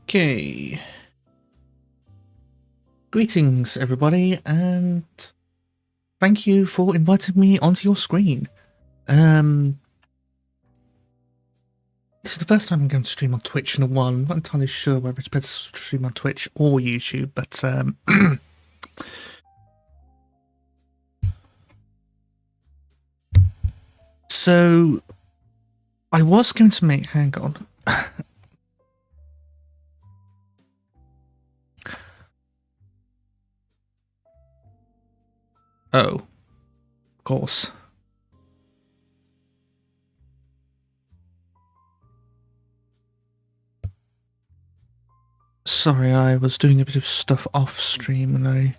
Okay. Greetings, everybody, and thank you for inviting me onto your screen. This is the first time I'm going to stream on Twitch in a while. I'm not entirely sure whether it's better to stream on Twitch or YouTube, but so I was going to make. Hang on. Oh, of course. Sorry, I was doing a bit of stuff off stream and I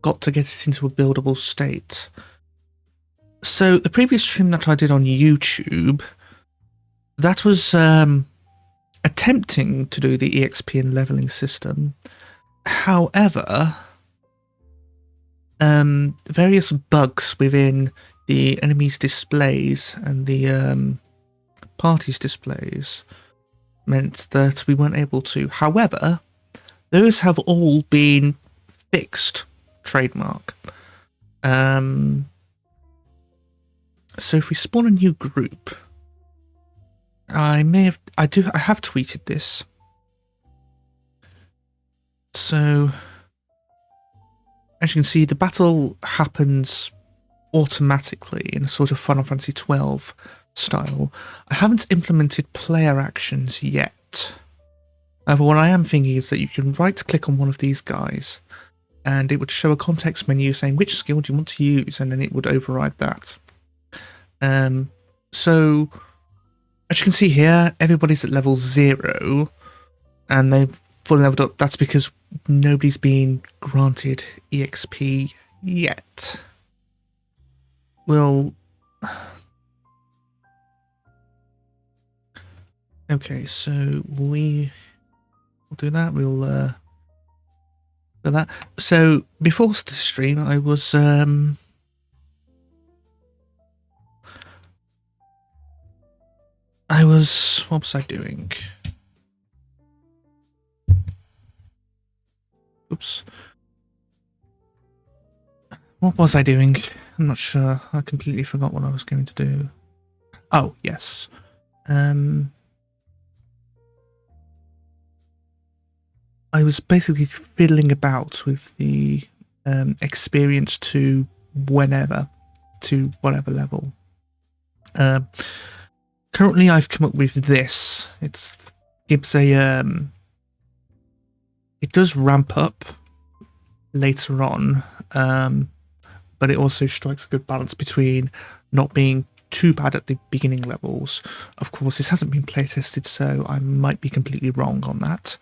got to get it into a buildable state. So the previous stream that I did on YouTube, that was attempting to do the EXP and leveling system. However, various bugs within the enemy's displays and the party's displays meant that we weren't able to. However, those have all been fixed, trademark. So if we spawn a new group, I have tweeted this. So as you can see, the battle happens automatically in a sort of Final Fantasy XII style. I haven't implemented player actions yet. However, what I am thinking is that you can right-click on one of these guys and it would show a context menu saying which skill do you want to use, and then it would override that. So as you can see here, everybody's at level 0 and they've fully leveled up. That's because nobody's been granted EXP yet. Well, okay, so we'll do that. We'll do that. So before the stream, I was what was I doing? Oops. What was I doing? I'm not sure. I completely forgot what I was going to do. Oh, yes. I was basically fiddling about with the experience to whatever level. Currently, I've come up with this. It gives a it does ramp up later on, but it also strikes a good balance between not being too bad at the beginning levels. Of course, this hasn't been playtested, so I might be completely wrong on that.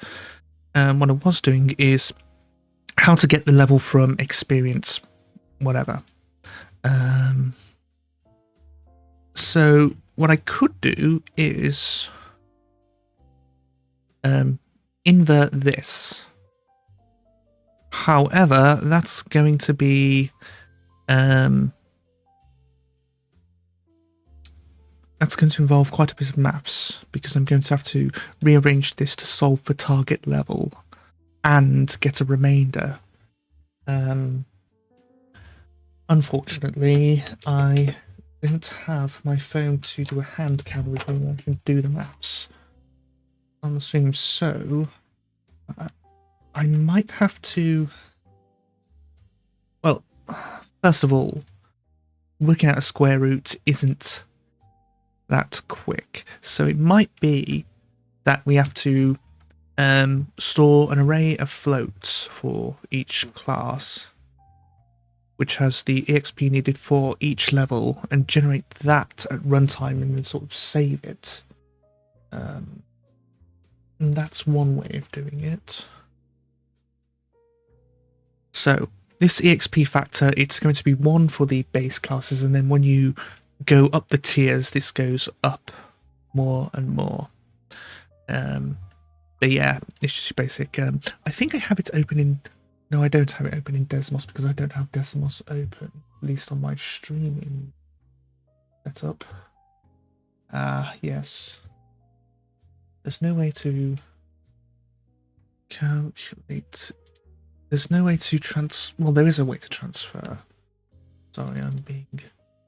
What I was doing is how to get the level from experience, whatever. So what I could do is invert this. However, that's going to be that's going to involve quite a bit of maths, because I'm going to have to rearrange this to solve for target level and get a remainder. Unfortunately, I don't have my phone to do a hand count with me. I can do the maths on the stream, so I might have to. Well, first of all, working out a square root isn't that quick, so it might be that we have to store an array of floats for each class, which has the EXP needed for each level, and generate that at runtime and then sort of save it. And that's one way of doing it. So this EXP factor, it's going to be 1 for the base classes, and then when you go up the tiers, this goes up more and more. But yeah, it's just basic. I think I have it open in. No, I don't have it open in Desmos because I don't have Desmos open, at least on my streaming setup. Yes. There's no way to calculate. There's no way to well, there is a way to transfer. Sorry, I'm being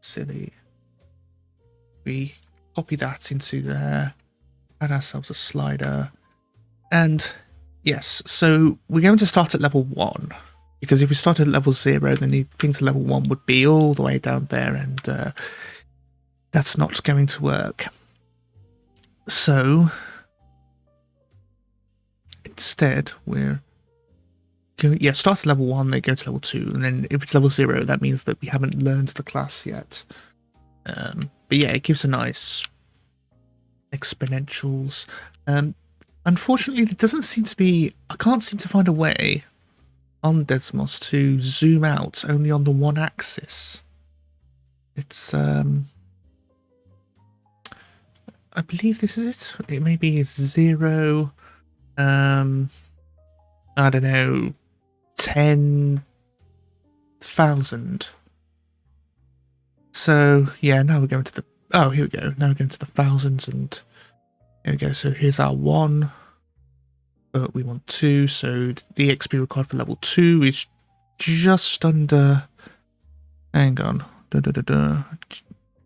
silly. We copy that into there, add ourselves a slider, and yes, so we're going to start at level 1, because if we started at level 0, then the thing to level 1 would be all the way down there, and that's not going to work. So instead, we're going, start at level 1, then go to level 2, and then if it's level 0, that means that we haven't learned the class yet. But yeah, it gives a nice exponentials. Unfortunately, there doesn't seem to be, I can't seem to find a way on Desmos to zoom out only on the one axis. It's, I believe this is it. It may be 0, I don't know, 10,000. So yeah, now we're going to the, oh, here we go. Now we're going to the thousands, and here we go. So here's our 1, but we want 2. So the XP required for level 2 is just under, hang on,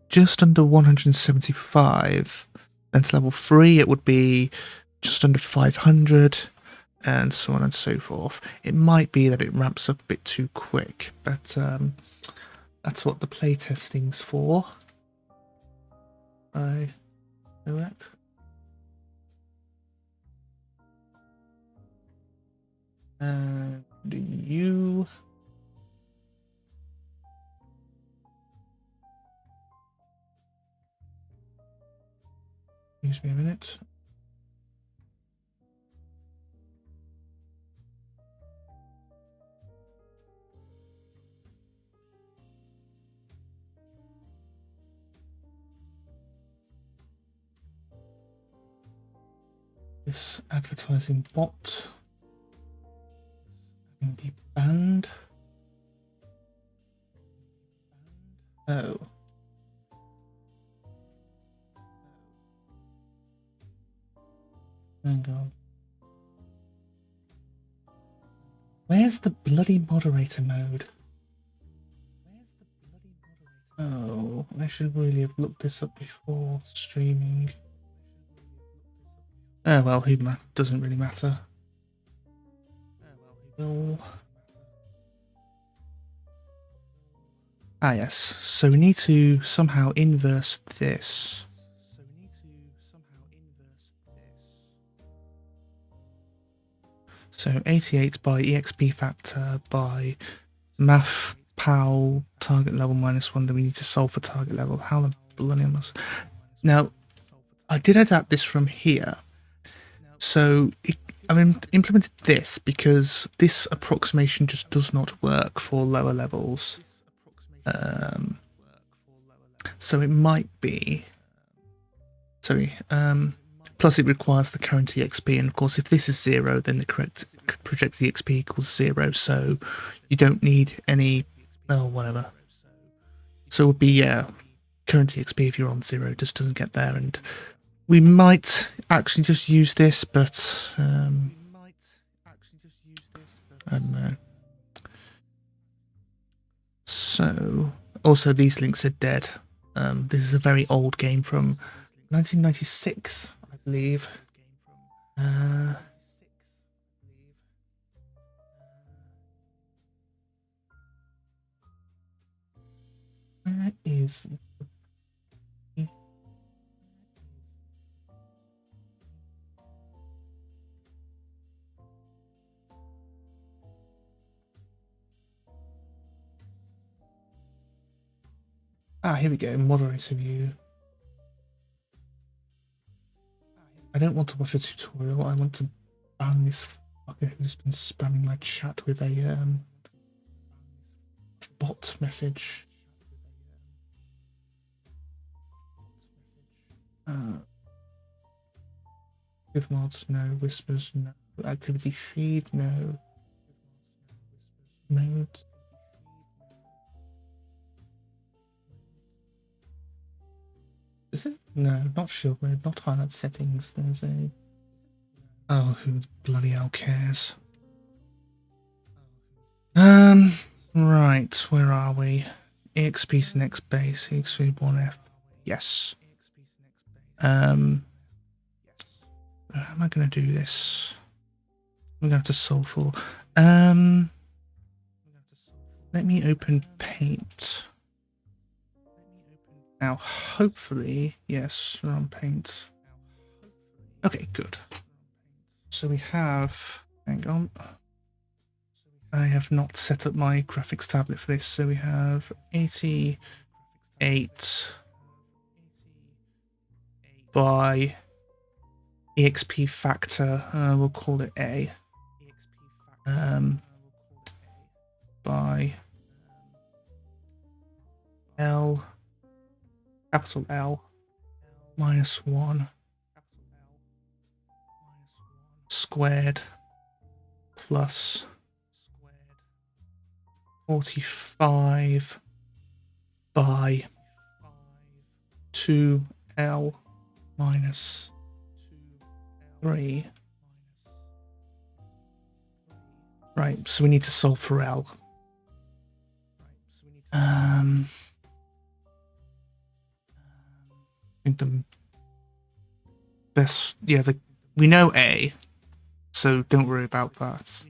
just under 175. Then to level 3, it would be just under 500, and so on and so forth. It might be that it ramps up a bit too quick, but that's what the playtesting's for. I know that. And you. Excuse me a minute. This advertising bot can be banned. Oh. Hang on. Where's the bloody moderator mode? Oh, I should really have looked this up before streaming. Oh well, who doesn't really matter. Ah yes, so we need to somehow inverse this. So 88 by EXP factor by math POW target level -1, then we need to solve for target level. How the bloody must. Now, I did adapt this from here. So I've implemented this because this approximation just does not work for lower levels. So it might be, sorry, plus it requires the current EXP, and of course if this is 0, then the correct project EXP equals 0, so you don't need any, oh whatever. So it would be, yeah, current EXP if you're on 0 just doesn't get there, and we might actually just use this, but I don't know. So also these links are dead. This is a very old game from 1996, I believe. Where is... Ah, here we go, moderator view. I don't want to watch a tutorial, I want to ban this fucker who's been spamming my chat with a bot message. Good mods, no. Whispers, no. Activity feed, no. Mode. Is it? No, not shield mode, not highlight settings. There's a... Oh, who bloody hell cares? Right, where are we? EXP's next base, EXP1F. Yes. How am I going to do this? I'm going to have to solve for. Let me open Paint. Now, hopefully, yes, we're on Paint. Okay, good. So we have, hang on. I have not set up my graphics tablet for this. So we have 88 by EXP factor. We'll call it A. By L, capital L, -1 squared plus 45 by 2L minus 3. Right, so we need to solve for L. I think the best, yeah, we know A, so don't worry about that.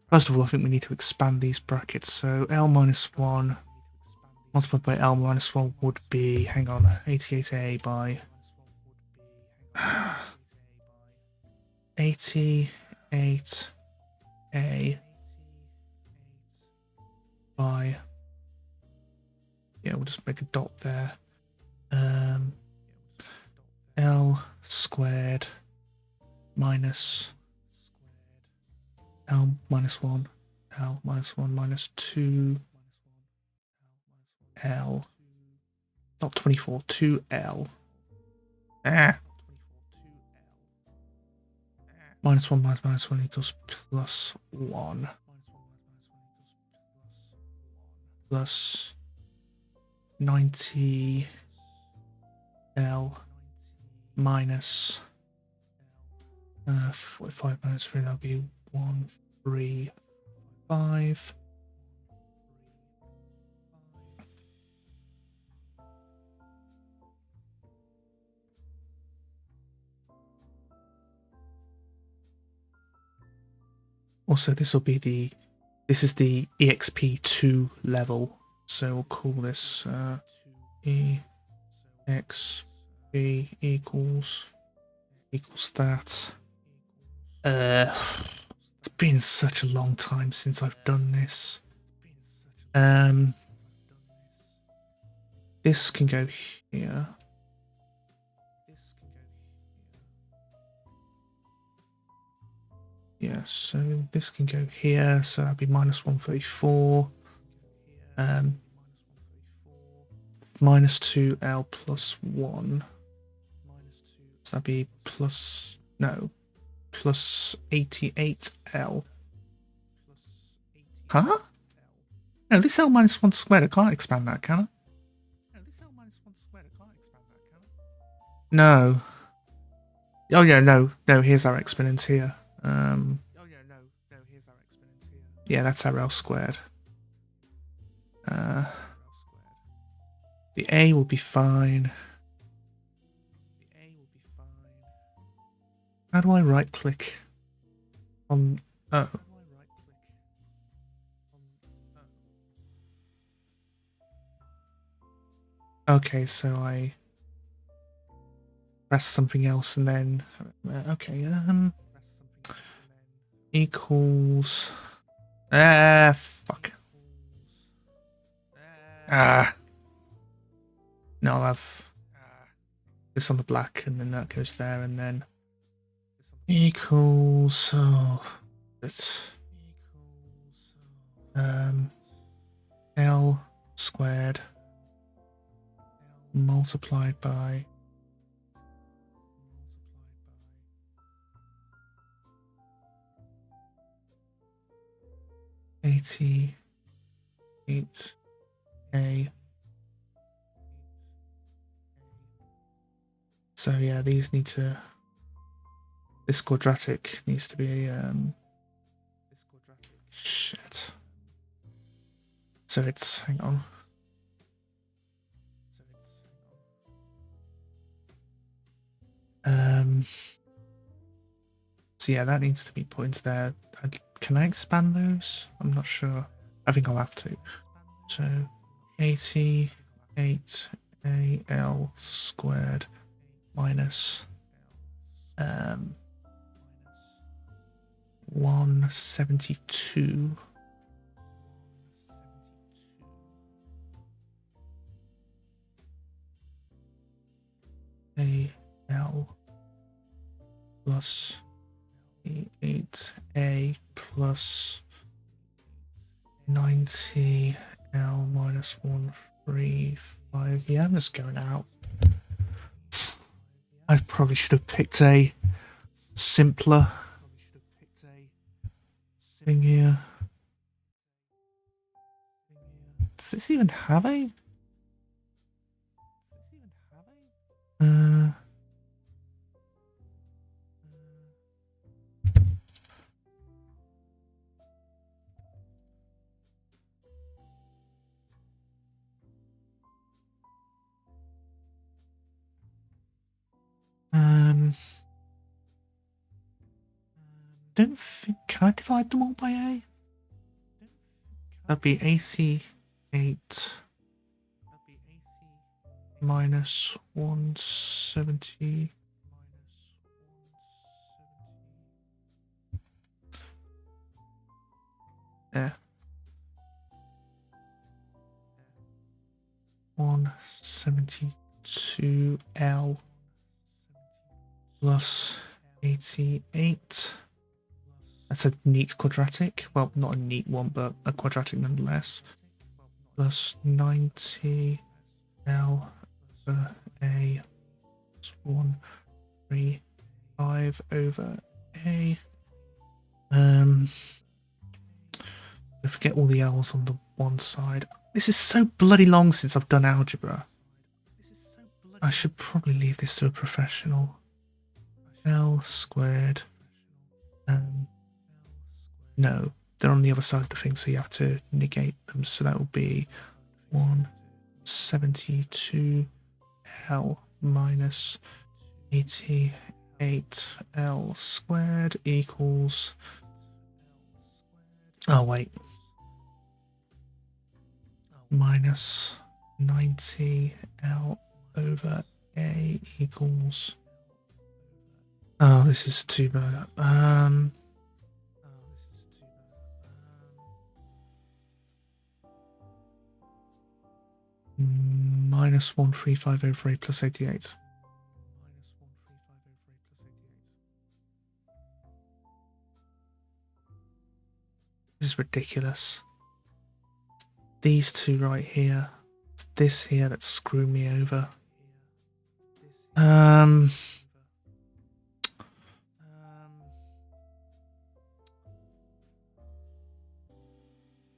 First of all, I think we need to expand these brackets. So L minus 1 multiplied by L minus 1 would be, hang on, 88A by 88A by, yeah, we'll just make a dot there. L squared minus L minus 1, L minus 1 minus 2, L, not 24, 2L. Minus 1 minus minus 1 equals plus 1. Plus 90 L minus 45 minus 3, that'll be 135. Also, this is the EXP2 level, so we'll call this EXP equals that. It's been such a long time since I've done this. This can go here. Yeah, so this can go here, so that'd be minus 134. Minus 2L plus 1. So that'd be plus 88L. Huh? No, this L minus 1 squared, I can't expand that, can I? No. Oh yeah, no, here's our exponent here. Yeah, that's our L squared. The A will be fine. How do I right click on, oh. Okay, so I press something else and then, okay, equals, fuck. No, I'll have this on the black and then that goes there and then equals, so it's L squared multiplied by 88A. So yeah, these need to This quadratic needs to be shit. So it's, hang on. So yeah, that needs to be put into there. Can I expand those? I'm not sure. I think I'll have to. So 88AL squared minus 172 AL plus 8A plus 90L minus 135. Yeah, I'm just going out. I probably should have picked a simpler thing here. Does this even have a? Don't think. Can I divide them all by A? That'd be AC8 minus 170. Yeah. 172L plus 88. That's a neat quadratic. Well, not a neat one, but a quadratic nonetheless. Plus 90L over A 135 over A. I forget all the L's on the one side. This is so bloody long since I've done algebra. I should probably leave this to a professional. L squared. No, they're on the other side of the thing, so you have to negate them. So that will be 172L minus 88L squared equals. Oh, wait. Minus 90L over A equals. Oh, this is too bad. Minus 135 over A plus 88. This is ridiculous. These two right here. It's this here that's screwing me over.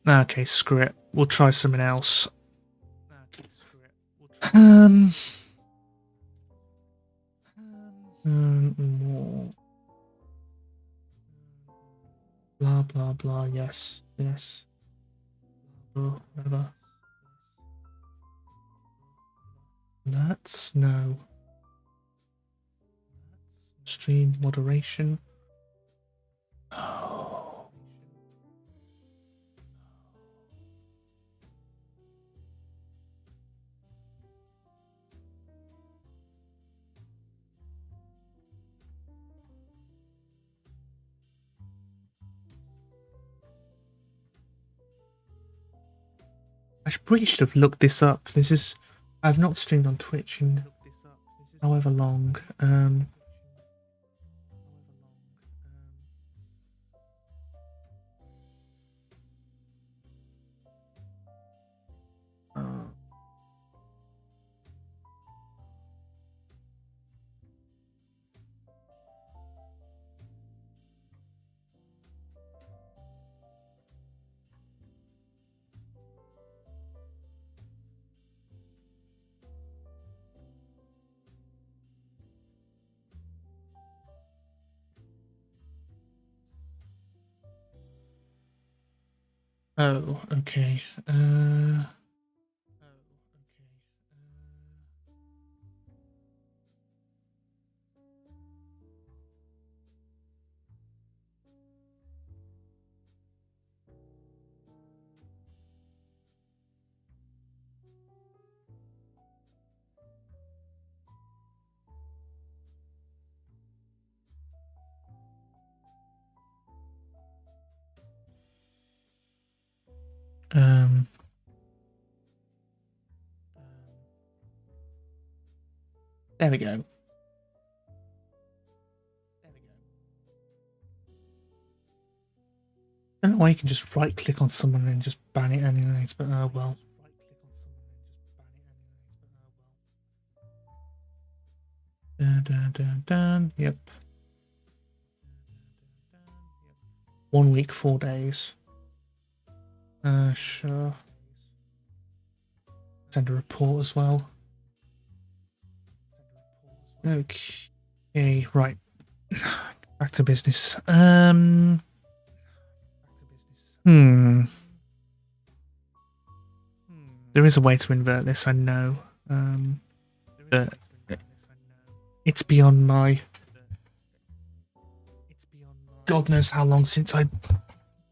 Okay, screw it. We'll try something else. More. Blah blah blah. Yes, yes. Whatever. That's no. Stream moderation. Oh. I really should have looked this up. I've not streamed on Twitch in however long. Oh, okay. There we go. I don't know why you can just right click on someone and just ban it anyways, but oh well. Dun, dun, dun. Yep. 1 week, 4 days. Sure. Send a report as well. Okay, right. Back to business. There is a way to invert this, I know. But it's beyond my... God knows how long since I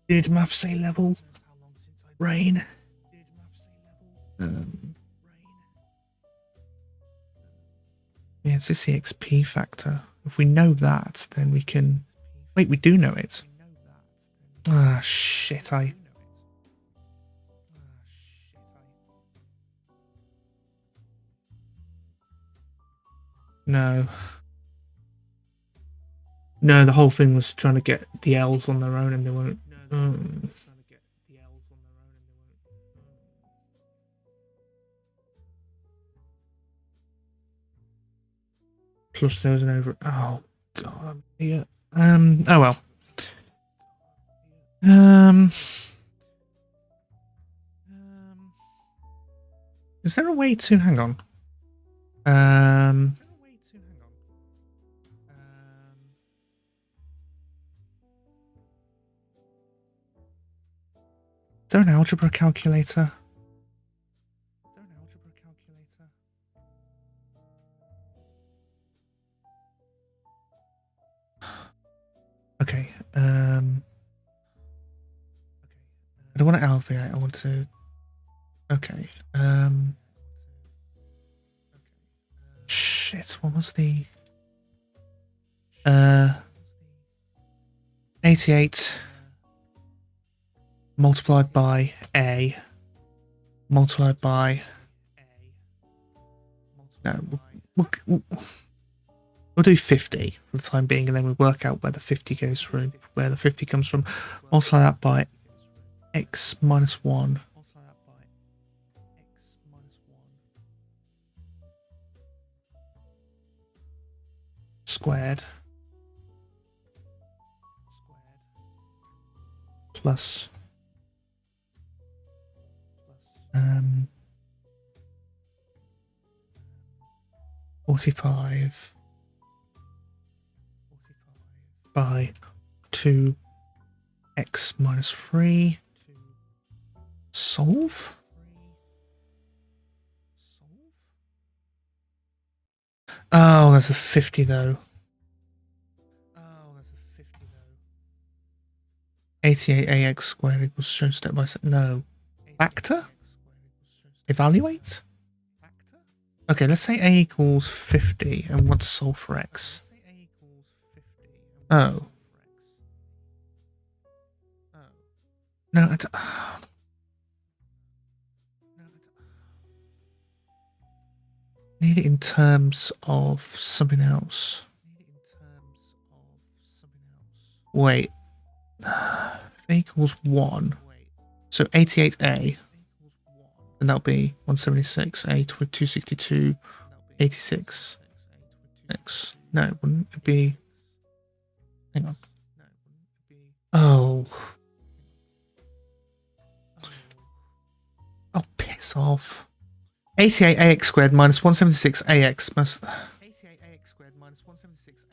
did Maths A level. Rain. Yeah, it's this EXP factor. If we know that, then we can... Wait, we do know it. Ah, shit, No. No, the whole thing was trying to get the L's on their own and they weren't... Plus there was an over... Oh, God. Yeah. Oh, well. Is there a way to... Hang on. Is there an algebra calculator? Okay. I don't want to alveate. I want to... Okay. Shit, what was the... 88 multiplied by A multiplied by... No, we'll do 50 for the time being, and then we work out where the 50 goes through, where the 50 comes from. Multiply that by x minus 1. Squared plus 45 by 2x minus 3. Solve? Oh, there's a 50 though. 88ax squared equals shown step by step. No. Factor? Evaluate? Okay, let's say a equals 50 and want to solve for x. Oh. No, I don't... Need it in terms of something else. Wait. If a equals 1. So 88a. And that'll be 176, A 262, 86. X. No, wouldn't it be... Hang on. Oh. Oh, piss off. 88ax squared minus 176ax must...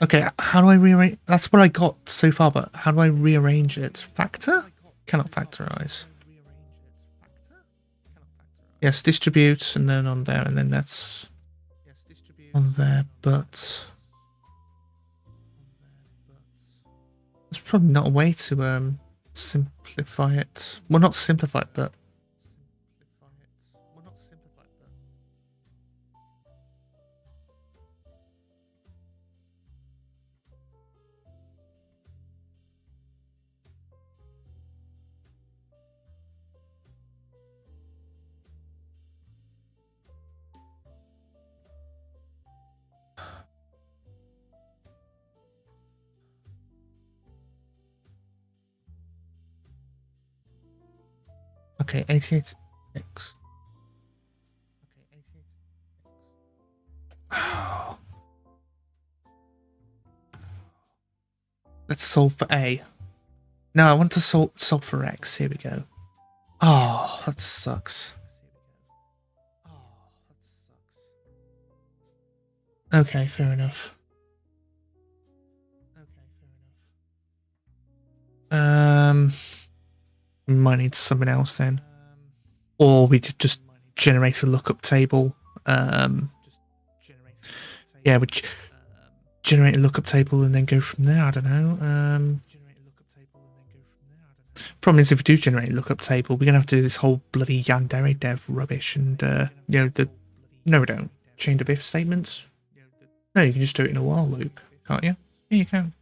Okay, how do I rearrange? That's what I got so far, but how do I rearrange it? Factor? Cannot factorize. Yes, distribute, and then on there, and then that's on there, but there's probably not a way to simplify it. Well, not simplify it, but okay, 88x. Let's solve for A. No, I want to solve for X. Here we go. Oh, that sucks. Okay, fair enough. We might need something else then. Or we could just generate a lookup table. Yeah, we generate a lookup table and then go from there. I don't know. Problem is, if we do generate a lookup table, we're gonna have to do this whole bloody Yandere dev rubbish, and no, we don't. Chain of if statements. No, you can just do it in a while loop, can't you? Yeah, you can.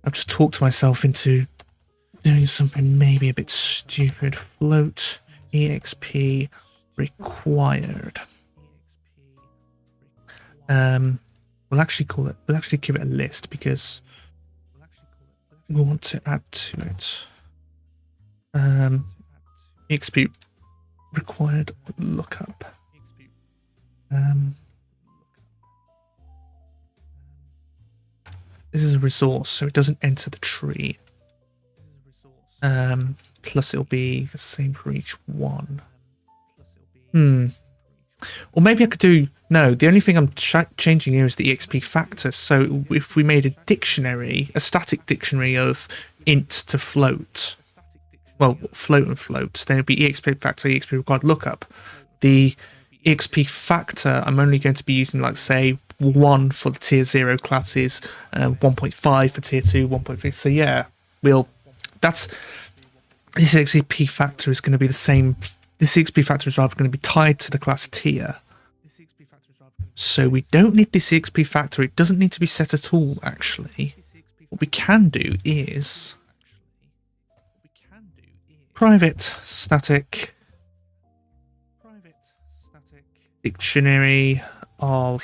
I've just talked myself into doing something maybe a bit stupid. Float exp required. We'll actually give it a list because we want to add to it. Exp required lookup. This is a resource, so it doesn't enter the tree. Plus it'll be the same for each one. Or maybe I could do... No, the only thing I'm changing here is the exp factor. So if we made a dictionary, a static dictionary of int to float, well, float and float, then it'd be exp factor, exp required lookup. The exp factor, I'm only going to be using, like, say, 1 for the tier 0 classes, 1.5 for tier 2, 1.3. So yeah, this XP factor is going to be the same. This XP factor is rather going to be tied to the class tier. So we don't need this XP factor. It doesn't need to be set at all, actually. What we can do is private static dictionary of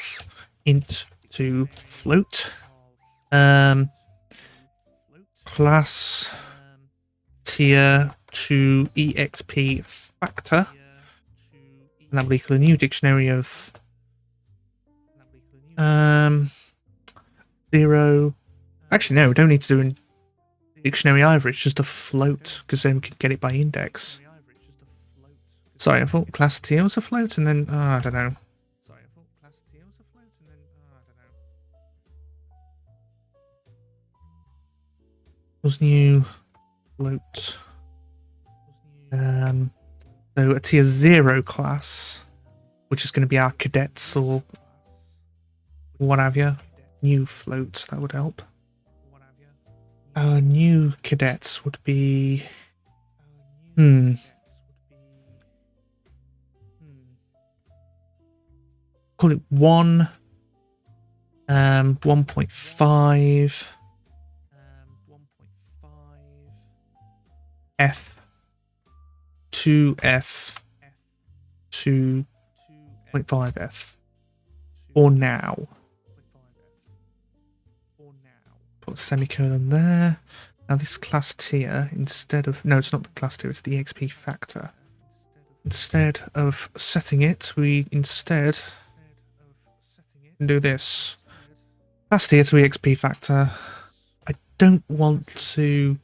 int to float. Class tier to exp factor, and that will equal a new dictionary of 0. Actually, no, we don't need to do a dictionary either. It's just a float, because then we could get it by index. Sorry, I thought class tier was a float, and then I don't know. Was new float. So a tier 0 class, which is going to be our cadets or what have you. New float, that would help. Our new cadets would be... Call it 1, 1.5, F, 2F, 2.5F, or now. Put a semicolon there. Now this class tier, instead of... No, it's not the class tier, it's the XP factor. Instead of setting it, we instead do this. Class tier to XP factor. I don't want to...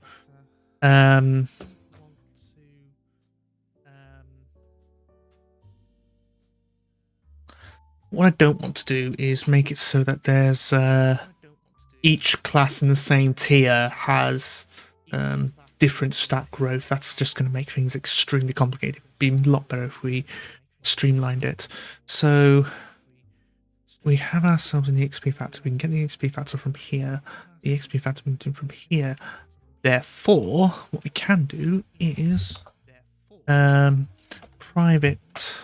What I don't want to do is make it so that there's each class in the same tier has different stat growth. That's just going to make things extremely complicated. It'd be a lot better if we streamlined it. So we have ourselves an EXP factor. We can get the EXP factor from here. The EXP factor we can do from here. Therefore, what we can do is private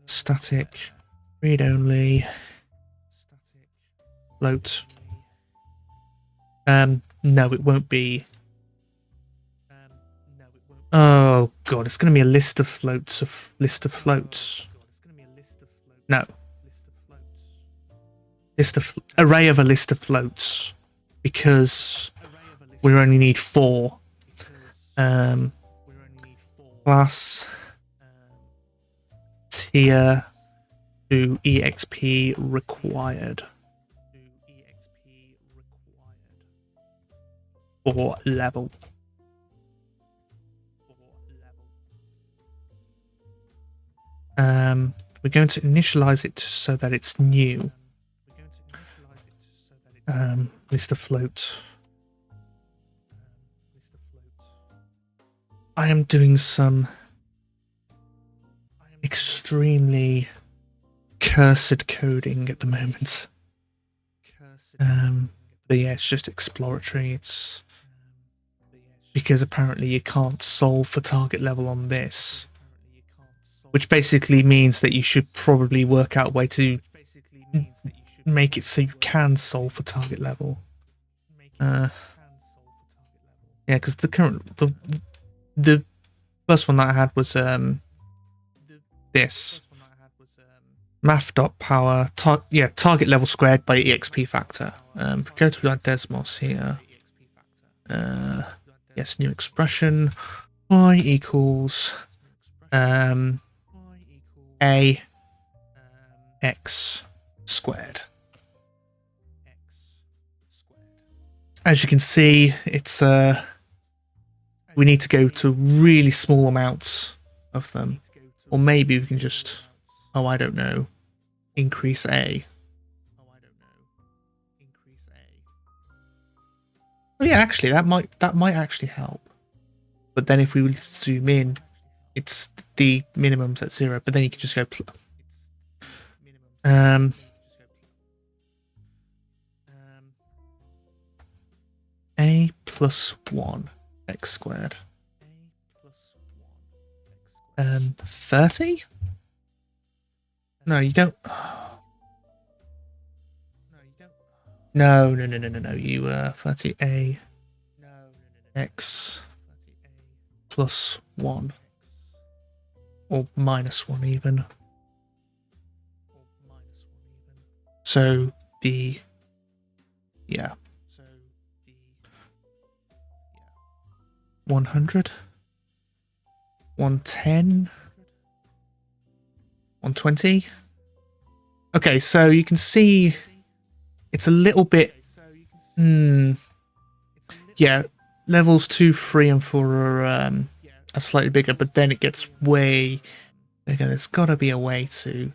static read only float. No, it won't be. Oh god, it's going to be a list of floats. No. Array of a list of floats, because we only need 4. Class tier 2 EXP required for level. We're going to initialize it so that it's new. List of floats. I am doing some extremely cursed coding at the moment. But yeah, it's just exploratory. It's because apparently you can't solve for target level on this, which basically means that you should probably work out a way to make it so you can solve for target level. Yeah, because the first one that I had was this math.power target level squared by exp factor. Go to our Desmos here. Yes, new expression. Y equals a x squared. As you can see, it's we need to go to really small amounts of them, or maybe we can just, oh, I don't know, increase a. Oh yeah, actually, that might actually help. But then if we zoom in, it's the minimum's at 0. But then you can just go. A plus 1 x squared. 30? No, you don't. No. You 30a x plus 1 or minus 1 even. So the 100, 110, 120. Okay, so you can see it's a little bit. Yeah, levels 2, 3, and 4 are slightly bigger, but then it gets way bigger. There's got to be a way to.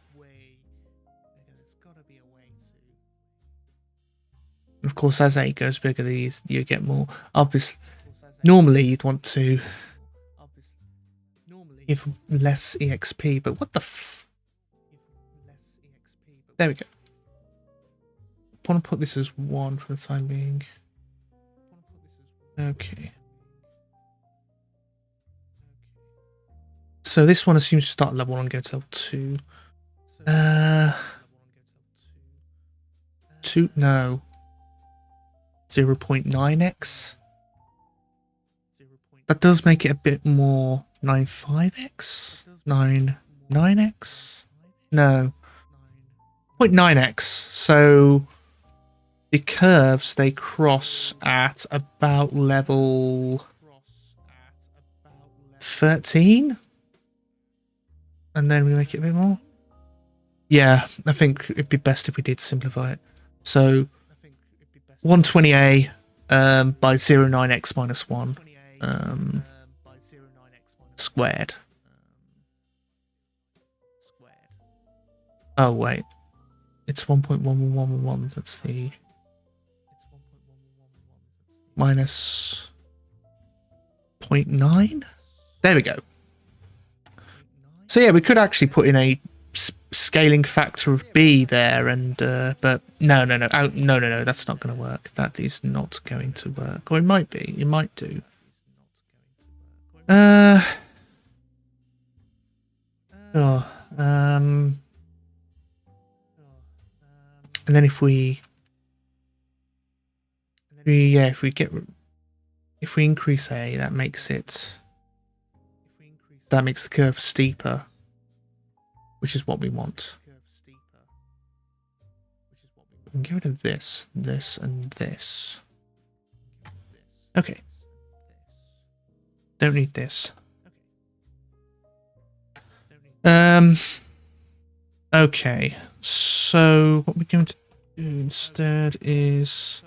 Of course, as 8 goes bigger, you get more. Obviously, normally you'd want to give less EXP, but what the there we go. I want to put this as 1 for the time being. Okay. So this one assumes to start level 1 and go to level 2. 2, no. 0.9x. That does make it a bit more. 9.5x? 9x? No. 0.9x. So the curves, they cross at about level 13. And then we make it a bit more. Yeah, I think it'd be best if we did simplify it. So 120a by 0.9x minus 1 squared. Oh wait, it's 1.1111. That's the minus 0.9. There we go. So yeah, we could actually put in a scaling factor of b there, and but no, that's not going to work. That is not going to work. Or it might be. It might do. And then if we increase a, that makes the curve steeper, which is what we want. We can get rid of this, and this. Okay. Don't need this. Okay. So what we're going to do instead is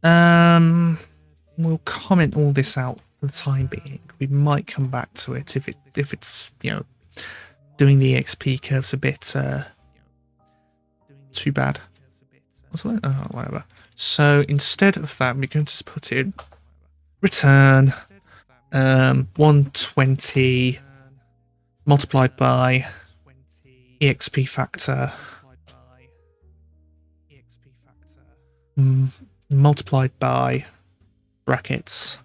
we'll comment all this out for the time being. We might come back to it if it's doing the EXP curves a bit too bad. Whatever. So instead of that, we're going to put in return 120 multiplied by EXP factor multiplied by brackets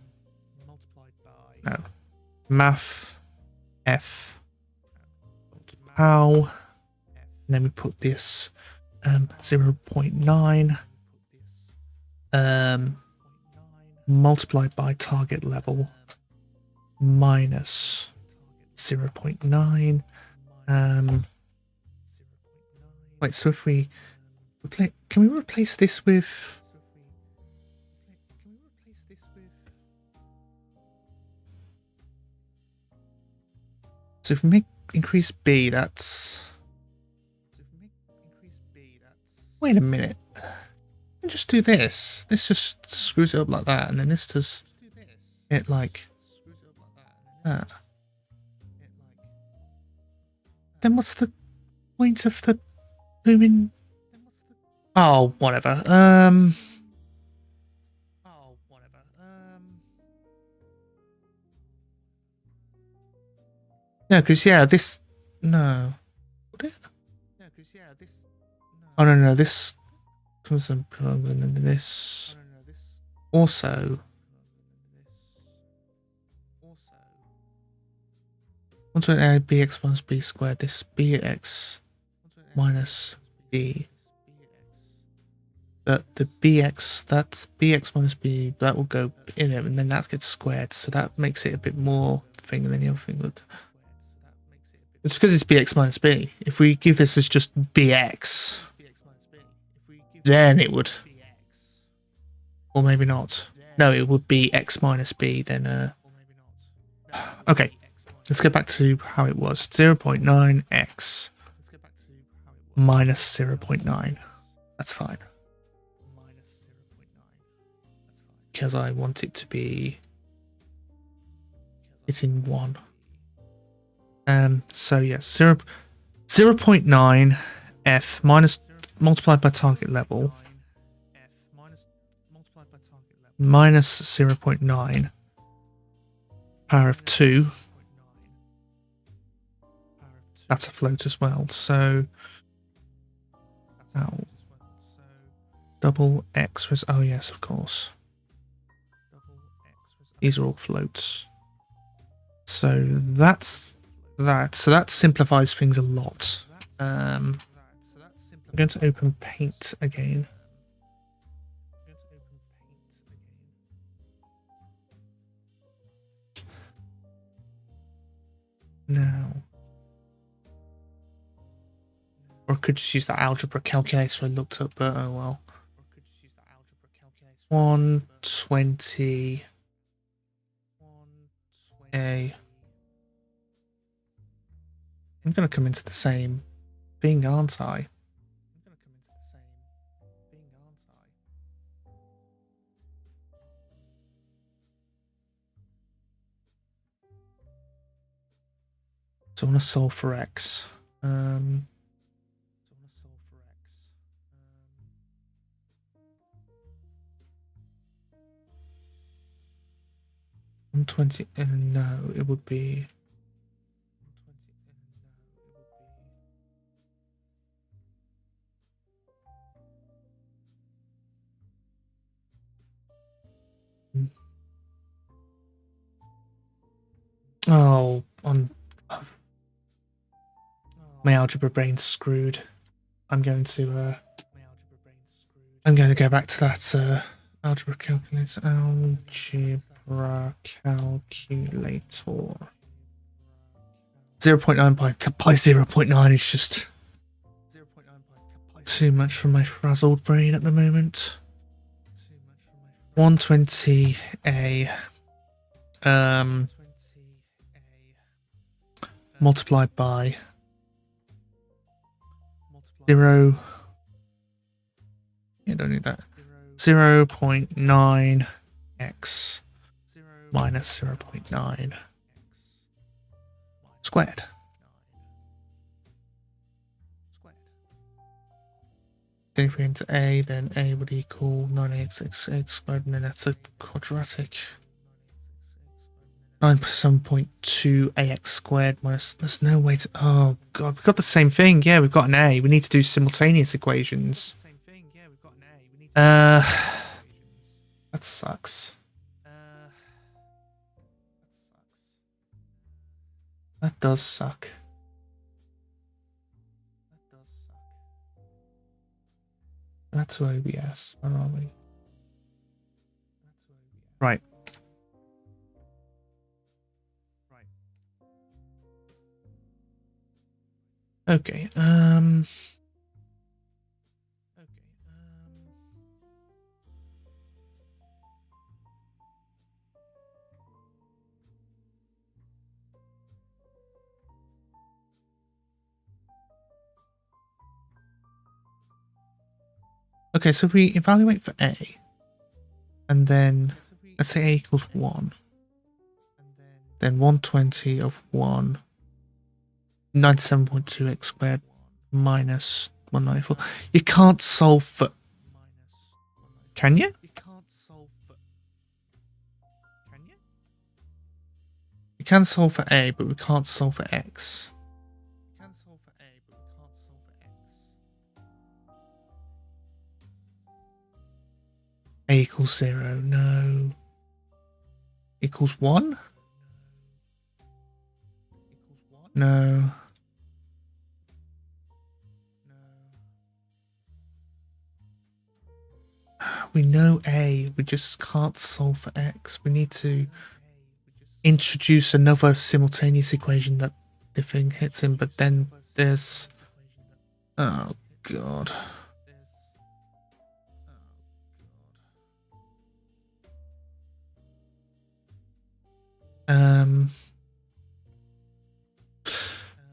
math f pow, and then we put this 0.9 multiplied by target level minus 0.9. Wait, so if we can we replace this with so if we increase b, that's wait a minute. Just do this. This just screws it up like that, and then this does it like that. Then what's the point of the booming? Oh, whatever. No, because this. No. Oh no, this comes and then this also. Once we add bx minus b squared, this bx minus b. But the bx, that's bx minus b, that will go in it, and then that gets squared, so that makes it a bit more thing than the other thing would. It's because it's bx minus b. If we give this as just bx, then it would. Or maybe not. No, it would be x minus b, then okay. Let's go back to how it was. 0.9x minus 0.9. That's fine. Because I want it to be... It's in 1. So yes, 0.9 f minus multiplied by target level minus 0.9 power of 2. That's a float as well, so double x was, oh yes, of course. These are all floats. So that's that. So that simplifies things a lot. I'm going to open Paint again. Now. Or I could just use that algebra calculator I looked up, but oh well. 120 a. I'm going to come into the same thing, aren't I? So I want to solve for x. 120, no, it would be... Oh, my algebra brain's screwed. I'm going to go back to that algebra calculator. Algebra calculator. 0.9 by 0.9 is just too much for my frazzled brain at the moment. 120A multiplied by 0. Yeah, don't need that. 0.9x minus 0.9 squared. Then if we enter a, then a would equal 9x squared, and then that's a quadratic. 97.2 ax squared minus... There's no way to... Oh, God. We've got the same thing. Yeah, we've got an a. We need to do simultaneous equations. That sucks. That does suck. That's OBS. Where are we? Right. Okay. Okay, so if we evaluate for a, and then let's say a equals 1, then 120 of 1, 97.2x squared minus 194. You can't solve for... Can you? We can solve for a, but we can't solve for x. A equals 0, no. Equals 1? No. We know a, we just can't solve for x. We need to introduce another simultaneous equation that the thing hits in, but then there's... Oh, God.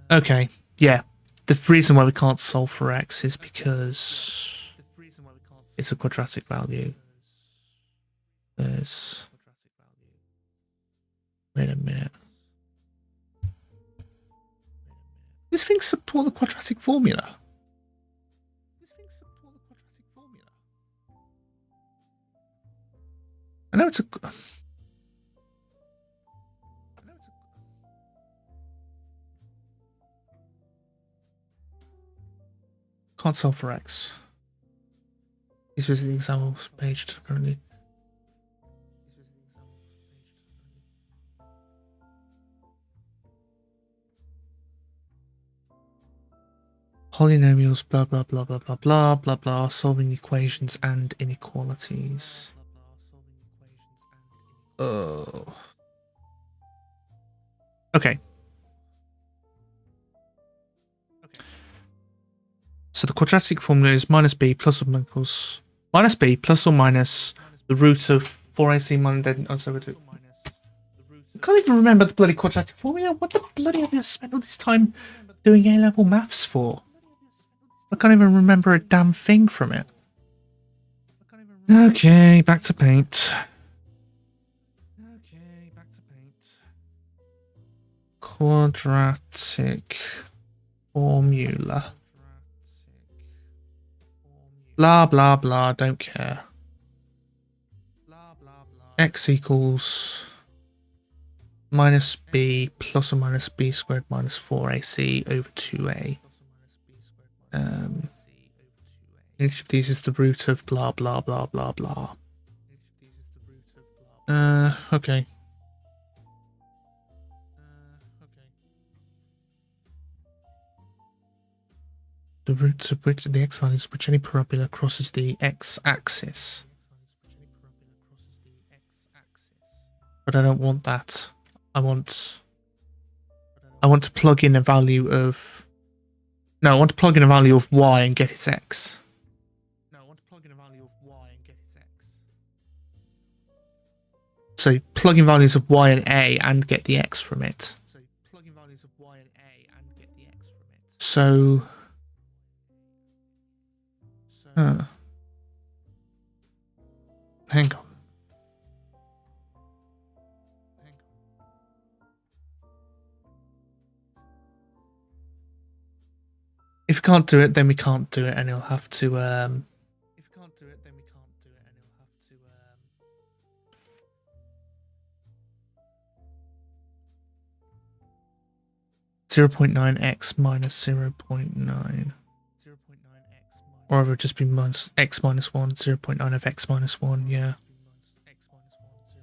Okay, yeah. The reason why we can't solve for x is because it's a quadratic value. There's... Wait a minute. These things support the quadratic formula. I know it's a... Can't solve for x. Please visit the examples page currently. Polynomials, blah, blah, blah, blah, blah, blah, blah, blah, solving equations and inequalities. Oh. Okay. So the quadratic formula is minus b plus or equals... Minus b plus or minus the root of 4ac minus... Oh, sorry, I can't even remember the bloody quadratic formula. What the bloody have I spent all this time doing A-level maths for? I can't even remember a damn thing from it. Okay, back to paint. Quadratic formula. Blah, blah, blah, don't care. X equals minus b plus or minus b squared minus 4ac over 2a. Each of these is the root of blah blah blah blah blah. Okay. The roots of which the x values which any parabola crosses the x-axis. But I don't want that. I want to plug in a value of... No, I want to plug in a value of y and get its x. So plug in values of y and a and get the x from it. So... Hang on. If we can't do it, then we can't do it, and he'll have to. If we can't do it, then we can't do it, and he'll have to. 0.9x minus 0.9. Or it would just be minus x minus 1, 0.9 of x minus 1, yeah.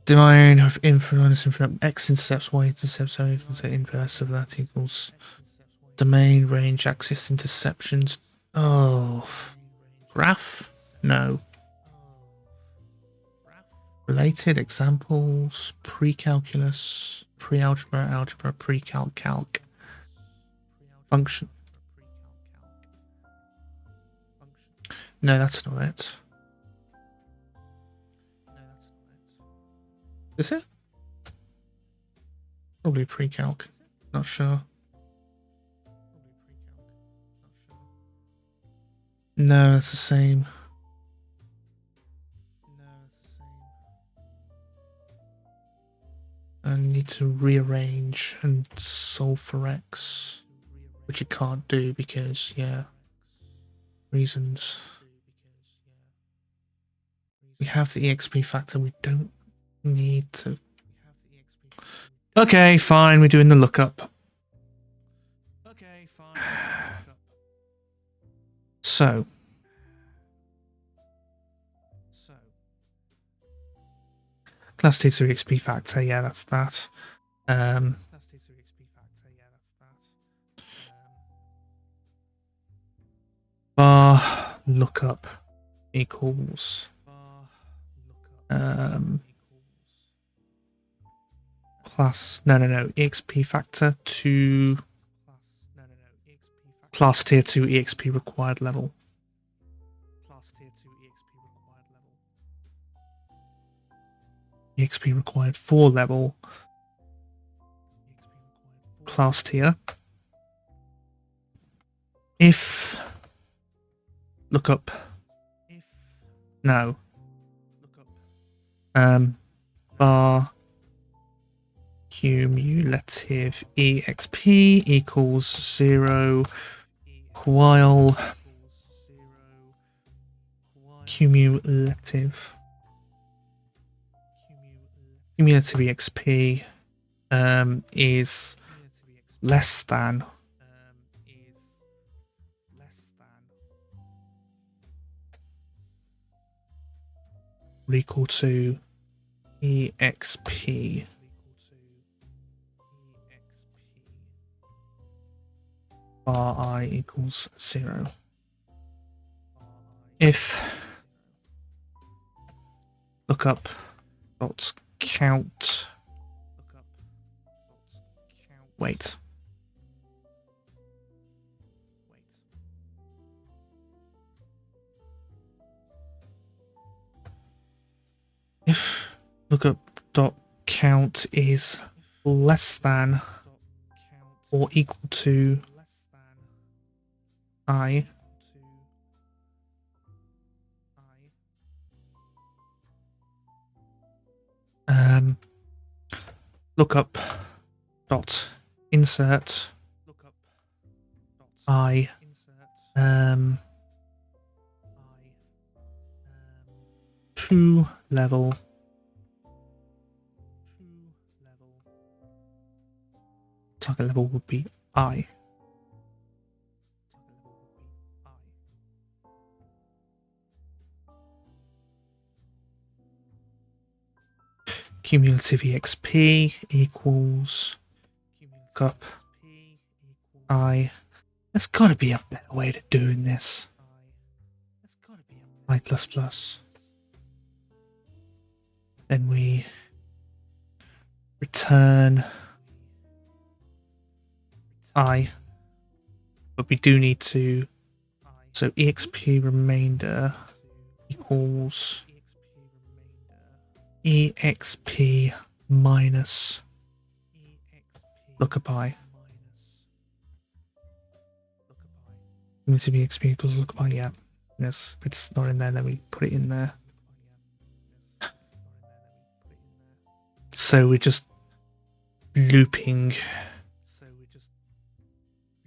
Domain of infinite minus infinite, x intercepts, y intercepts, so the inverse of that equals domain, range, axis, interceptions. Oh, graph? No. Related examples, pre-calculus, pre-algebra, algebra, pre-calc, calc. Function. No, that's not it. Is it? Probably pre-calc. Not sure. No, it's the same. I need to rearrange and solve for x, which you can't do because, yeah, reasons. We have the exp factor, we don't need to. Okay, fine, we're doing the lookup. So. Class T2 XP factor, yeah, that's that. Bar lookup equals class exp factor to class tier 2 exp required level. EXP required 4 level class tier. If lookup no bar cumulative exp equals 0 while cumulative exp is less than or equal to exp bar I equals 0. If lookup dot count wait. If lookup dot count is less than or equal to I, lookup dot insert I to level target level would be I. Cumulative EXP equals up I. There's got to be a better way to doing this. I plus plus. Then we return I, but we do need to. So EXP remainder equals EXP minus lookup I. Cumulative EXP equals lookup I, yeah. Yes, if it's not in there, then we put it in there. So we're just looping.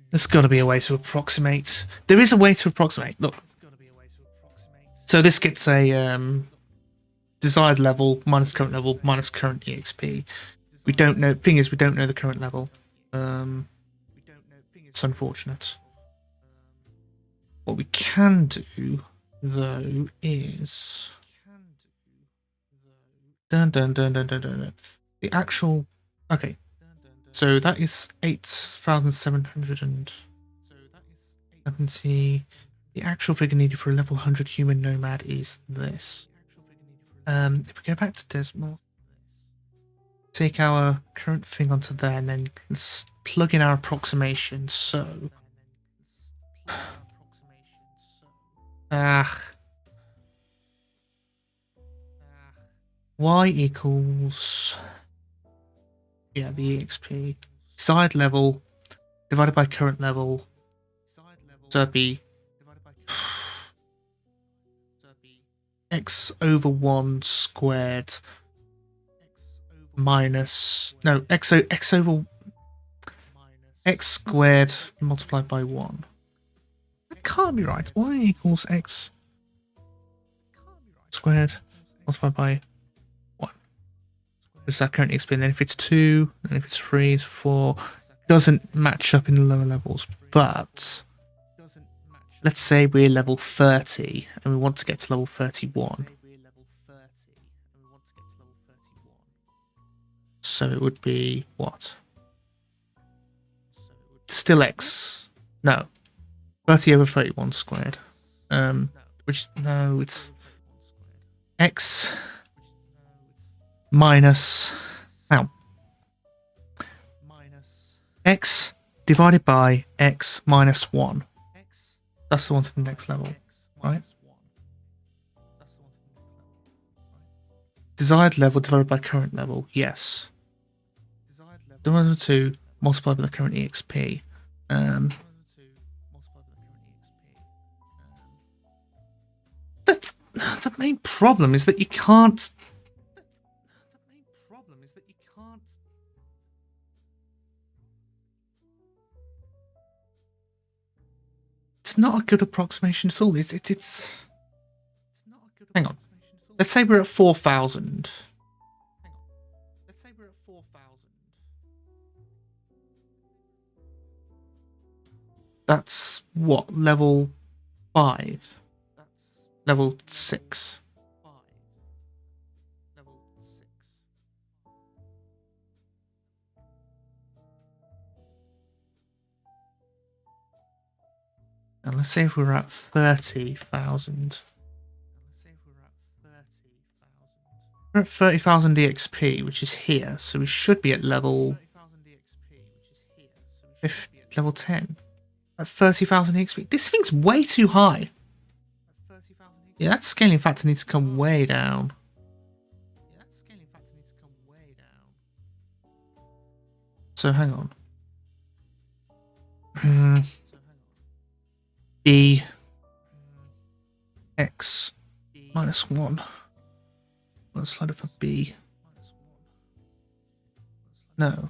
There's got to be a way to approximate. There is a way to approximate. Look. So this gets a desired level minus current EXP. We don't know. Thing is, we don't know the current level. It's unfortunate. What we can do, though, is the actual. Okay, so that is 8,770. The actual figure needed for a level 100 human nomad is this. If we go back to Desmos, take our current thing onto there, and then let's plug in our approximation. So. Y equals, yeah, the EXP side level divided by current level. So it'd be x over 1 squared minus x over x squared multiplied by 1. That can't be right. Y equals x squared multiplied by 1. Is that currently explained? Then if it's 2, and if it's 3, it's 4. Doesn't match up in the lower levels, but let's say we're level 30 and we want to get to level 31. So it would be what? Still x. No. 30 over 31 squared. Which, no, it's x minus, x divided by x minus 1. That's the one to the next level, right? Desired level divided by current level, yes. Divided by 2 multiplied by the current EXP. The main problem is that you can't. It's not a good approximation at all. It's. Hang on. Let's say we're at 4,000. That's what, level 5? Level 6. And let's say if we're at 30,000. We're at 30,000 EXP, which is here, so we should be at level 10. At 30,000 EXP. This thing's way too high. Yeah, that scaling factor needs to come way down. So hang on. B x minus 1. Let's slide it for B. No.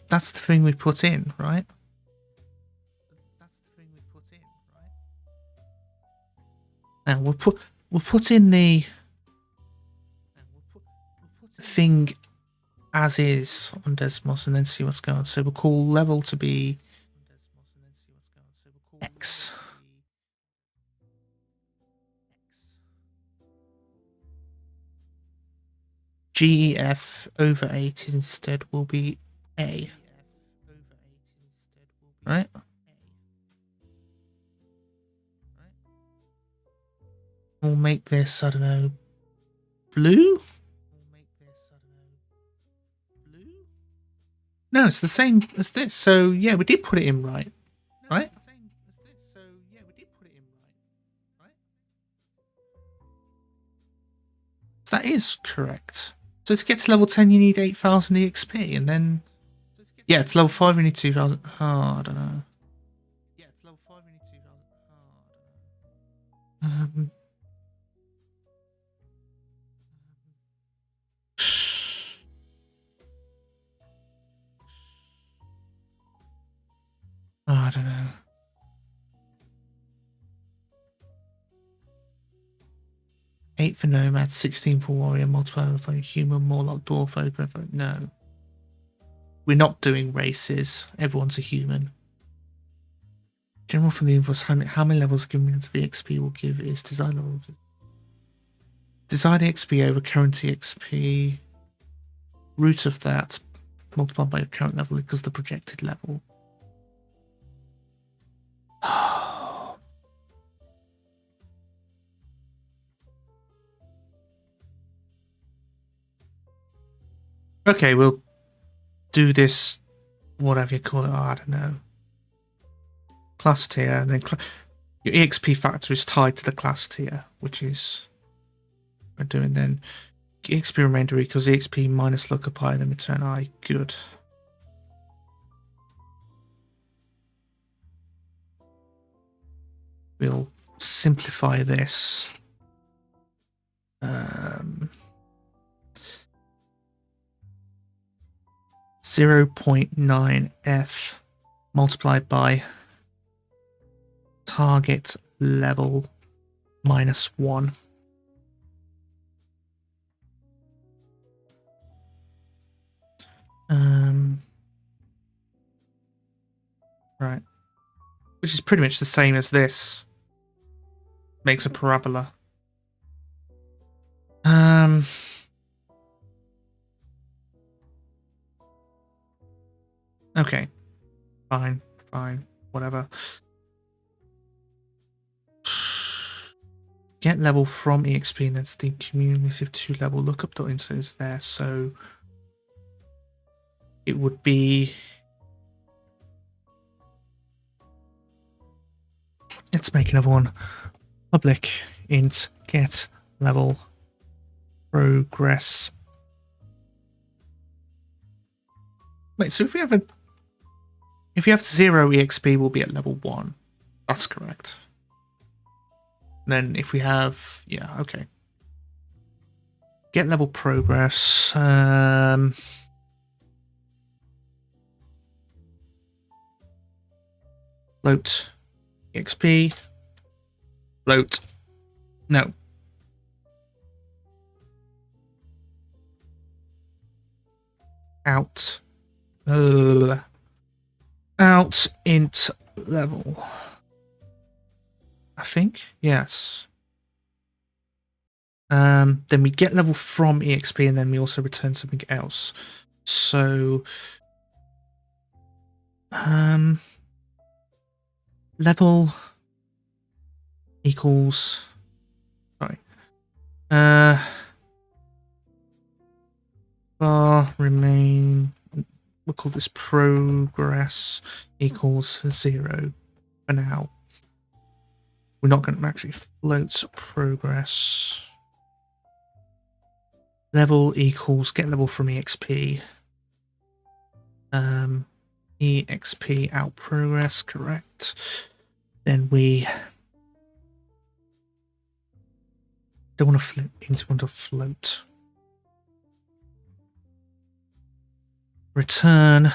That's the thing we put in, right? Now we'll put in the thing as is on Desmos and then see what's going on. So we'll call level to be X. GEF over 8 instead will be A. Right? We'll make this, I don't know, blue? No, it's the same as this. So yeah, we did put it in right. Right? So that is correct. So to get to level 10, you need 8,000 EXP, and then... Yeah, it's level 5, you need 2,000. Oh, I don't know. Um, oh, I don't know. Eight for nomad, 16 for warrior, multiplier for human, warlock, dwarf, ogre. No. We're not doing races. Everyone's a human. General from the invoice, how many levels given to the XP will give is design level. Design XP over current XP. Root of that multiplied by your current level equals the projected level. Okay, we'll do this, whatever you call it. Oh, I don't know. Class tier, and then your EXP factor is tied to the class tier, which is we're doing then. EXP remainder equals EXP minus lookup I, then return I. Good. We'll simplify this. 0.9 F multiplied by target level minus 1. Right. Which is pretty much the same as this. Makes a parabola. Okay. Fine, whatever. Get level from EXP, and that's the cumulative 2 level lookup dot insert is there, so it would be. Let's make another one. Public int get level progress. Wait, so if you have 0 EXP, we'll be at level 1. That's correct. And then if we have, yeah, okay. Get level progress. Float EXP. Float. No. Out. Out int level. I think, yes. Then we get level from EXP, and then we also return something else. So, level equals. Sorry. Bar remain. We'll call this progress equals 0 for now. We're not going to actually float progress. Level equals get level from EXP. EXP out progress, correct. Then we don't want to flip into want to float. Return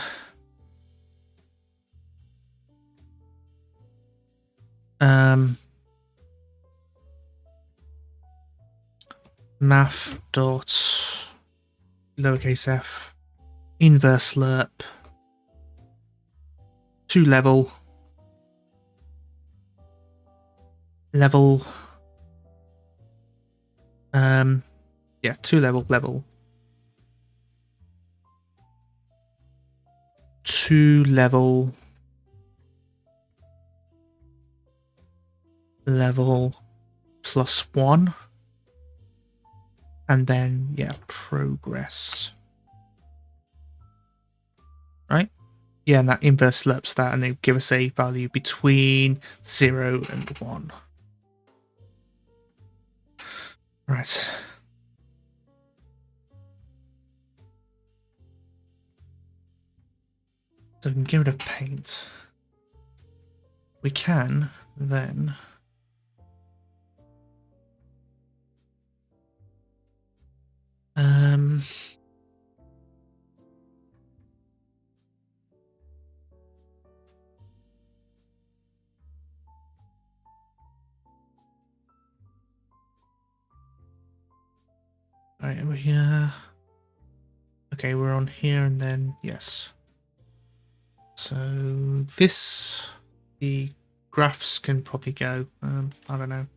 math dot lowercase f inverse lerp to level yeah, to level to level plus 1, and then yeah, progress, right? Yeah, and that inverse lerps that, and they give us a value between 0 and 1. Right. So we can get rid of paint. We can then right over here. Okay, we're on here, and then yes. So this, the graphs can probably go. I don't know.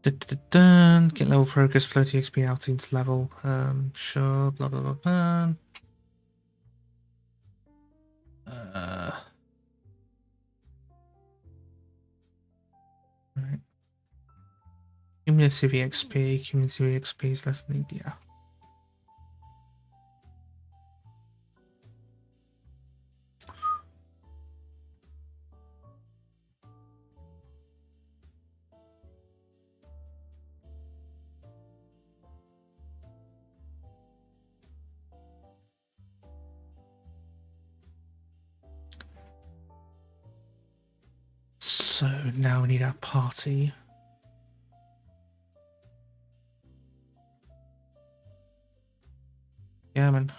Get level progress, flow TXP out into level. Sure. Blah blah blah blah. Right. Cumulative EXP. Cumulative EXP is less than yeah. So now we need our party. Yeah, man.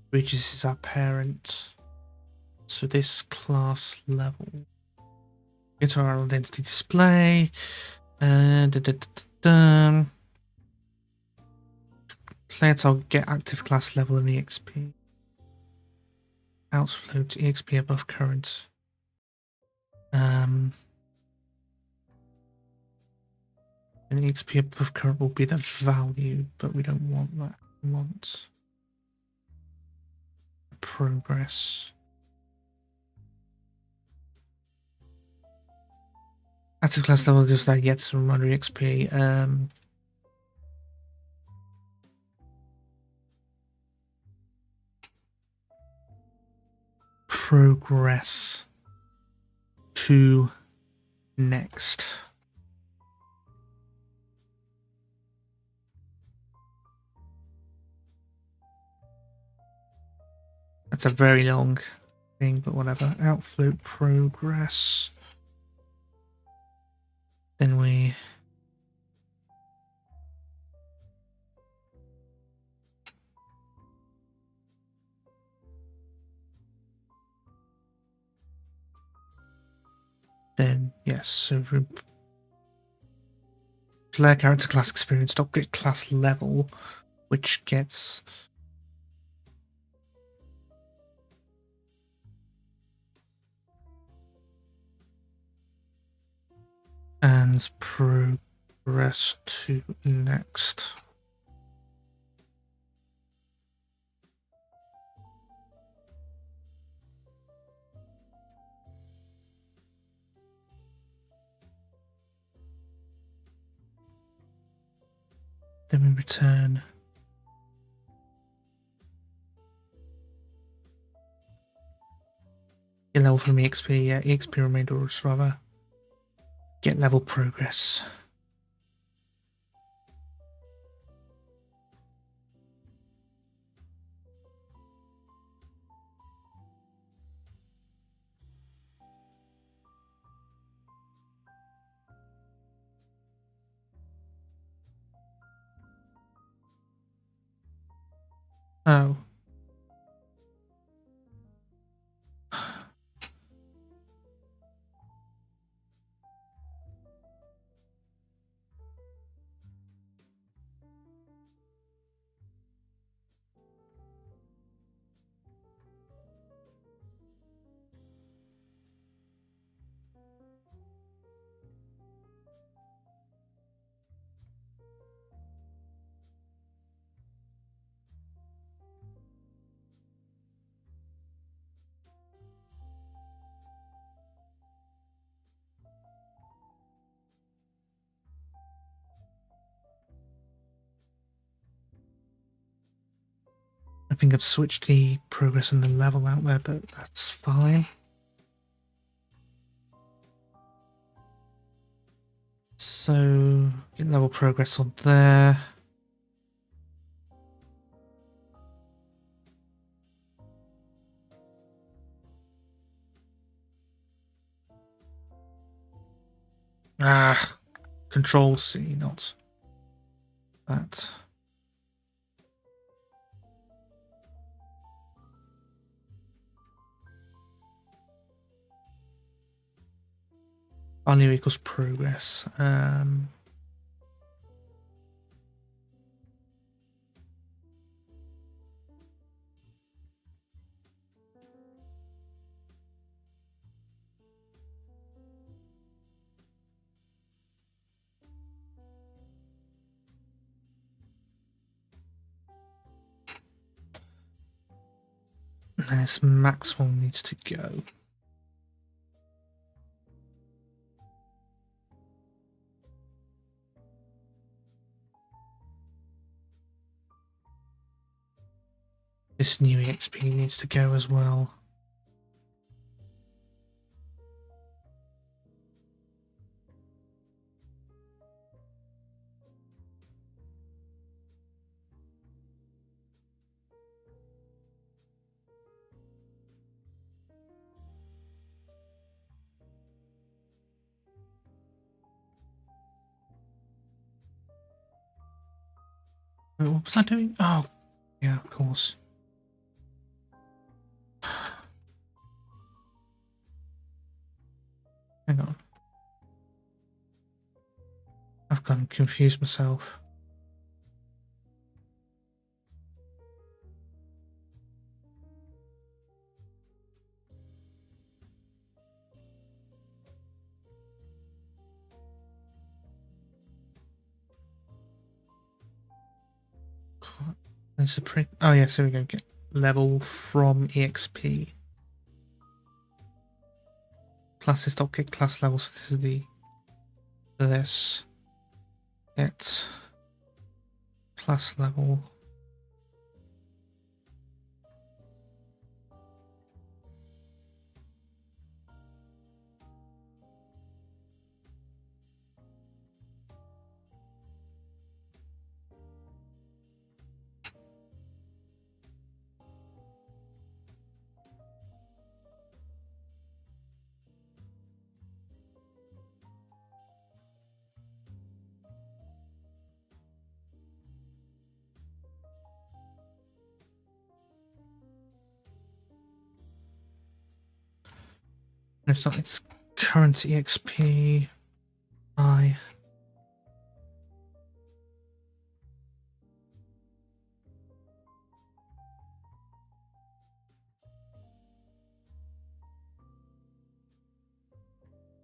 Regis is our parent. So this class level. Go to our identity display. Let's get active class level in EXP. Outflow to EXP above current. And EXP above current will be the value, but we don't want that. We want progress. Active class level goes that gets some reminder EXP. Progress to next. That's a very long thing, but whatever. Outflow progress. Then we yes, so player character class experience, get class level, which gets and progress to next. Then we return get level from EXP, yeah, EXP remainder or rather get level progress. Oh. I think I've switched the progress and the level out there, but that's fine. So, get level progress on there. Control C, not that. Value equals progress. This Maxwell needs to go. This new EXP needs to go as well. Wait, what was I doing? Oh, yeah, of course. Hang on. I've gone confused myself. There's a oh yeah, so we're going to get level from EXP. Classes don't get class levels. So this is the this. Get class level. It's not. It's current EXP. I.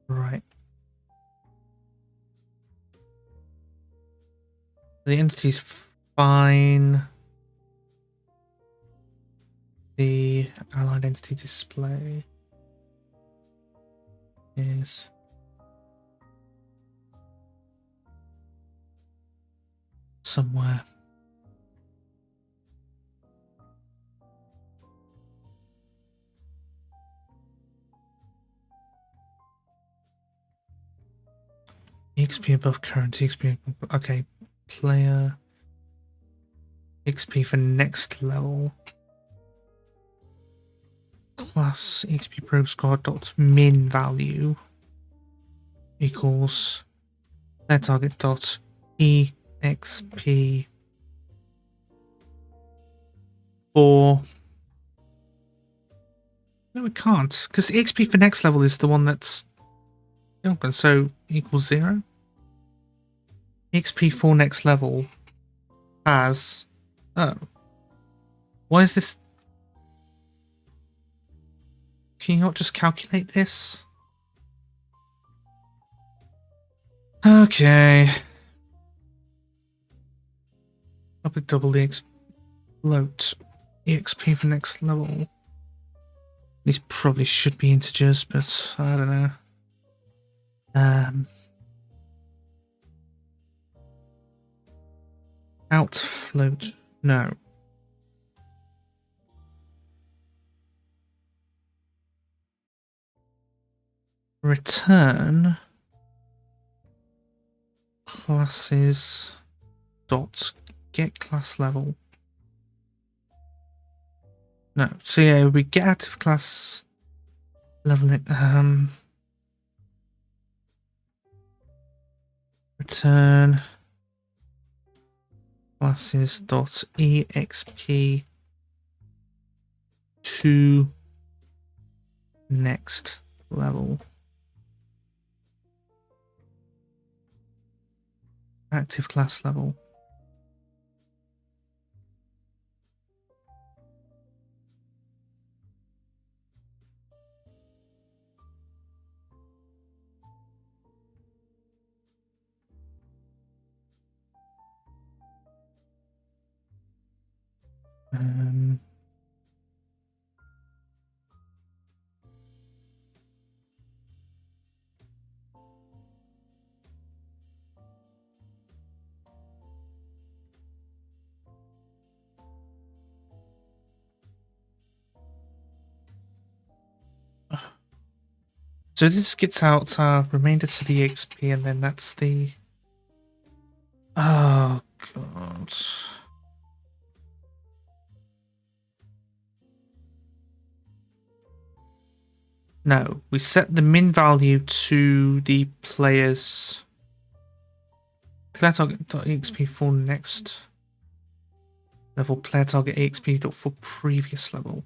Right. The entity's fine. The allied entity display is somewhere. XP above current XP. Okay, player XP for next level. Class XP probe score dot min value equals their target dot EXP for. No, we can't, because the XP for next level is the one that's open, so equals 0. XP for next level has. Oh. Why is this? Can you not just calculate this? Okay. Probably double the float. EXP for next level. These probably should be integers, but I don't know. Out float. No. return classes dot get class level. No, so yeah, we get active class level. Return classes dot exp to next level. Active class level. So this gets out remainder to the XP, and then that's the. Oh god. No, we set the min value to the player's player target.exp for next level, player target exp for previous level.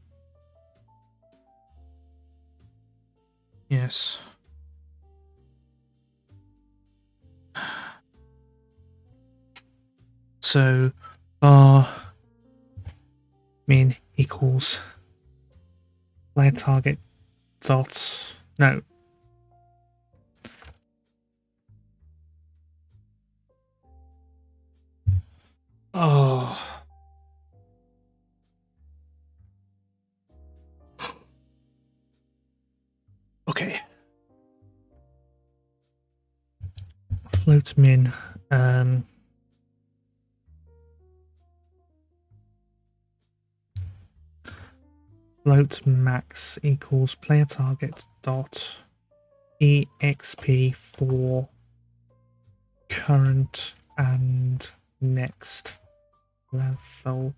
Yes. So bar min equals player target dot no. Oh. Okay. Float min. Float max equals player target dot exp for current and next level.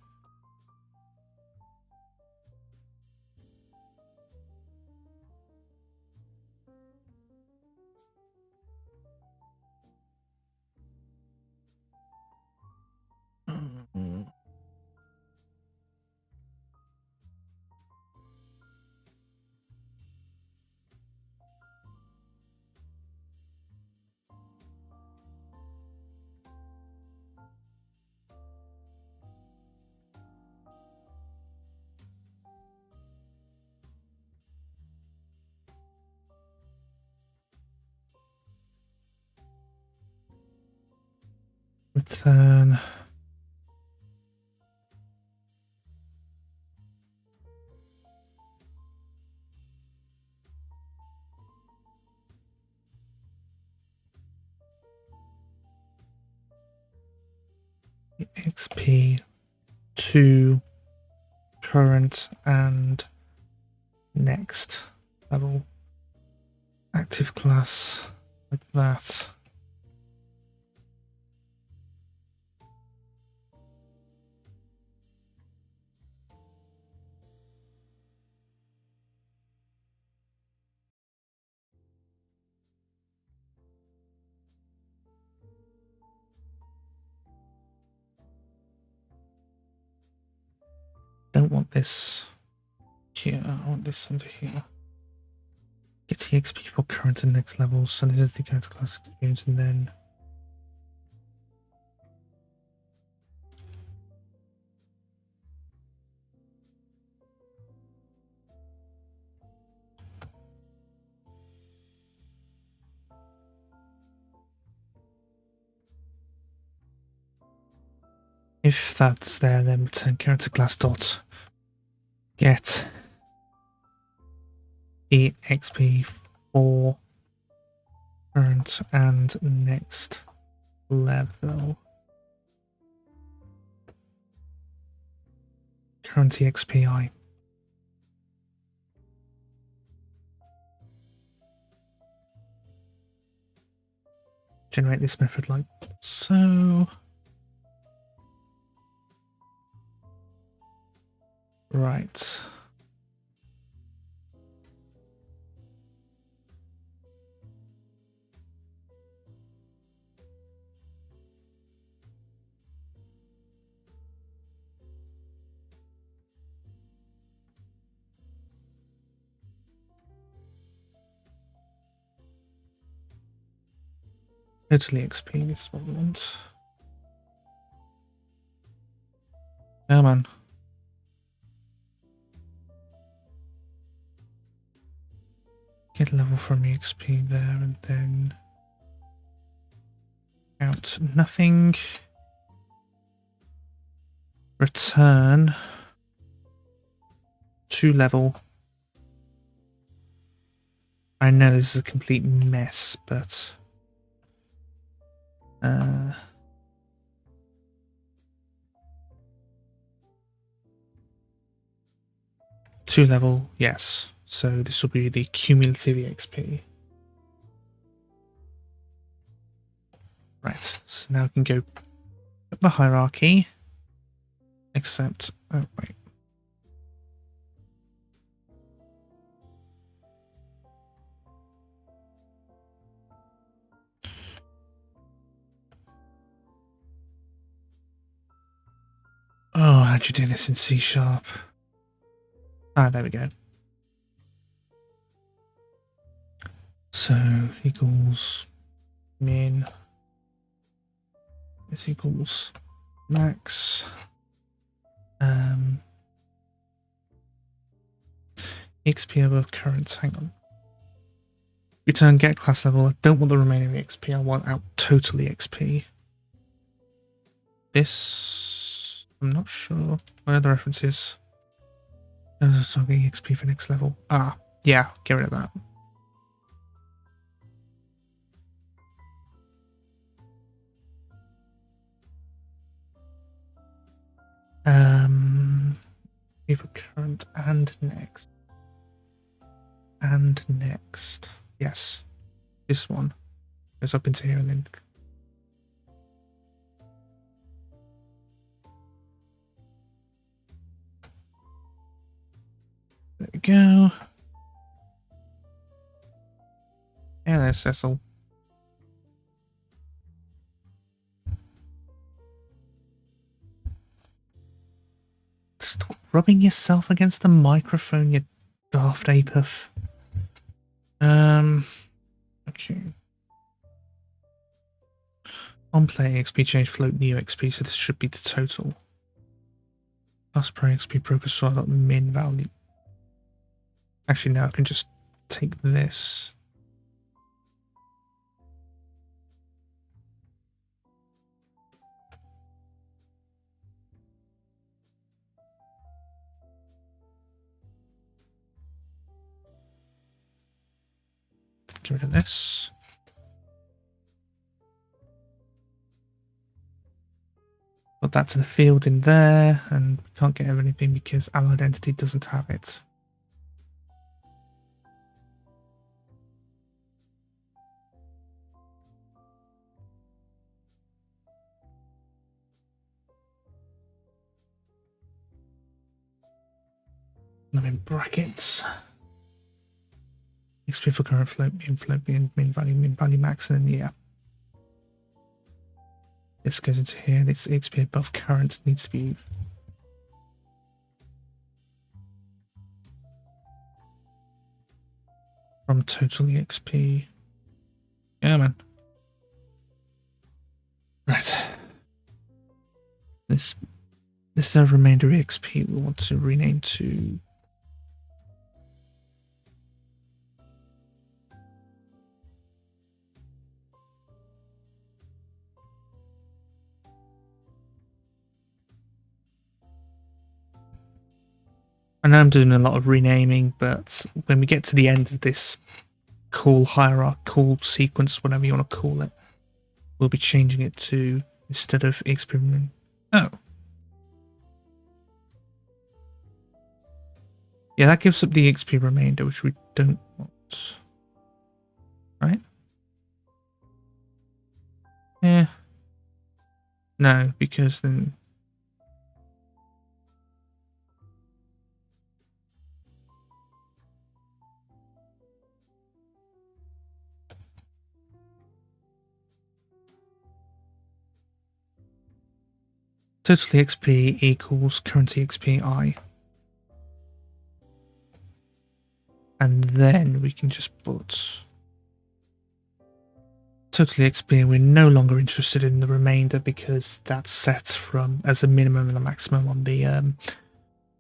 Return XP to current and next level. Active class like that. Don't want this here. I want this under here. Get the XP for current and next levels. So this is the current class experience, and then if that's there, then return current class dot get exp for current and next level. Current XPI. generate this method like so. Right. Totally XP, this is what we want. Come on. Get level from EXP there and then out nothing. Return to level. I know this is a complete mess, but to level, yes. So this will be the cumulative EXP. Right, so now we can go up the hierarchy. Except, oh wait. Oh, how'd you do this in C#? Ah, there we go. So equals min. This equals max. XP above current. Hang on. Return get class level. I don't want the remaining XP. I want out total XP. This I'm not sure. What are the references? Talking XP for next level. Ah, yeah, get rid of that. Either current and next. And next. Yes. This one goes up into here and then there we go. Hello, Cecil. Stop rubbing yourself against the microphone, you daft apeff. Okay. On play XP change float new XP, so this should be the total. Plus pro XP progress, so I got min value. Actually, now I can just take this. Get rid of this. Put that to the field in there, and we can't get anything because allied entity doesn't have it. I'm in brackets. XP for current float, min value max, and then yeah. This goes into here. This XP above current needs to be from total XP. Yeah, man. Right. This remainder XP we want to rename to I know I'm doing a lot of renaming, but when we get to the end of this call hierarchy, call sequence, whatever you want to call it, we'll be changing it to, instead of experiment. Oh. Yeah, that gives up the XP remainder, which we don't want. Right? Yeah. No, because then... Total XP equals currency XP I. And then we can just put total XP. We're no longer interested in the remainder because that's set from as a minimum and a maximum on the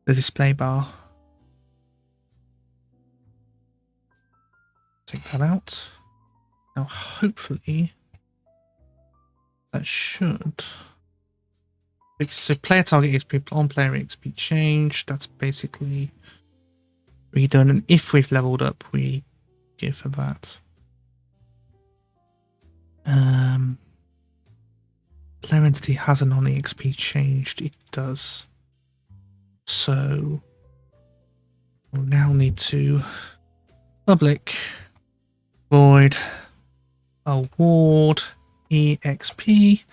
display bar. Take that out. Now hopefully that should... So player target XP on player XP change. That's basically redone, and if we've leveled up, we give for that. Player entity hasn't on EXP changed. It does. So we'll now need to public void award EXP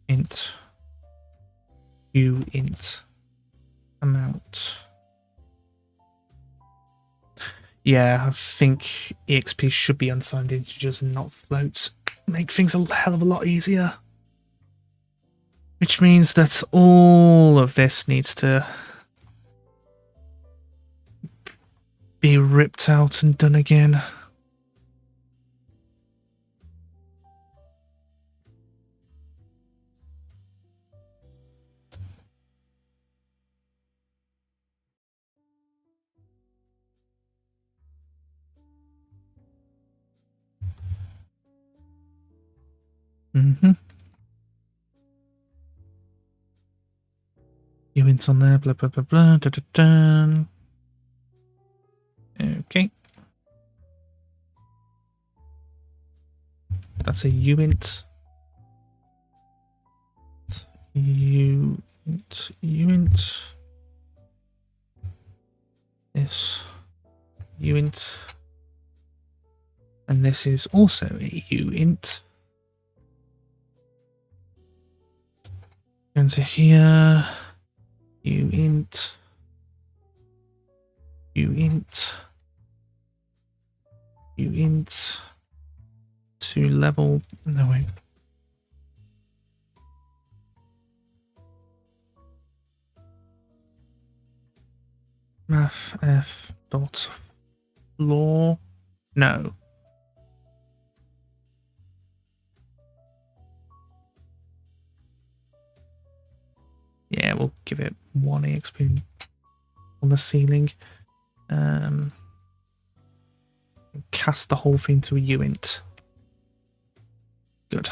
int uint amount. Yeah, I think EXP should be unsigned integers and not floats. Make things a hell of a lot easier. Which means that all of this needs to be ripped out and done again. Uint on there, blah blah blah blah, da da da. Okay. That's a uint. Uint. This uint. And this is also a uint. Into here. Uint. To level. No, wait. Math F dot floor. No. Yeah, we'll give it 1 EXP on the ceiling. Cast the whole thing to a uint. Good.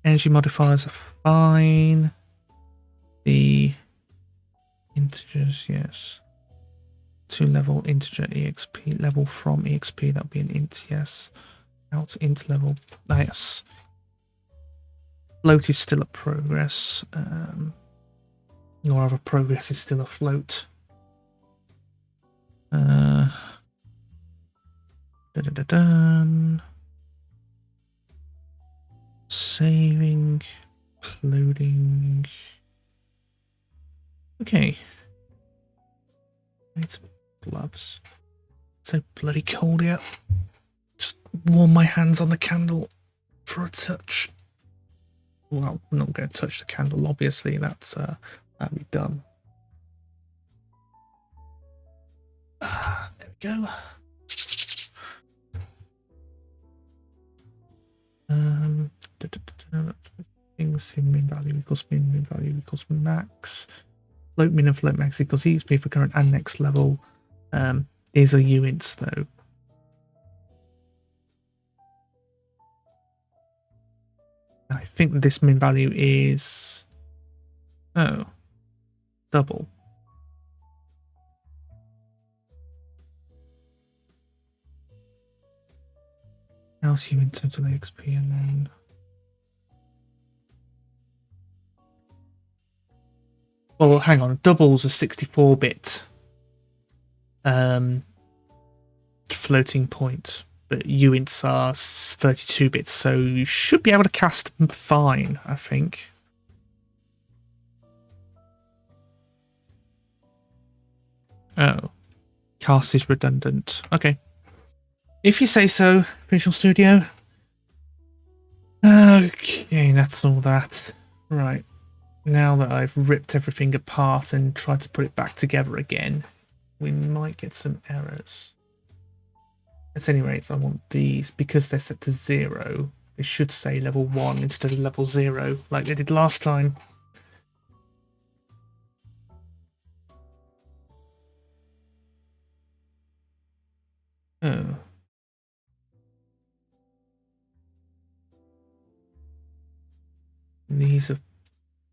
Energy modifiers are fine. The integers, yes. 2-level integer EXP level from EXP, that'll be an int, yes. Out int level, yes. Float is still a progress. Or other progress is still a float. Saving, loading. Okay. Need some gloves. It's so bloody cold here. Just warm my hands on the candle for a touch. Well, I'm not going to touch the candle, obviously. That'll be done. There we go. Things min value equals min value equals max. Float min and float max equals EXP for current and next level. Is a uint though. I think this min value is double. Else uint total XP and then well, hang on. Double's a 64-bit floating point. but uints are 32 bits, so you should be able to cast them fine, I think. Oh, cast is redundant. Okay. If you say so, Visual Studio. Okay, that's all that. Right. Now that I've ripped everything apart and tried to put it back together again, we might get some errors. At any rate, I want these, because they're set to 0, they should say level 1 instead of level 0, like they did last time. Oh. These are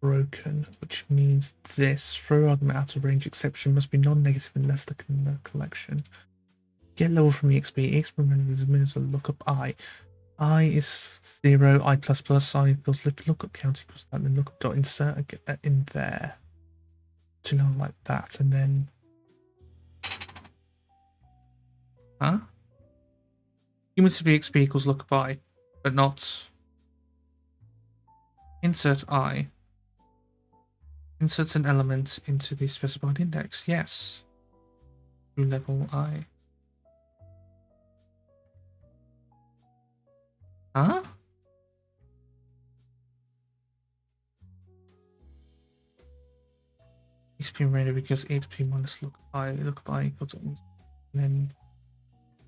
broken, which means this throw argument out of range exception must be non-negative unless the collection. Get level from EXP. EXP minutes of lookup I. I is 0, I plus plus, I equals lookup count equals that, then lookup dot insert and get that in there. To know like that, and then. Huh? Cumulative EXP equals lookup I, but not. Insert I. Insert an element into the specified index. Yes. To level I. Huh? EXP ready because EXP minus lookup I equals to, and then.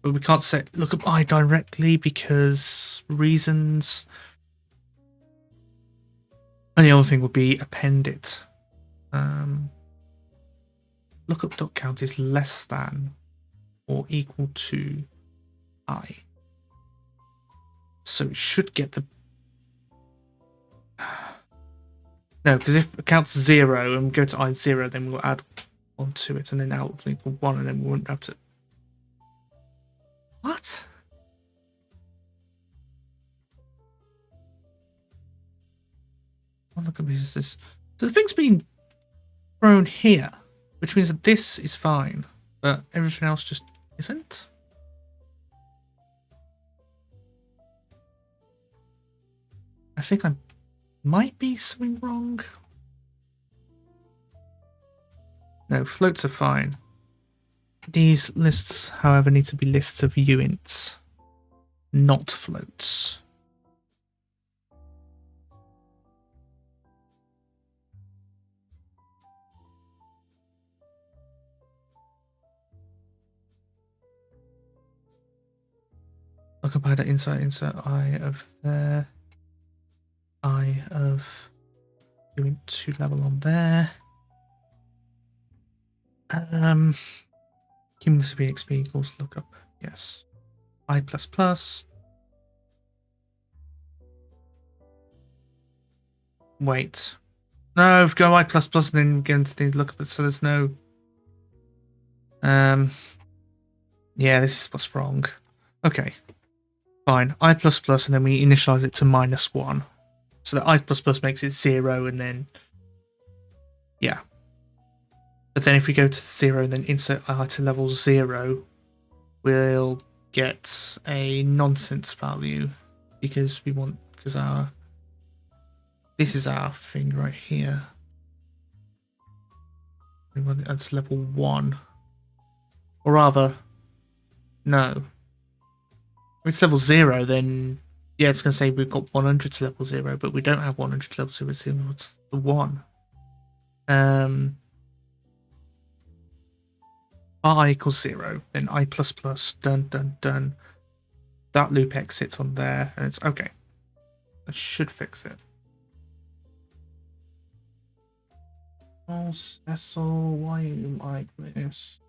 But we can't set lookup I directly because reasons. And the other thing would be append it. Lookup dot count is less than or equal to I. So it should get the. No, because if it counts 0 and go to I0, then we'll add 1 to it, and then out will equal 1, and then we won't have to. What? What lookup is this? So the thing's been thrown here, which means that this is fine, but everything else just isn't. I think I might be something wrong. No, floats are fine. These lists, however, need to be lists of uints, not floats. Occupied insert I of there. I of uint 2 level on there. Cumulative EXP equals lookup. Yes. I plus plus. Wait. No, go I plus plus and then get into the lookup. So there's no. Yeah, this is what's wrong. Okay. Fine. I plus plus and then we initialize it to -1. So that I plus plus makes it 0 and then. Yeah. But then if we go to 0 and then insert I to level 0, we'll get a nonsense value because we want, because this is our thing right here. We want it at level 1. Or rather, no. If it's level 0, then yeah, it's going to say we've got 100 to level 0, but we don't have 100 to level 0, it's the 1. I equals 0, then I plus plus, done, done, done. That loop exits on there, and it's okay. That should fix it. Oh, Cecil, why am I like this?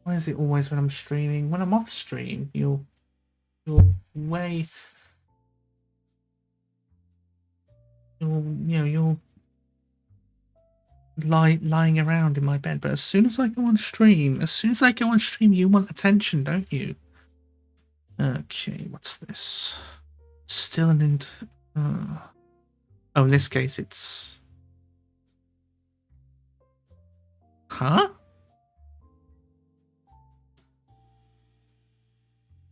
Why is it always when I'm streaming? When I'm off stream, you're way. You're lying around in my bed, but as soon as I go on stream, you want attention, don't you? Okay, what's this? Still an oh, in this case it's. Huh?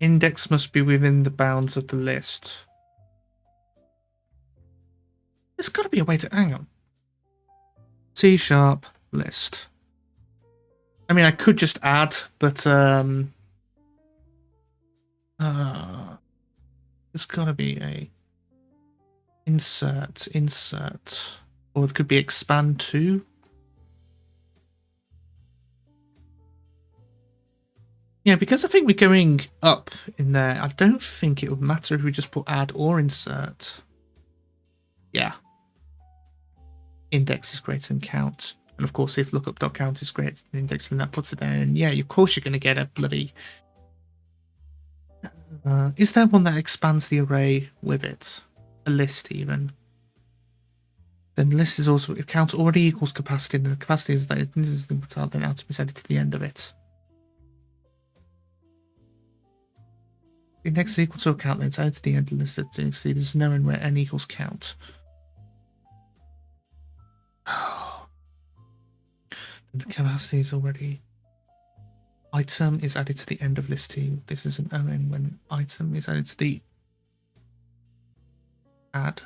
Index must be within the bounds of the list. There's got to be a way to... Hang on. C# list. I mean, I could just add, but there's got to be a insert, or it could be expand to. Yeah, because I think we're going up in there, I don't think it would matter if we just put add or insert. Yeah. Index is greater than count. And of course, if lookup.count is greater than index, then that puts it there. And yeah, of course you're going to get a bloody... is there one that expands the array with it? A list, even? Then list is also... If count already equals capacity, then the capacity is that then atom is added to the end of it. Index is equal to a count, then it's added to the end of the list. There's no end where n equals count. The capacity is already... Item is added to the end of list 2. This is an ON when item is added to the add.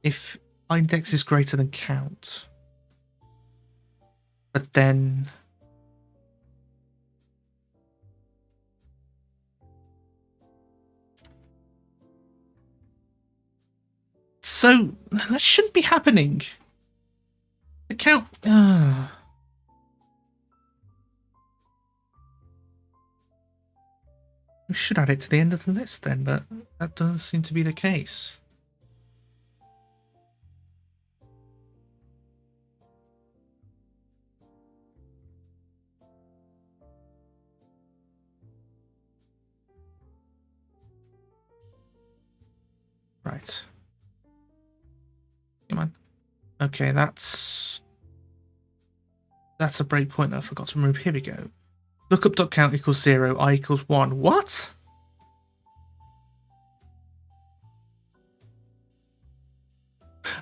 If index is greater than count, but then... So, that shouldn't be happening. The count... We should add it to the end of the list then, but that doesn't seem to be the case. Right. Come on. Okay, that's a breakpoint that I forgot to remove. Here we go. Lookup.count equals 0, I equals 1. What?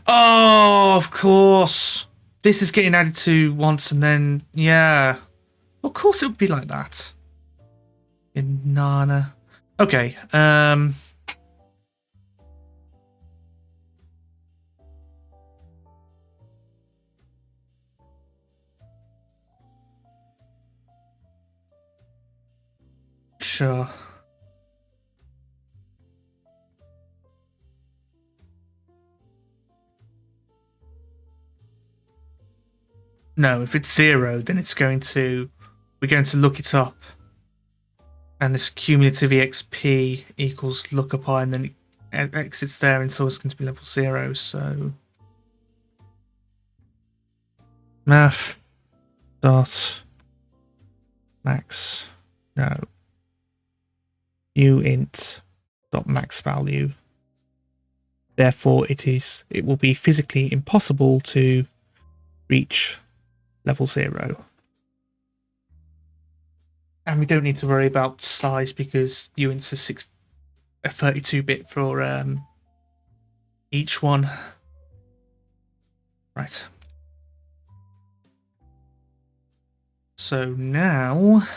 Oh, of course. This is getting added to once and then, yeah. Of course it would be like that. In Nana. Okay, sure. No, if it's 0, then it's going to... We're going to look it up. And this cumulative EXP equals lookup I, and then it exits there, and so it's going to be level 0, so... Math dot max no uint dot max value. Therefore, it will be physically impossible to reach level 0. And we don't need to worry about size because uint's a 32-bit for each one. Right. So now...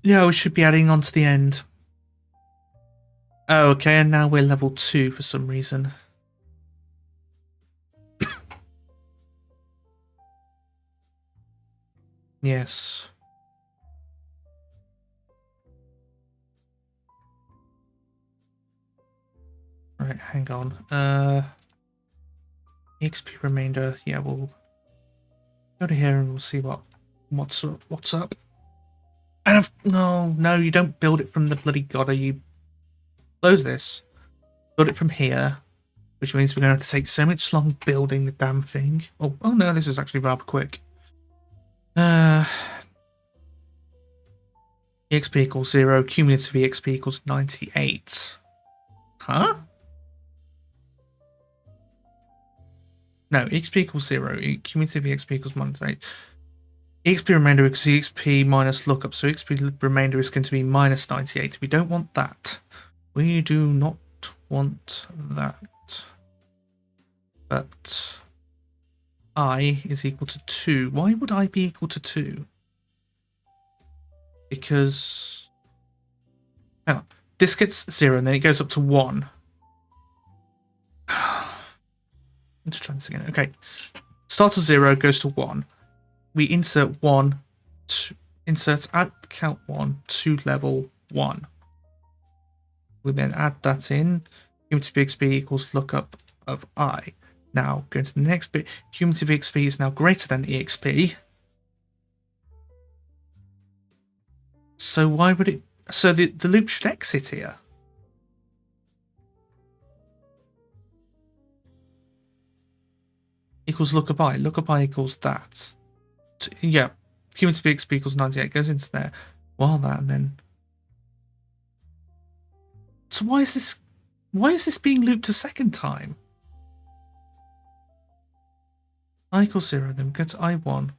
Yeah, we should be adding on to the end. Oh, okay, and now we're level 2 for some reason. Yes. Right, hang on. EXP remainder. Yeah, we'll go to here and we'll see what's up. And no, you don't build it from the bloody Godot. You close this, build it from here, which means we're going to have to take so much long building the damn thing. Oh no, this is actually rather quick. EXP equals 0, cumulative EXP equals 98. Huh? No, EXP equals 0, cumulative EXP equals 98. EXP remainder equals EXP minus lookup. So EXP remainder is going to be minus 98. We don't want that. We do not want that. But I is equal to 2. Why would I be equal to 2? Because... hang on. This gets 0 and then it goes up to 1. I'm just trying this again. Okay. Starts at 0, goes to 1. We insert 1, insert add count 1 to level 1. We then add that in. Cumulative EXP equals lookup of I. Now, going to the next bit. Cumulative EXP is now greater than EXP. So why would it... so the loop should exit here. Equals lookup I. Lookup I equals that. Yeah, cumulative EXP equals 98 goes into there. While that, and then... so why is this being looped a second time? I equals 0, then we go to I1.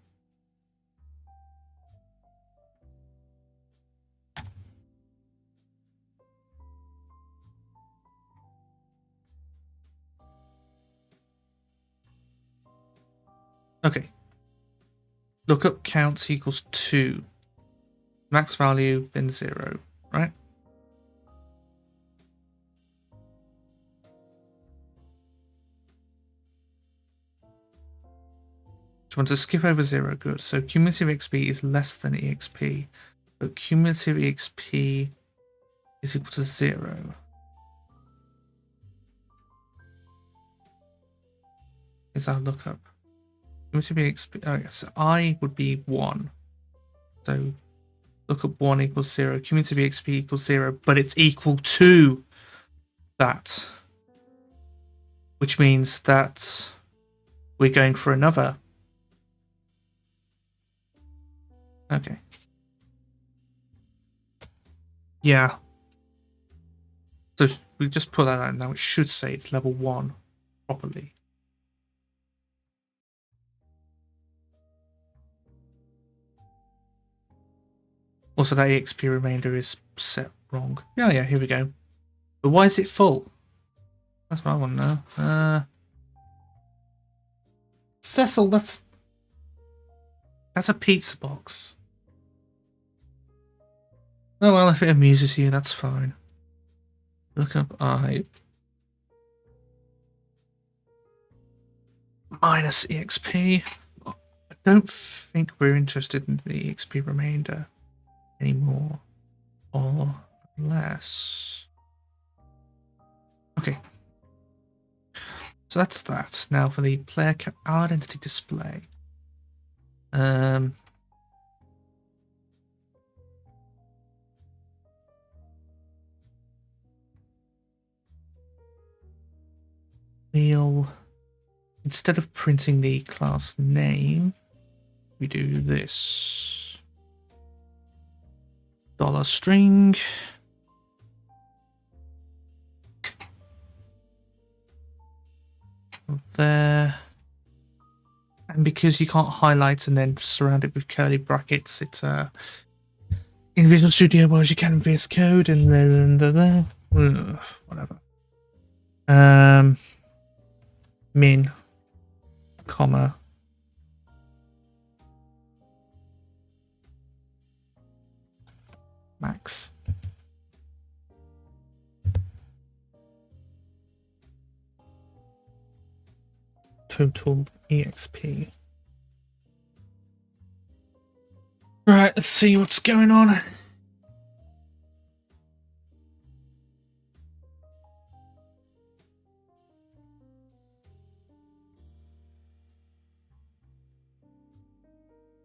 Okay. Lookup counts equals 2. Max value, then 0, right? Just want to skip over 0, good. So cumulative EXP is less than EXP, but cumulative EXP is equal to 0. Is our lookup. Cumulative EXP, okay, so I would be 1. So lookup 1 equals 0. Cumulative EXP equals 0, but it's equal to that. Which means that we're going for another. Okay. Yeah. So we just put that out now. It should say it's level 1 properly. Also, that EXP remainder is set wrong. Yeah, here we go. But why is it full? That's what I want to know. Cecil, that's a pizza box. Oh well, if it amuses you, that's fine. Look up I minus EXP. I don't think we're interested in the EXP remainder anymore, or less. Okay. So that's that. Now for the player identity display. We'll, instead of printing the class name, we do this. $string. There. And because you can't highlight and then surround it with curly brackets, it's in Visual Studio, whereas you can in VS Code and there. Whatever. Min, comma, max. Total EXP. Right, let's see what's going on.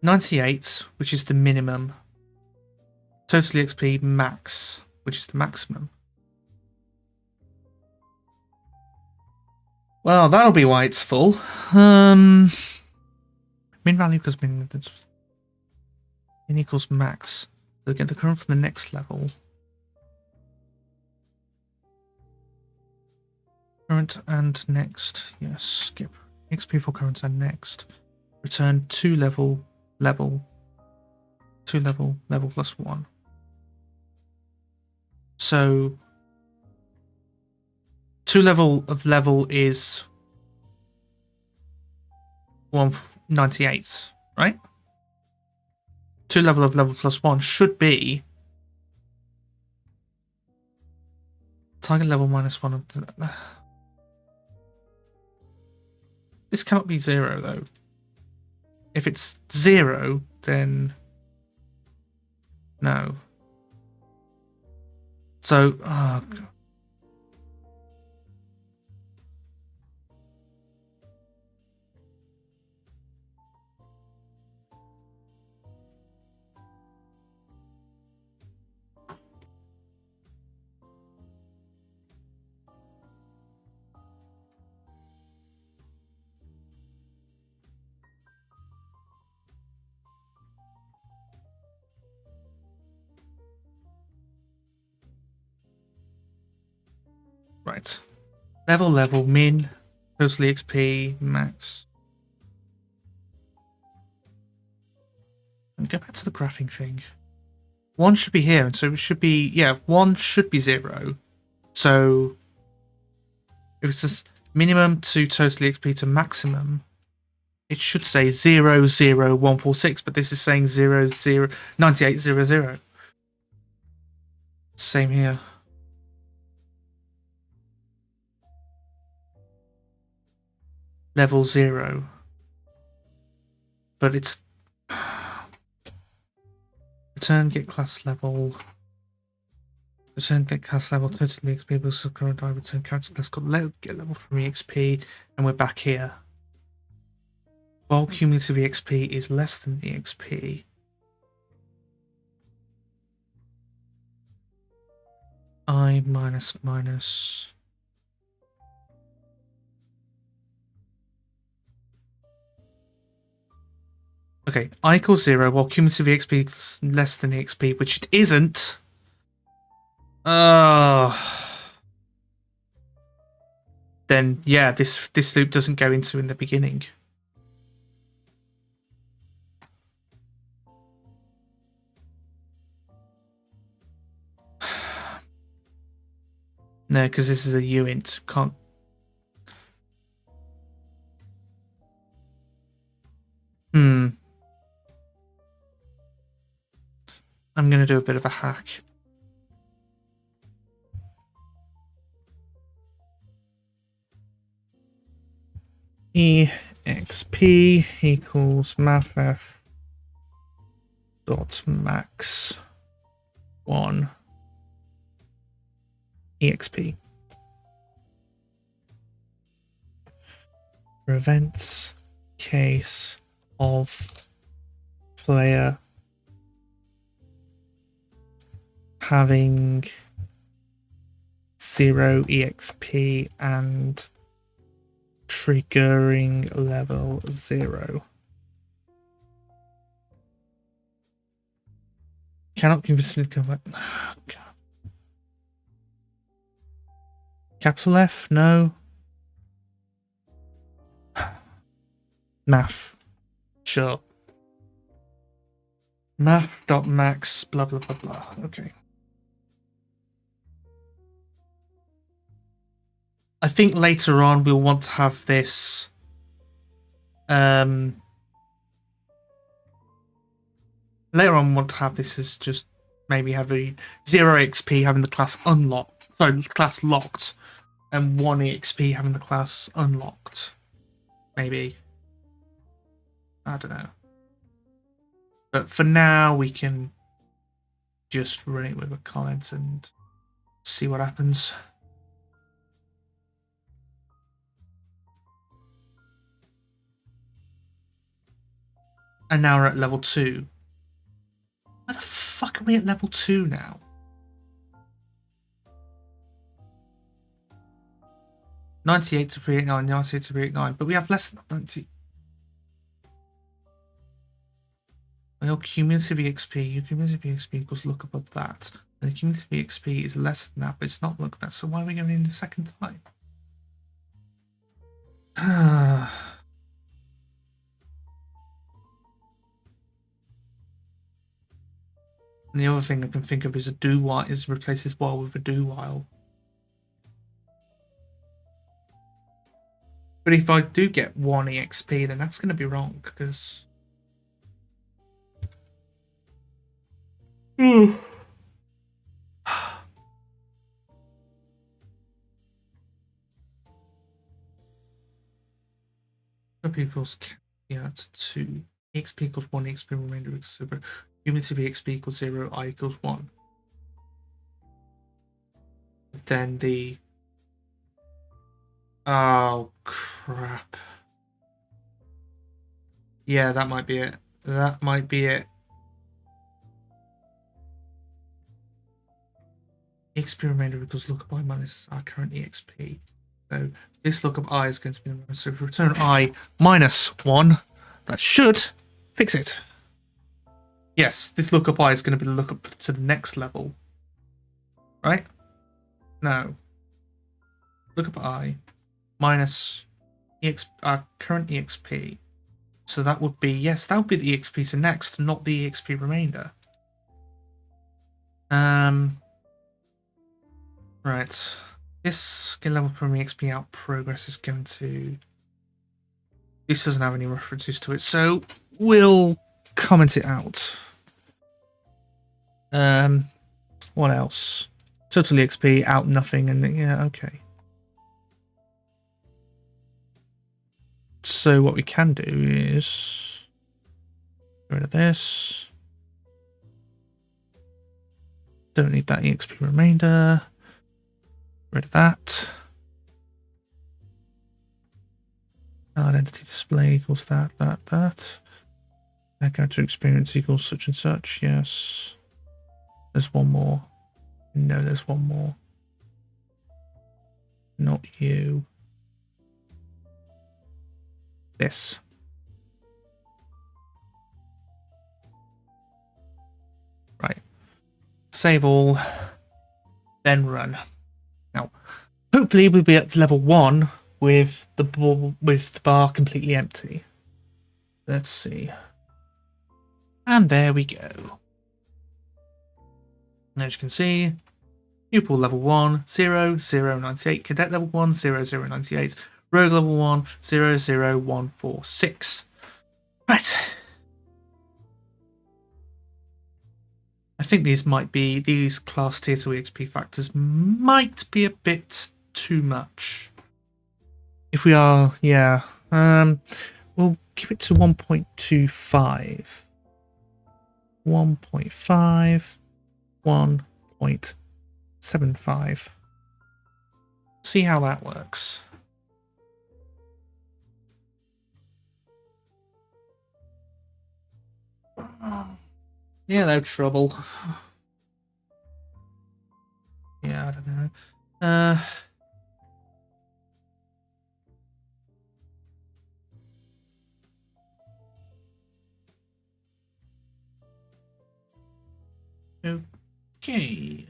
$98, which is the minimum. Total EXP max, which is the maximum. Well, that'll be why it's full. Min value equals min equals max. So get the current from the next level. Current and next. Yes, skip. XP for current and next. Return to level 2 level, level plus 1. So 2 level of level is 198, right? 2 level of level plus 1 should be target level minus 1 of the... This cannot be 0 though. If it's 0, then no. So, oh God. Right. Level, min, total XP, max. And go back to the graphing thing. 1 should be here, and so it should be, yeah, 1 should be 0. So if it's just minimum to total XP to maximum, it should say 00146, but this is saying 9800. Same here. Level 0. But it's return get class level. Return get class level totally XP plus current I return character class got get level from EXP, and we're back here. While cumulative EXP is less than EXP, I minus. Okay, I equals 0 while cumulative EXP is less than EXP, which it isn't. Then yeah, this loop doesn't go into in the beginning. No, because this is a uint. Can't. I'm going to do a bit of a hack. EXP equals mathf dot max 1 EXP. Prevents case of player having 0 EXP and triggering level 0. Cannot convincingly convert. Oh, God. Capital F? No. Math. Sure. Math.max blah blah blah blah. Okay. I think later on we'll want to have this later on we want to have this as just maybe have a 0 XP having the class unlocked. Sorry, class locked, and 1 EXP having the class unlocked. Maybe. I don't know. But for now we can just run it with a comment and see what happens. And now we're at level 2. Where the fuck are we at level 2 now? 98 to 389, 98 to 389, but we have less than 90. Well, cumulative EXP, your cumulative EXP equals look above that. And the cumulative EXP is less than that, but it's not look at that. So why are we going in the second time? And the other thing I can think of is a do while, is replace this while with a do while. But if I do get 1 EXP, then that's going to be wrong because. Equals, yeah, it's 2. EXP equals 1, EXP remainder equals 0. Cumulative EXP equals 0, I equals 1. Then the. Oh, crap. Yeah, that might be it. That might be it. EXP remainder equals lookup I minus our current EXP. So this lookup I is going to be the so if we return I minus 1, that should fix it. Yes, this lookup I is going to be the lookup to the next level. Right? No. Lookup I minus our current EXP. So that would be, yes, that would be the EXP to next, not the EXP remainder. Right. This skill level per EXP out progress is going to. This doesn't have any references to it, so we'll comment it out. What else? Total EXP out nothing, and yeah, okay. So what we can do is get rid of this. Don't need that EXP remainder. Rid of that. Identity display equals that. Character experience equals such and such. Yes. There's one more. No, there's one more. Not you. This. Right. Save all. Then run. Now, hopefully we'll be at level 1 with the bar completely empty. Let's see. And there we go. And as you can see, new pool level 1, 0, 0, 98, cadet level 1, 0, 0, 98, rogue level 1, 0, 0, 1, 4, 6. Right. I think these class tier 2 EXP factors might be a bit too much. If we are, yeah, we'll give it to 1.25. 1.5, 1.75. See how that works. Yeah, no trouble. Yeah, I don't know. Okay.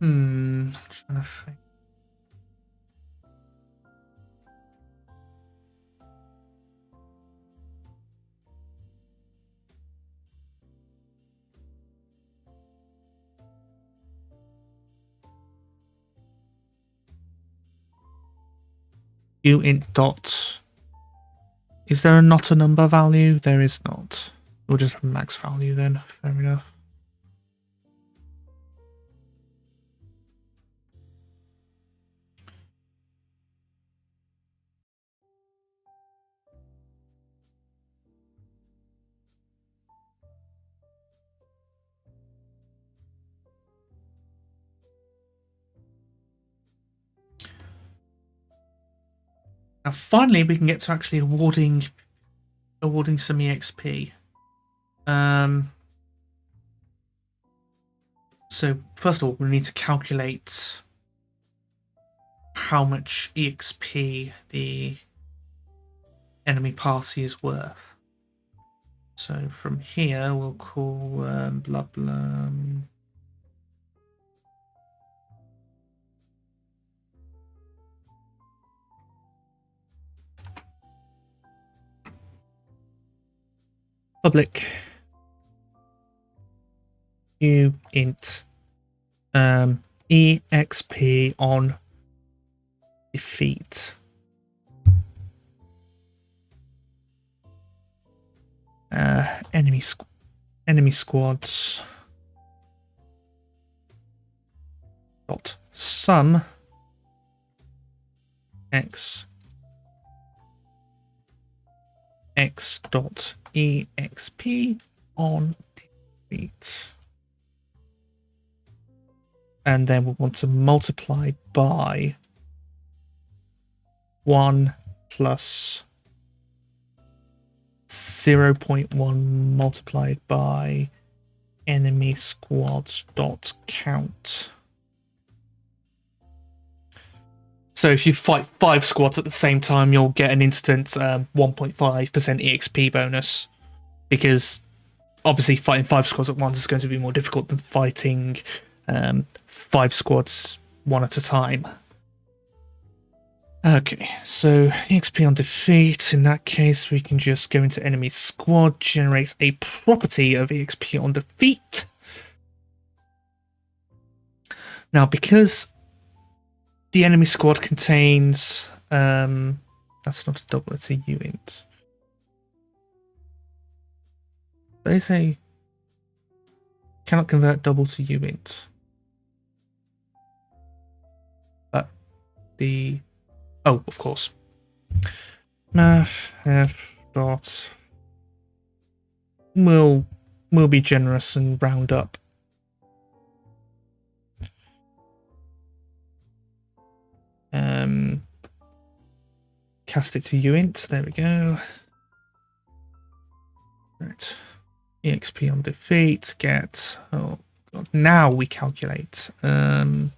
I'm trying to think. Int dot. Is there not a number value? There is not. We'll just have max value then. Fair enough. Now finally we can get to actually awarding some EXP. So first of all, we need to calculate how much EXP the enemy party is worth. So from here, we'll call blah blah. Public new int exp on defeat. Enemy squads dot sum x dot exp on defeat, and then we want to multiply by 1 plus 0.1 multiplied by enemy squads dot count. So if you fight 5 squads at the same time, you'll get an instant 1.5% EXP bonus, because obviously fighting 5 squads at once is going to be more difficult than fighting 5 squads one at a time. Okay, so EXP on defeat. In that case, we can just go into enemy squad, generate a property of EXP on defeat. Now, because the enemy squad contains that's not a double, it's a uint. They say cannot convert double to uint. But the of course. Math f dot will be generous and round up. Cast it to uint. There we go. Right. EXP on defeat. Get. Oh god. Now we calculate. It's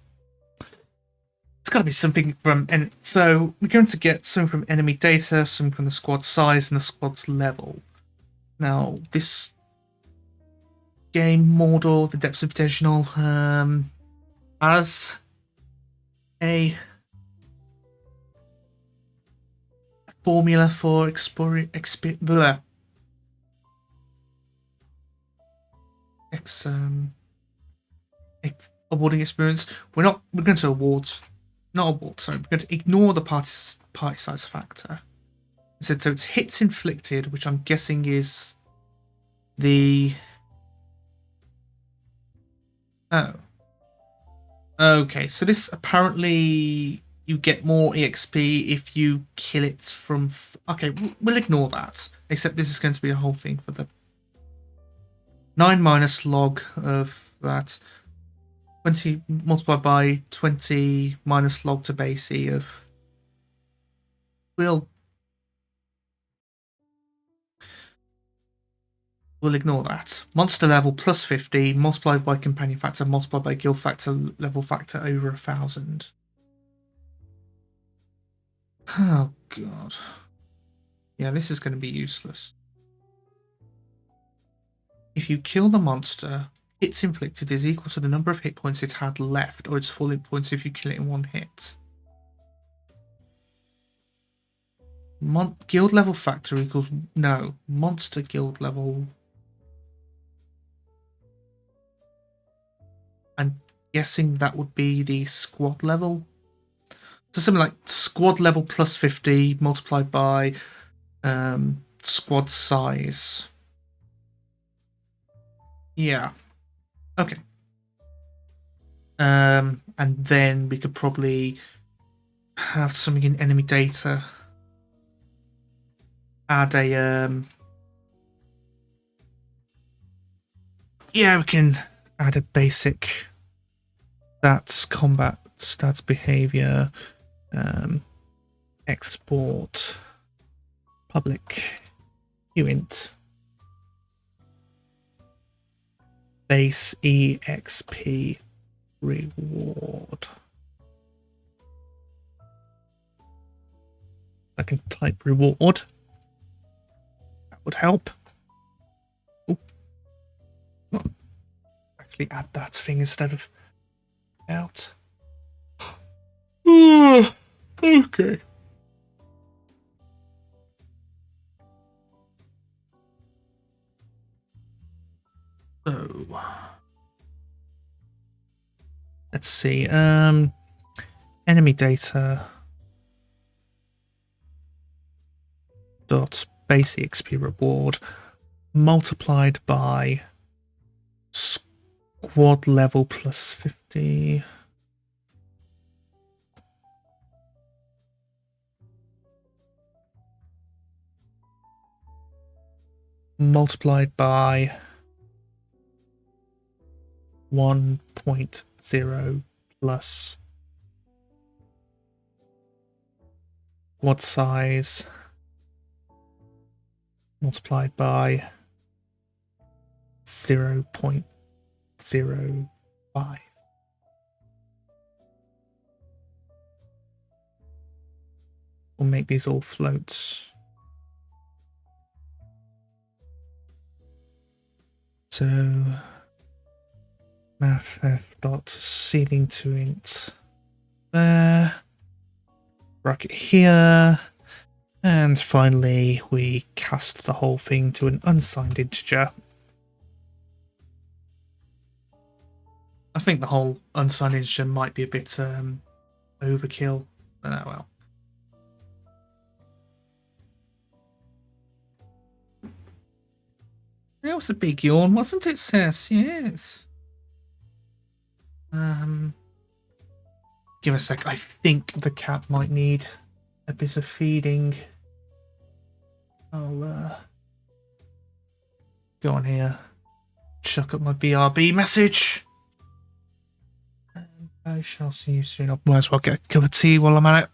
got to be something from. So we're going to get some from enemy data, some from the squad size and the squad's level. Now this game model, the depths of potential, has a formula for awarding experience. We're going to we're going to ignore the party size factor. So it's hits inflicted, which I'm guessing is the okay, so this apparently you get more EXP if you kill it from... Okay, we'll ignore that. Except this is going to be a whole thing for the 9 minus log of that. 20 multiplied by 20 minus log to base E of... We'll ignore that. Monster level plus 50 multiplied by companion factor multiplied by guild factor level factor over 1,000. Oh god. Yeah, this is going to be useless. If you kill the monster, hits inflicted is equal to the number of hit points it had left, or its full hit points if you kill it in one hit. Guild level factor equals... No. Monster guild level... I'm guessing that would be the squad level. So something like squad level plus 50 multiplied by squad size. Yeah. Okay. And then we could probably have something in enemy data. Add a yeah, we can add a basic stats, combat stats, behavior, export, public, uint, base EXP reward. I can type reward. That would help. automatically add that thing instead of out. Okay. So let's see. Enemy data dot basic XP reward multiplied by squad level plus 50. Multiplied by 1.0 plus squad size multiplied by 0.05. We'll make these all floats. So mathf dot ceiling to int there, bracket here, and finally we cast the whole thing to an unsigned integer. I think the whole unsigned integer might be a bit overkill, but oh well. It was a big yawn, wasn't it, Sis? Yes. Give a sec. I think the cat might need a bit of feeding. I'll go on here, chuck up my BRB message. And I shall see you soon. I might as well get a cup of tea while I'm at it.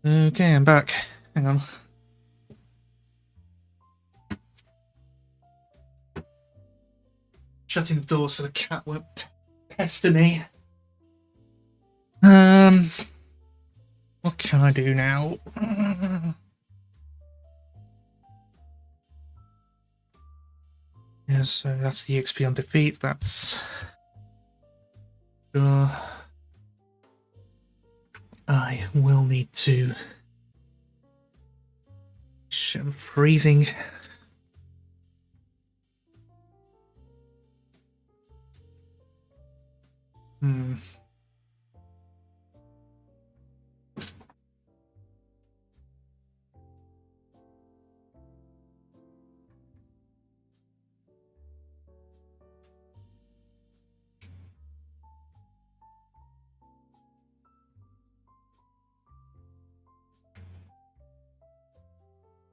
Okay, I'm back. Hang on. Shutting the door so the cat won't pester me. What can I do now? Yeah, so that's the XP on defeat. That's I will need to. I'm freezing.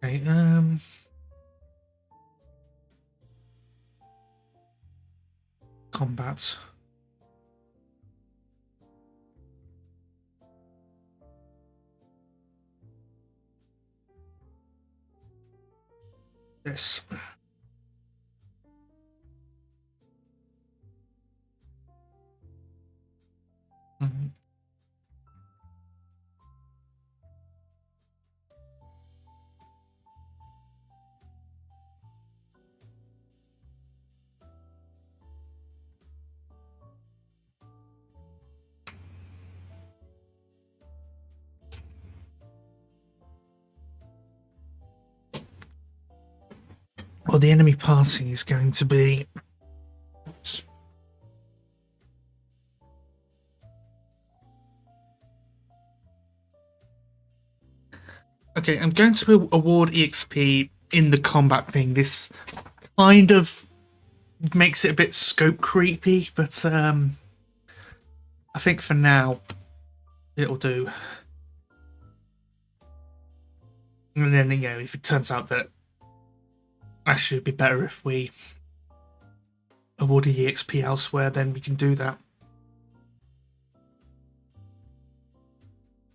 Okay, combat. This. Well, the enemy party is going to be. Okay, I'm going to award EXP in the combat thing. This kind of makes it a bit scope creepy, but I think for now it'll do. And then, if it turns out that actually it'd be better if we awarded EXP elsewhere, then we can do that.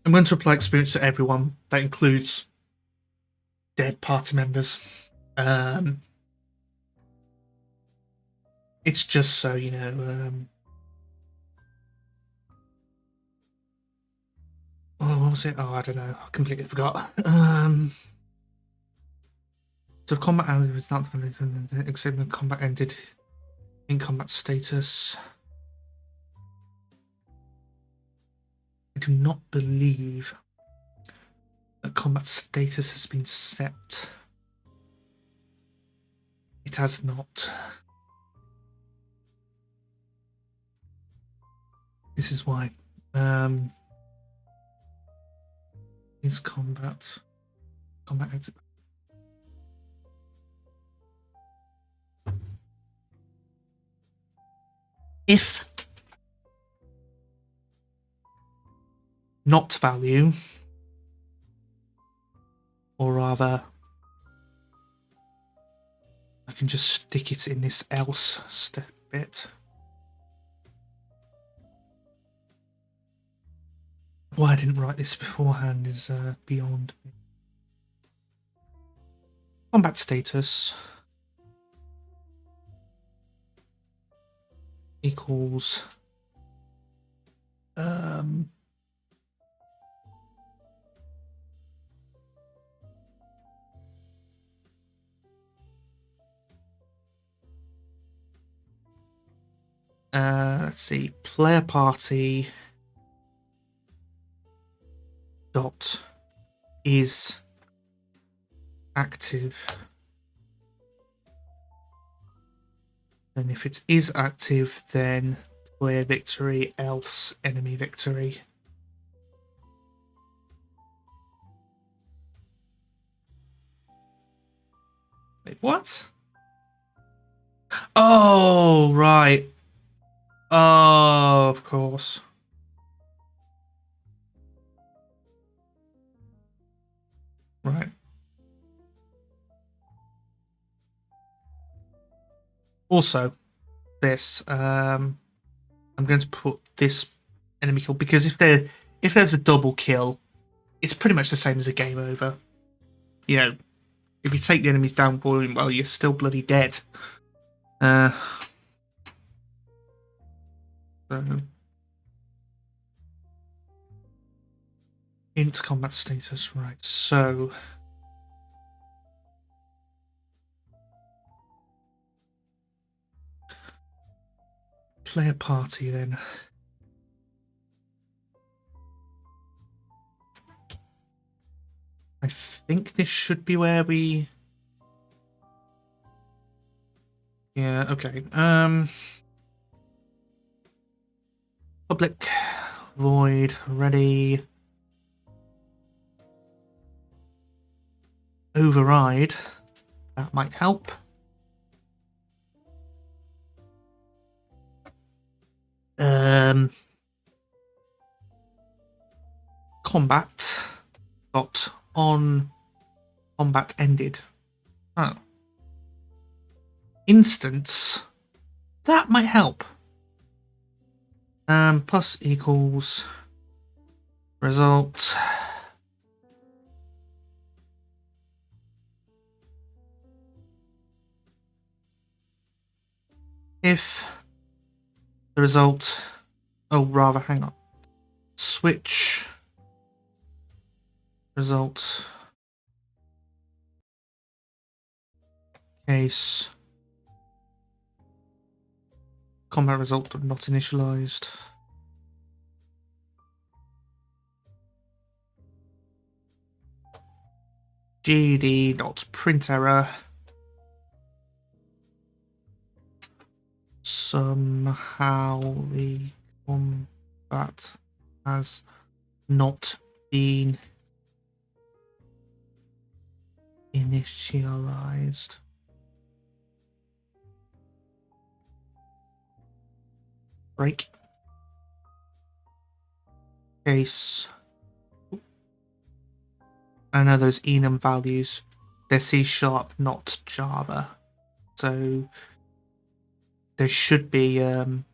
I'm going to apply experience to everyone. That includes dead party members. It's just so, what was it? Oh, I don't know. I completely forgot. So combat ended without except when combat ended in combat status. I do not believe that combat status has been set. It has not. This is why. Is combat active? If not value, or rather, I can just stick it in this else step bit. Why I didn't write this beforehand is beyond me. Combat status equals let's see, player party dot is active. And if it is active, then player victory, else enemy victory. Wait, what? Oh, right. Oh, of course. Right. Also, this I'm going to put this enemy kill because if there's a double kill, it's pretty much the same as a game over. You know, if you take the enemies down, well, you're still bloody dead. So into combat status, right? So player party then. I think this should be where we. Yeah. Okay. Public void ready. Override. That might help. Combat. Got on. Combat ended. Oh. Instance. That might help. Plus equals result. If the result, oh, rather, hang on. Switch result case combat result not initialized. gd.print error. Somehow the combat has not been initialized. Break. Case. I know those enum values. They're C#, not Java. So there should be in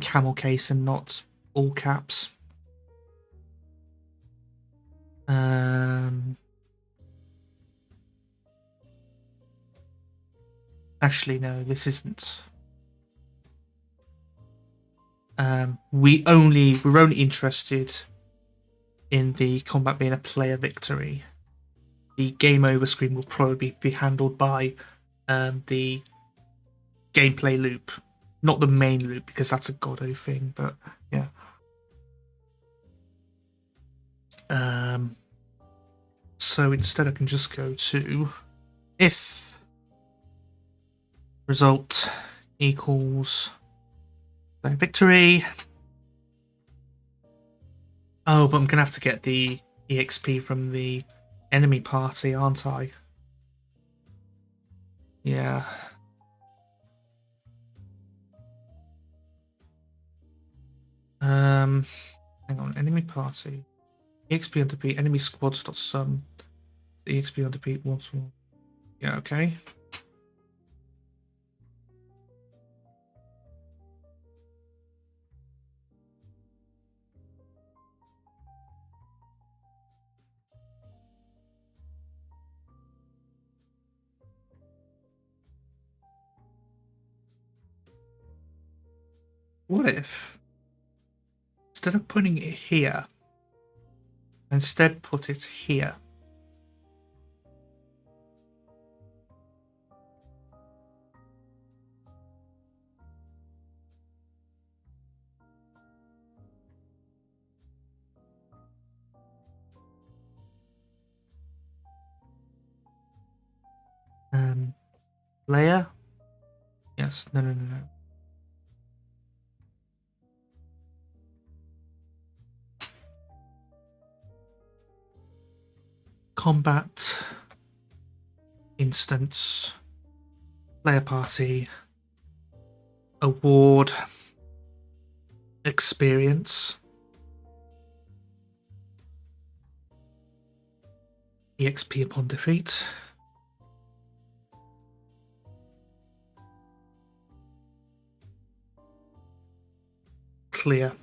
camel case and not all caps. Actually, no, this isn't. We're only interested in the combat being a player victory. The game over screen will probably be handled by the gameplay loop, not the main loop, because that's a Godot thing, but yeah. So instead I can just go to if result equals player victory. Oh, but I'm gonna have to get the EXP from the enemy party, aren't I? Yeah. Hang on, enemy party. EXP on defeat, enemy squads dot sum. EXP on defeat once more. Yeah, okay. What if instead of putting it here, instead put it here? Layer? Yes, no. Combat instance, player party, award, experience, EXP upon defeat, clear.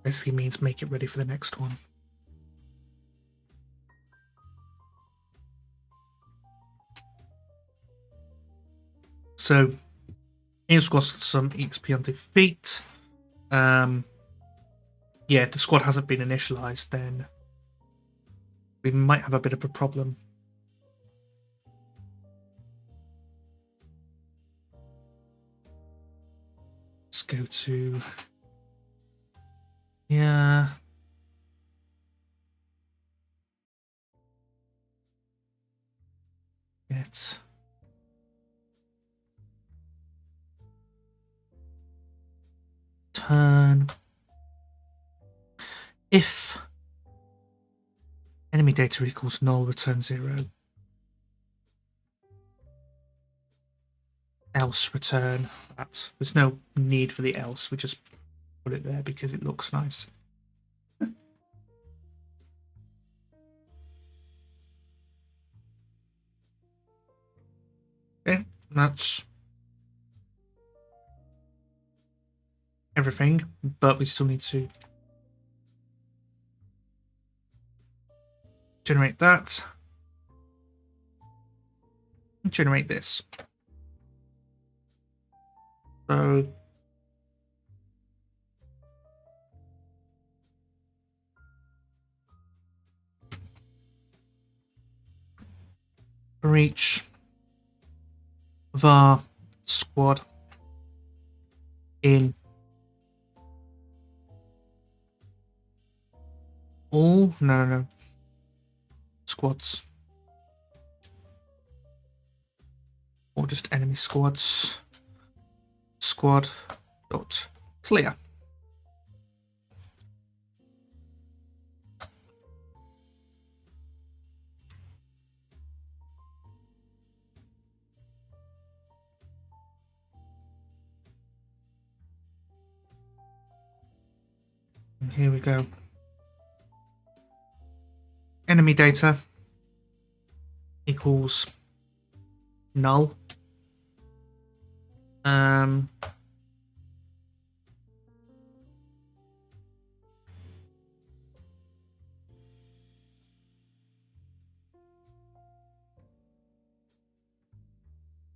Basically means make it ready for the next one. So, Aim Squad's some XP on defeat. Yeah, if the squad hasn't been initialized, then we might have a bit of a problem. Let's go to... Yeah. Get... Turn... If enemy data equals null, return 0. Else return that. There's no need for the else, we just put it there because it looks nice. Okay, that's everything, but we still need to generate that. And generate this. So for each of our squad in all no squads, or just enemy squads, squad dot clear. And here we go. Enemy data equals null.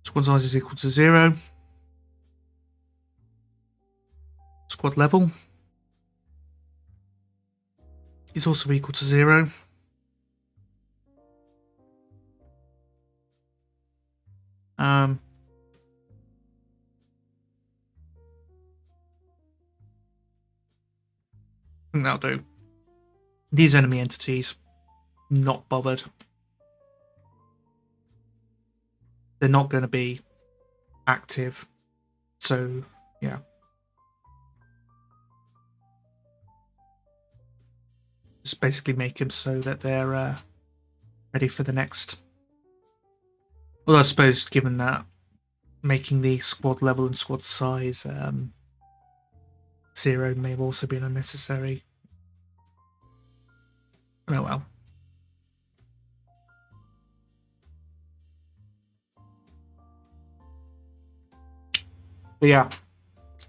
Squad size is equal to 0. Squad level is also equal to 0. I think that'll do. These enemy entities, not bothered. They're not going to be active. So, yeah. Just basically make them so that they're ready for the next. Well, I suppose given that making the squad level and squad size 0 may have also been unnecessary. Oh well. But yeah,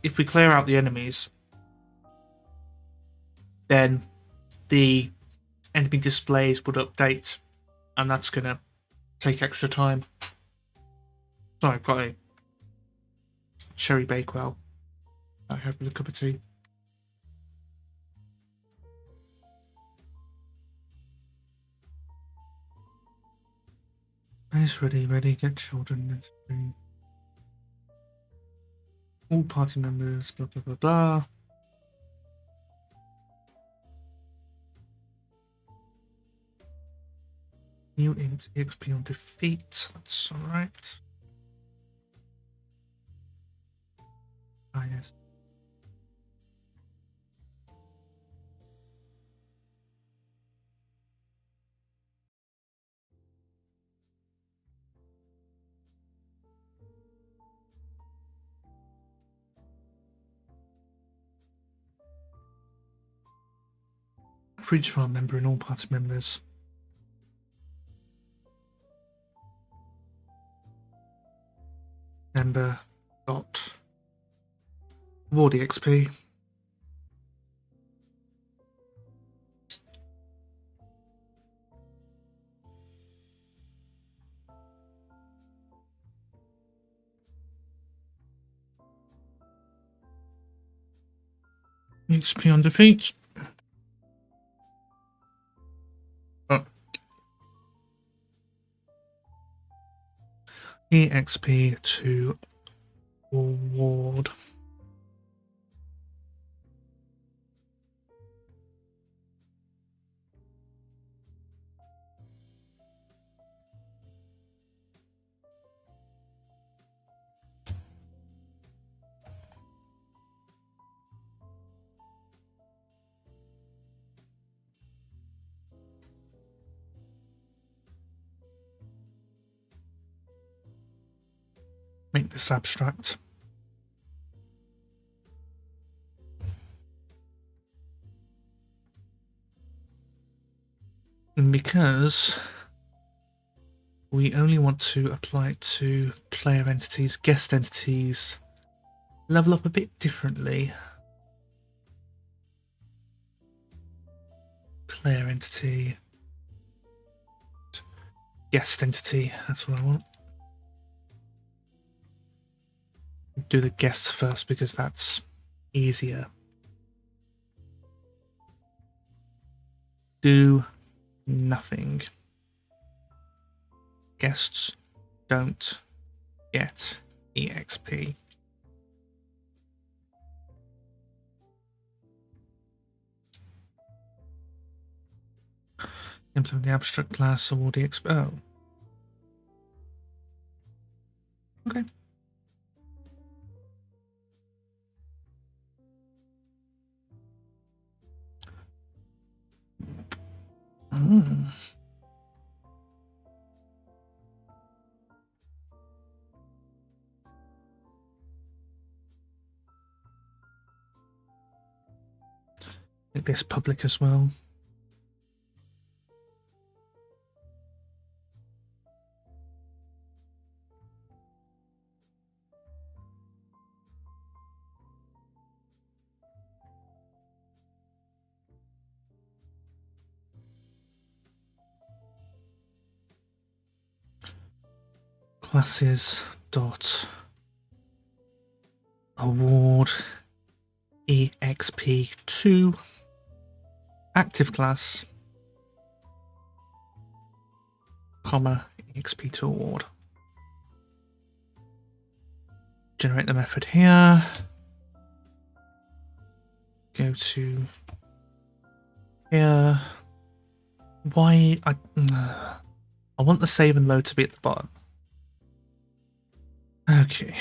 if we clear out the enemies, then the enemy displays would update, and that's going to take extra time. So I've got a cherry bakewell. I hope with a cup of tea. Nice, ready, get children. All party members, blah, blah, blah, blah. New int XP on defeat. That's alright. Ah, yes. For each file member and all party members. Member dot reward XP. XP on defeat. Oh. EXP to award. Make this abstract. And because we only want to apply it to player entities, guest entities level up a bit differently. Player entity, guest entity, that's what I want. Do the guests first because that's easier. Do nothing. Guests don't get EXP. Implement the abstract class award EXP. Oh. Okay. Make this public as well. Classes dot award EXP to active class, comma EXP to award. Generate the method here. Go to here. Why I want the save and load to be at the bottom. Okay.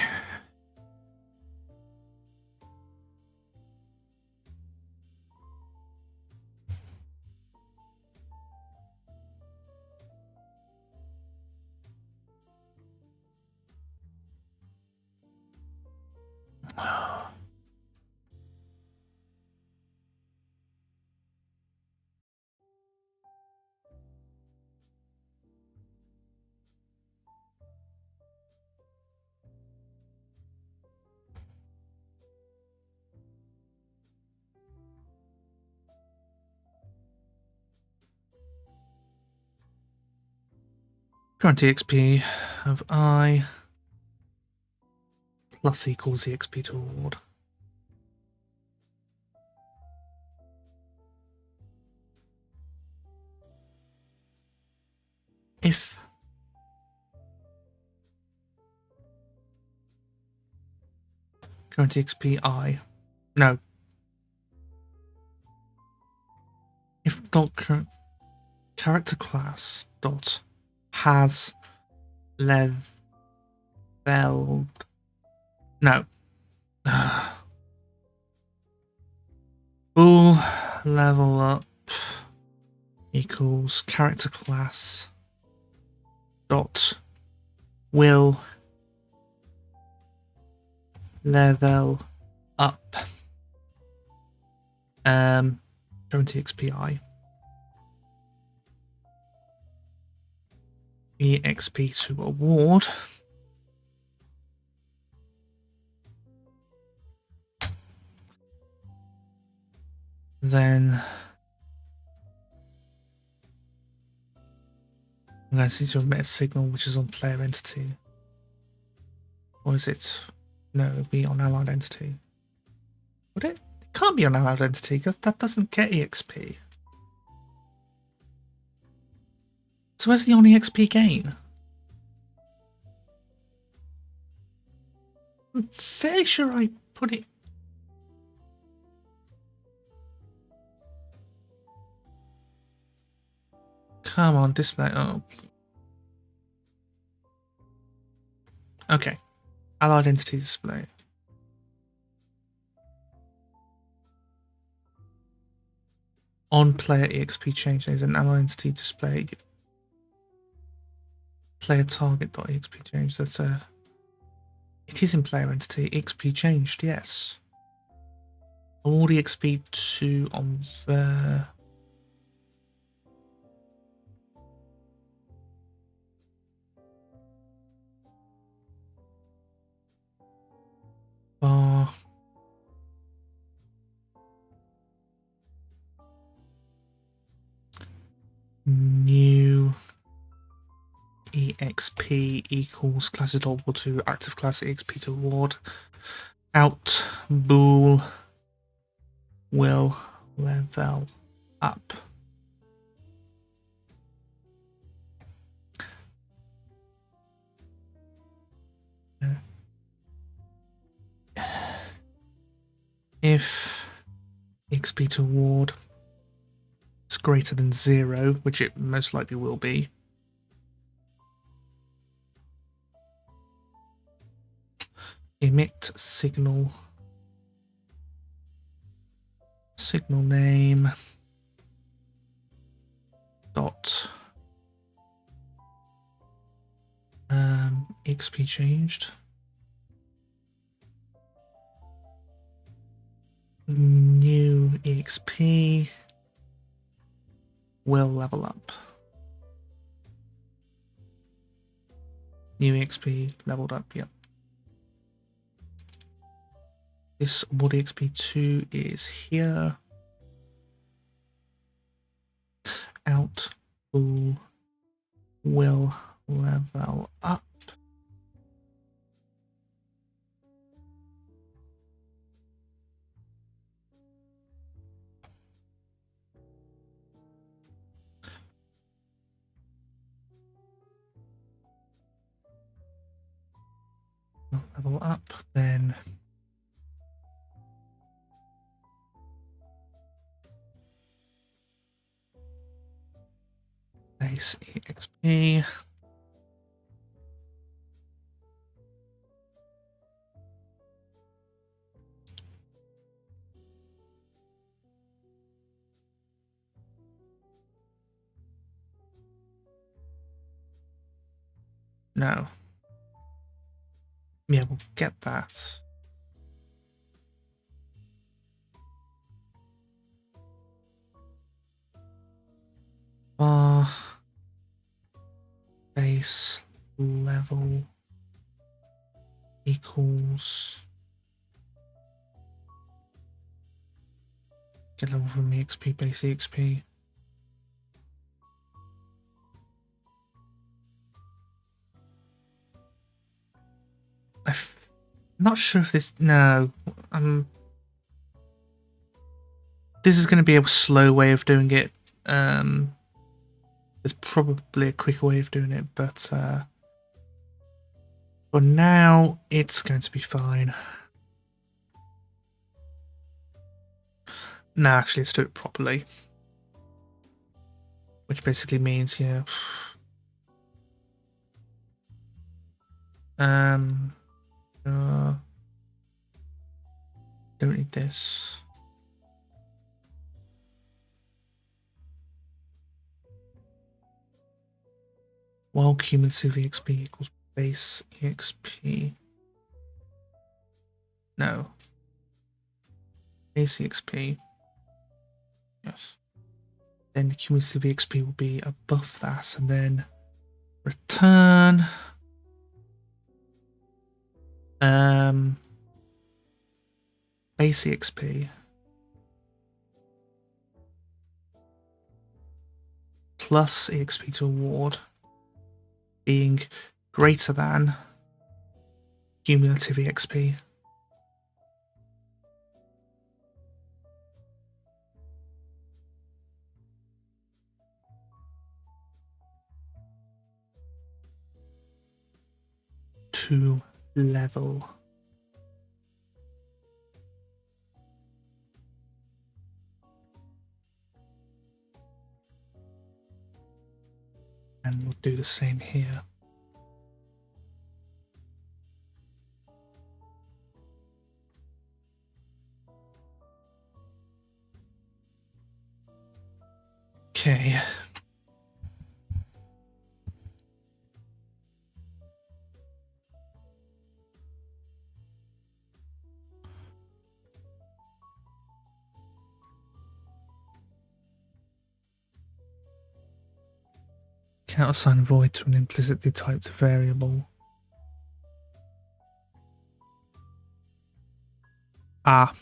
Current EXP of I plus equals EXP to award. If current EXP I, no. If dot character class dot has leveled, no. Full level up equals character class dot will level up current EXP EXP to award. Then I'm going to need to emit a signal which is on player entity. Or is it? No, it'll be on allied entity. Would it? It can't be on allowed entity because that doesn't get EXP. So where's the only XP gain? I'm fairly sure I put it. Come on, display. Oh. Okay. Allied entity display. On player EXP change, there's an allied entity display. Player target.exp change. That's a. It is in player entity. XP changed, yes. Award EXP to on the. Bar. New EXP equals class is equal to active class EXP to award. Out bool will level up. If EXP to award is greater than 0, which it most likely will be, emit signal name dot XP changed. New EXP will level up. New EXP leveled up, yep. This award EXP2 is here. Out will level up. Level up, then base EXP. No. Yeah, we'll get that. Base level equals get level from EXP base EXP. I'm not sure if this. No, this is going to be a slow way of doing it. There's probably a quicker way of doing it, but for now, it's going to be fine. No, actually, let's do it properly. Which basically means, yeah. Don't need this. While cumulative EXP equals base EXP. No. Base EXP. Yes. Then cumulative EXP will be above that, and then return. Base EXP plus EXP to award being greater than cumulative EXP. to level. And we'll do the same here. Okay. Cannot assign void to an implicitly typed variable. Ah.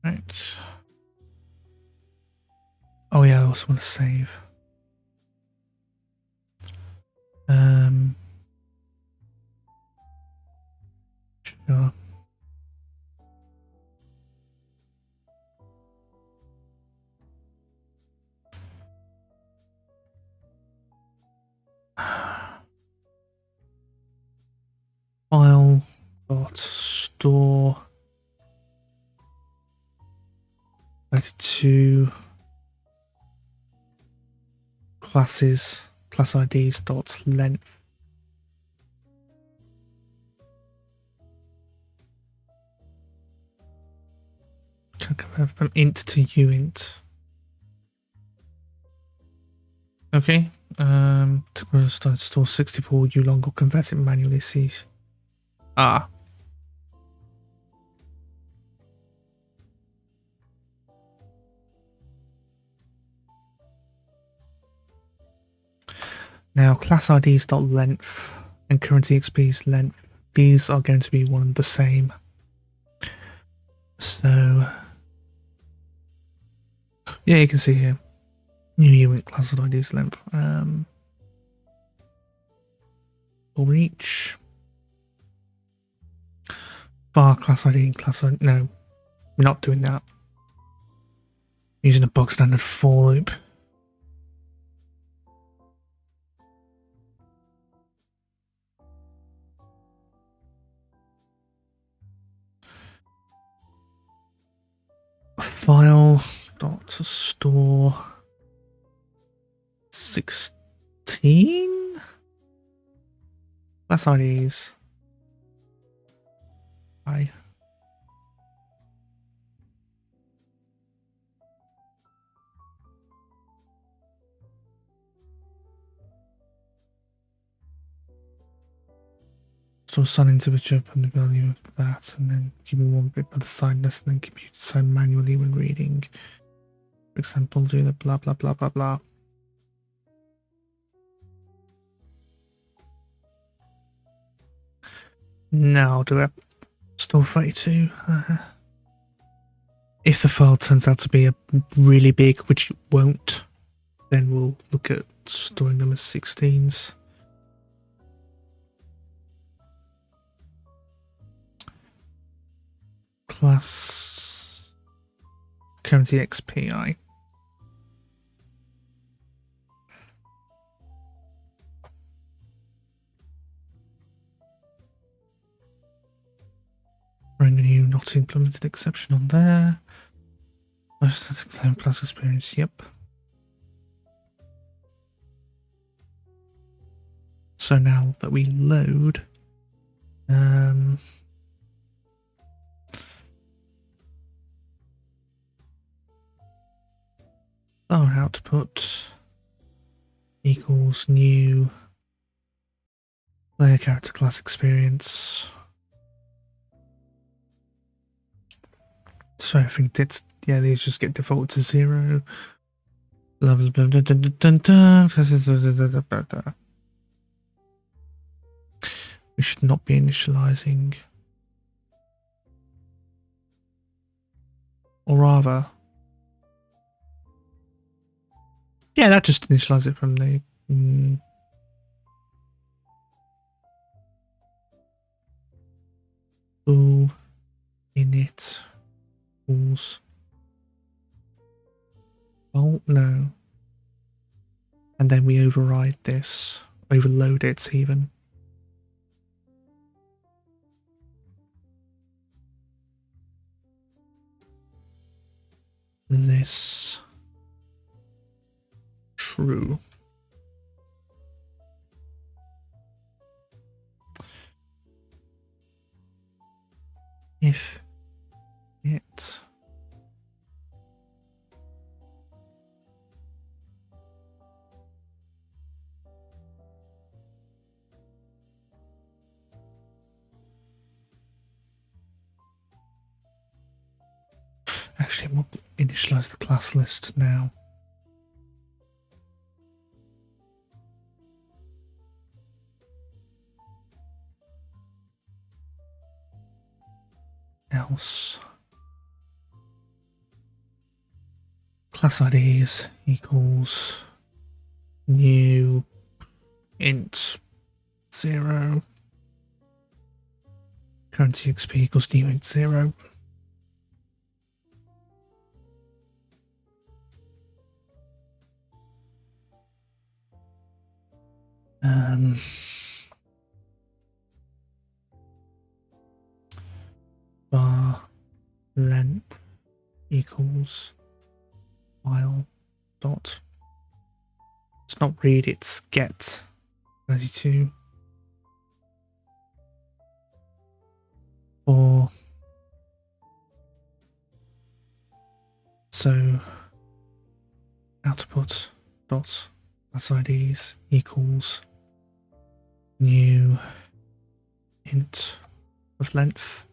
Right. Oh yeah, I also want to save. Sure. File dot store to classes class IDs dot length. Can convert from int to uint. Okay. To store 64 ulong or convert it manually. See. Ah. Now class IDs dot length and current EXP's length. These are going to be one and the same. So yeah, you can see here. New uint class IDs length. For each var class ID and class ID. No, we're not doing that. Using a bog standard for loop. File dot store 16 class IDs. Bye. So assign individual and the value of that, and then give me one bit by the signless, and then compute sign manually when reading. For example, do the blah blah blah blah blah. Now do it. Store 32. If the file turns out to be a really big, which it won't, then we'll look at storing them as 16s. Class current EXPI. Bring a new not implemented exception on there. Most claim plus experience, yep. So now that we load, our output equals new player character class experience. So I think that's, yeah, these just get defaulted to 0. We should not be initializing. Or rather, yeah, that just initializes it from the bool init tools. Oh no. And then we override this, overload it even. This true. If it actually we'll initialize the class list now. Else class IDs equals new int 0 currency XP equals new int 0. Bar length equals file dot. It's not read, it's get 32. Or so output dot class IDs equals new int of length.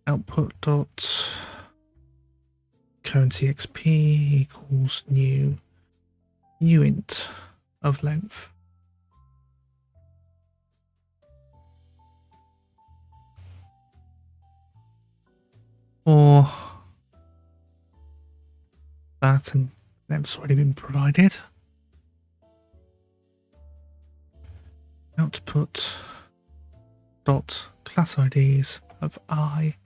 Output dot currency XP equals new int of length. Or that, and that's already been provided. Output dot class IDs of I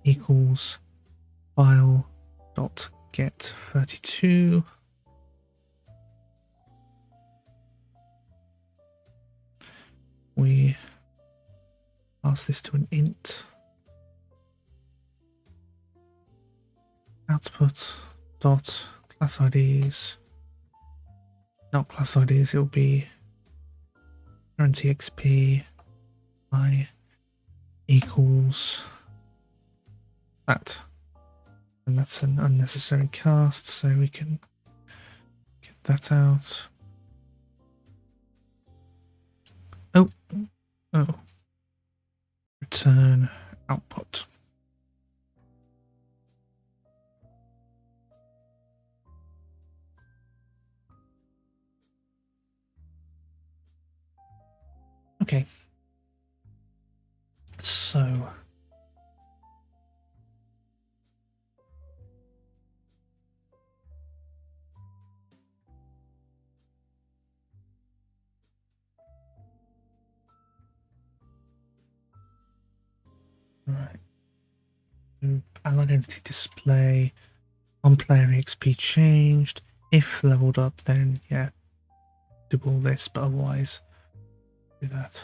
equals file dot get 32. We pass this to an int. Output dot class IDs, not class IDs, it'll be currency XP I equals that. And that's an unnecessary cast, so we can get that out. Oh, return output. Okay, so right, allied entity display on player XP changed. If leveled up, then yeah, do all this, but otherwise do that.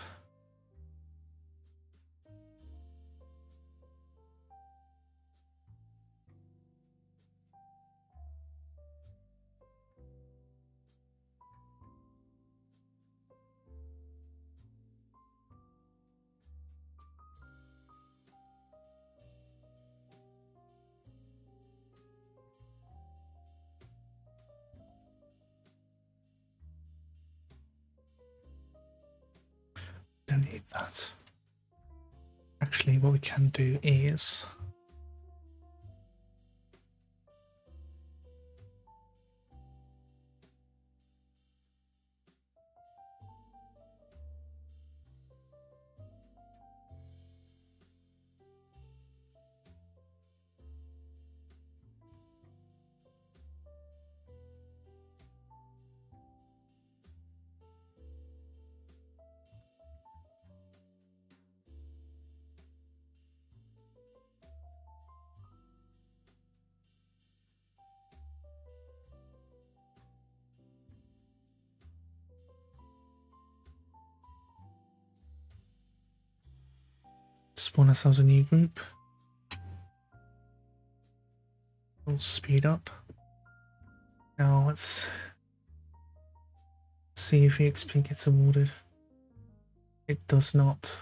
Don't need that. Actually, what we can do is spawn ourselves a new group. We'll speed up. Now let's see if EXP gets awarded. It does not.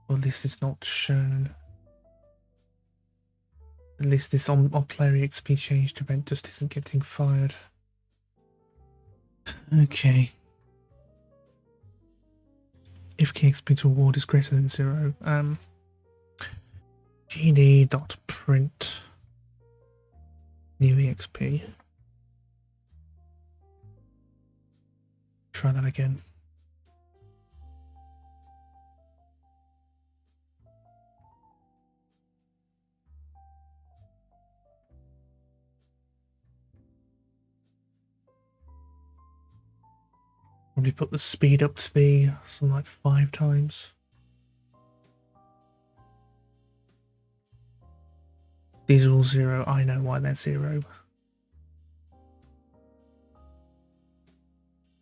Or at least it's not shown. At least this on player EXP changed event just isn't getting fired. Okay. If KXP to award is greater than 0, gd.print new EXP. Try that again. Probably put the speed up to be something like 5 times. These are all 0. I know why they're 0.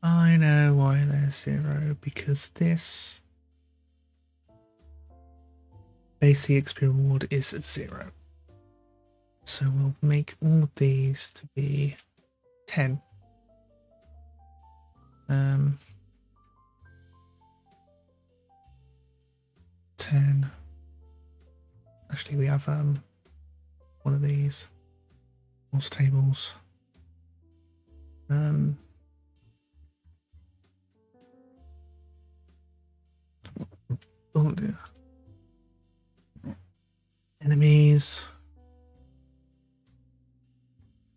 I know why they're 0, because this base EXP reward is 0. So we'll make all of these to be 10. 10. Actually, we have one of these horse tables. Oh dear. Enemies.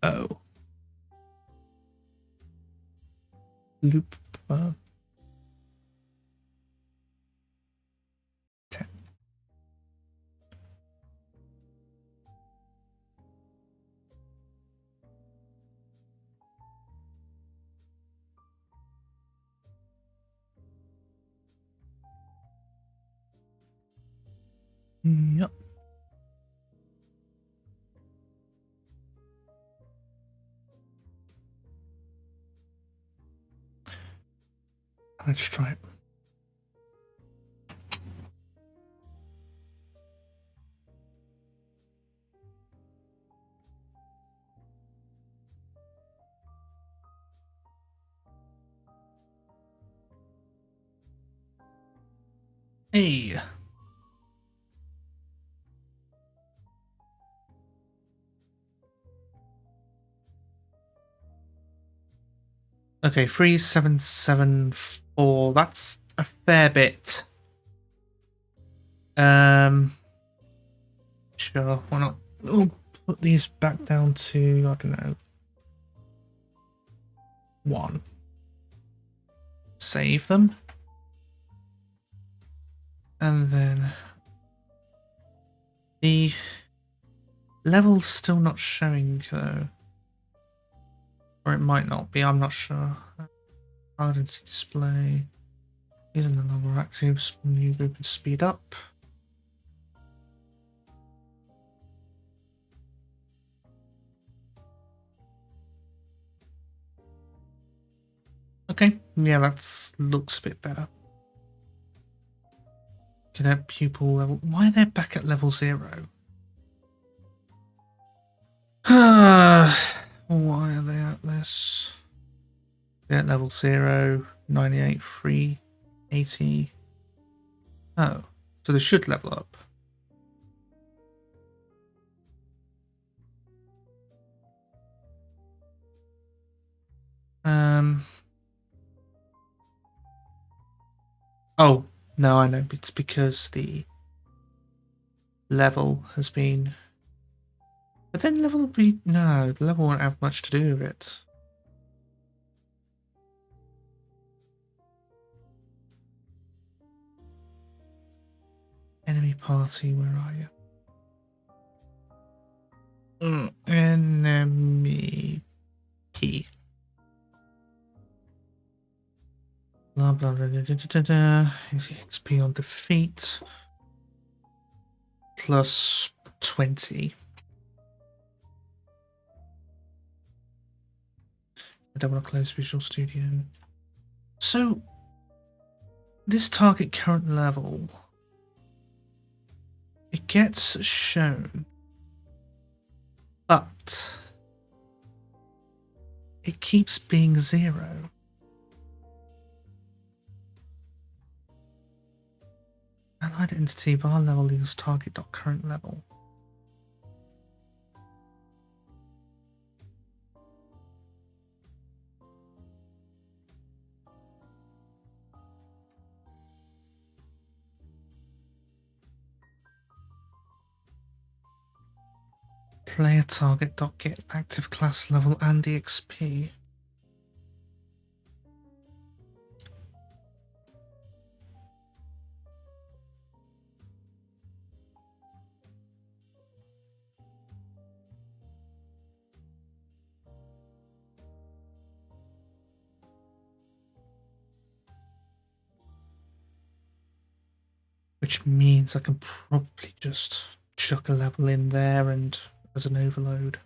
Oh. Loop. 10. Yep. Let's try it. Hey. Okay, 3774. That's a fair bit. Sure, why not? We'll put these back down to, I don't know, 1. Save them. And then the level's still not showing though. Or it might not be, I'm not sure. Identity display. These are no longer active. New group and speed up. Okay, yeah, that looks a bit better. Cadet pupil level. Why are they back at level 0? Why are they at this? They're at level 0, 98, 380. Oh, so they should level up. Oh, no, I know. It's because the level has been... But then level would be... No, the level won't have much to do with it. Enemy party, where are you? Enemy key. Blah blah blah da, da, da, da. XP on defeat. Plus 20. I don't want to close Visual Studio. So, this target current level gets shown, but it keeps being 0. Allied entity var level equals target.current level. Player target.get active class level and EXP. Which means I can probably just chuck a level in there and as an overload.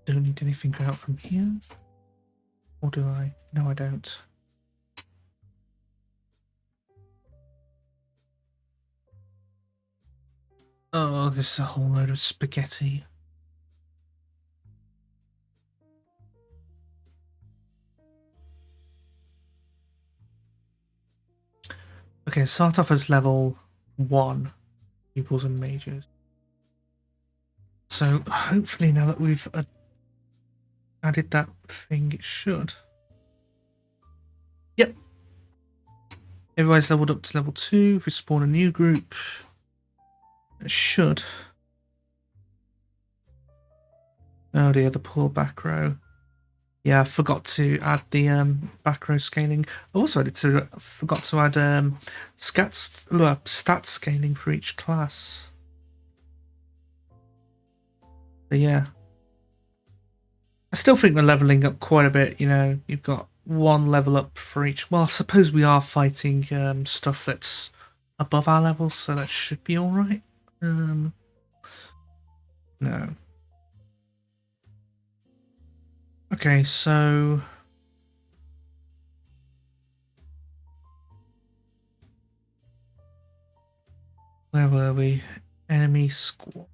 Don't need anything out from here. Or do I? No, I don't. Oh, this is a whole load of spaghetti. Okay, start off as level 1, pupils and mages. So hopefully now that we've added that thing, it should. Yep. Everybody's leveled up to level 2. If we spawn a new group, it should. Oh dear, the poor back row. Yeah, I forgot to add the back row scaling. Also, I forgot to add stat scaling for each class. But yeah, I still think they're leveling up quite a bit. You know, you've got 1 level up for each. Well, I suppose we are fighting stuff that's above our level, so that should be all right. No. Okay, so where were we? Enemy squad.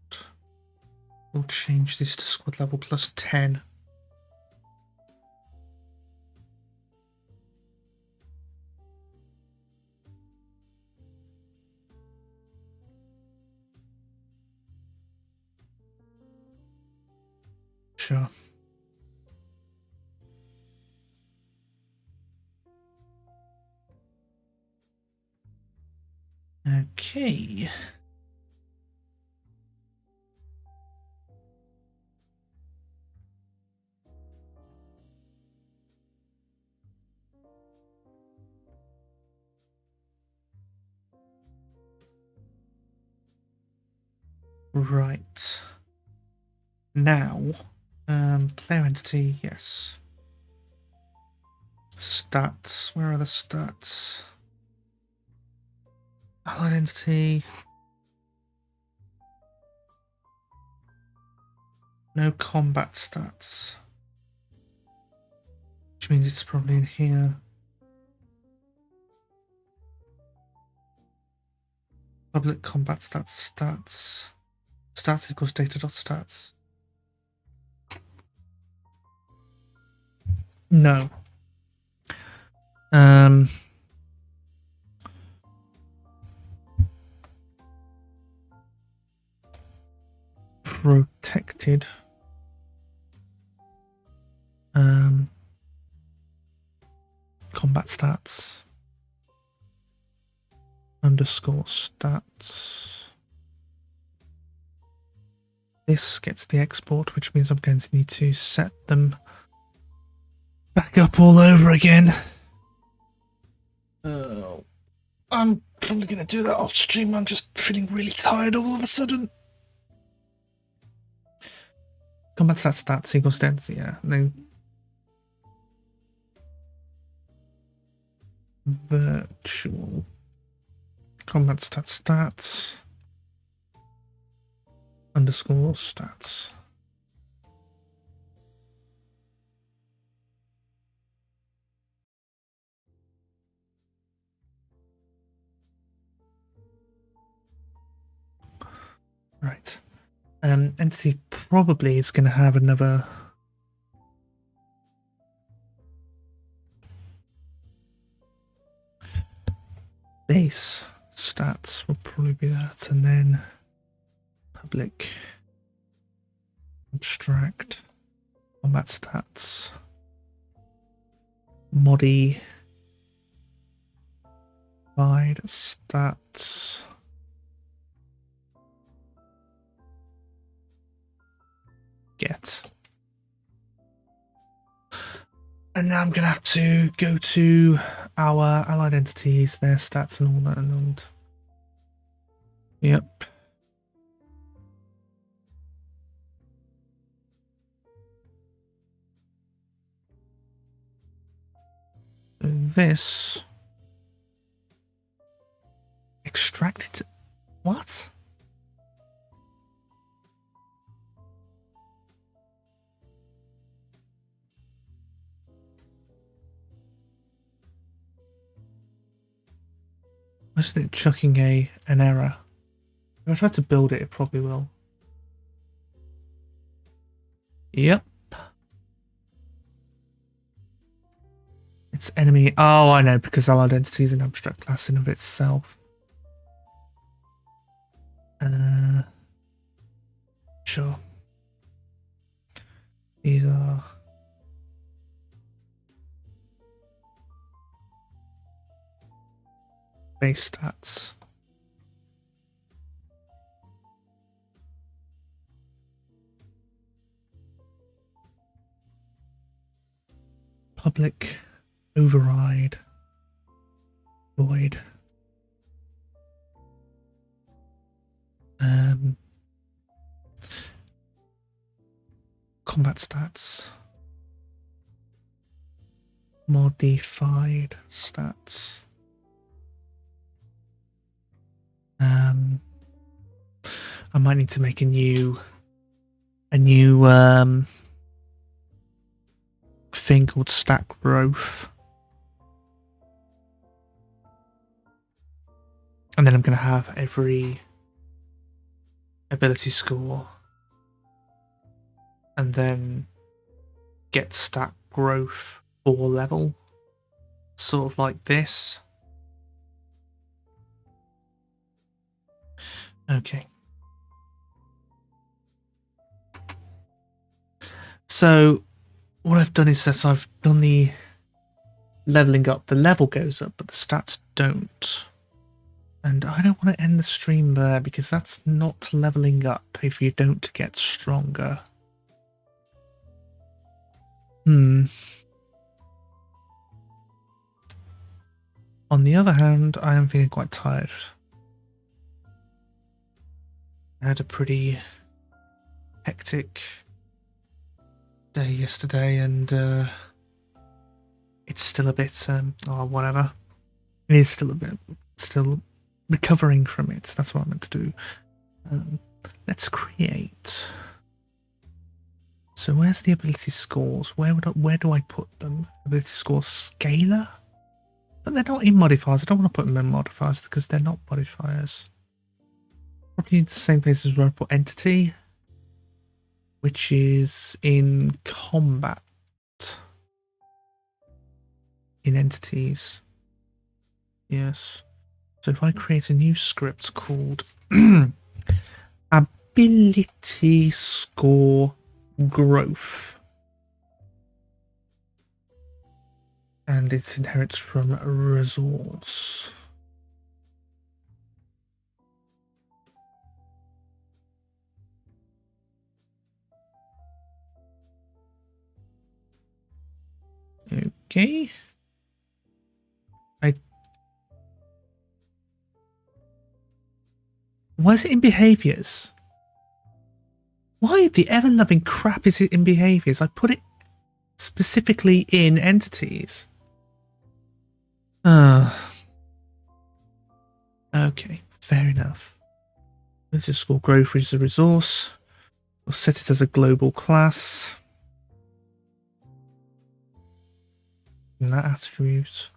We'll change this to squad level plus 10. Sure. Okay. Right. Now, player entity, yes. Stats, where are the stats? Allied entity. No combat stats. Which means it's probably in here. Public combat stats. Stats equals data.stats. No. Protected. Combat stats. Underscore stats. This gets the export, which means I'm going to need to set them back up all over again. I'm probably going to do that off stream. I'm just feeling really tired all of a sudden. Combat stats equals density, yeah. And then virtual combat stats underscore stats. Right. Entity probably is going to have another. Base stats will probably be that, and then public abstract combat stats modified stats get. And now I'm gonna have to go to our allied entities, their stats and all that, and yep. This extracted. What? Wasn't it chucking an error? If I try to build it, it probably will. Yep. It's enemy. Oh, I know, because allied entity is an abstract class in of itself. Sure. These are base stats. Public override void. Combat stats. Modified stats. I might need to make a new thing called stack growth. And then I'm going to have every ability score and then get stack growth 4 level, sort of like this. Okay. So what I've done is that I've done the leveling up. The level goes up, but the stats don't. And I don't want to end the stream there because that's not leveling up if you don't get stronger. On the other hand, I am feeling quite tired. I had a pretty hectic day yesterday, and it's still a bit whatever. It is still a bit recovering from it. That's what I meant to do. Let's create. So where's the ability scores? Where do I put them? Ability scores scalar? But they're not in modifiers. I don't want to put them in modifiers because they're not modifiers. Probably the same place as where I put entity, which is in combat. In entities. Yes. So if I create a new script called ability score growth, and it inherits from a resource. Okay. Why is it in behaviors? Why the ever-loving crap is it in behaviors? I put it specifically in entities. Okay, fair enough. Let's just score growth, which is a resource. We'll set it as a global class. And that attribute.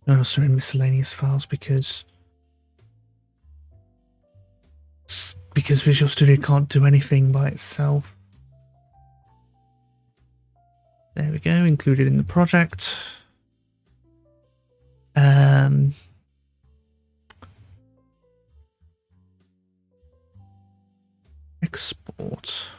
No, sorry, miscellaneous files, because because Visual Studio can't do anything by itself. There we go, included in the project. Export.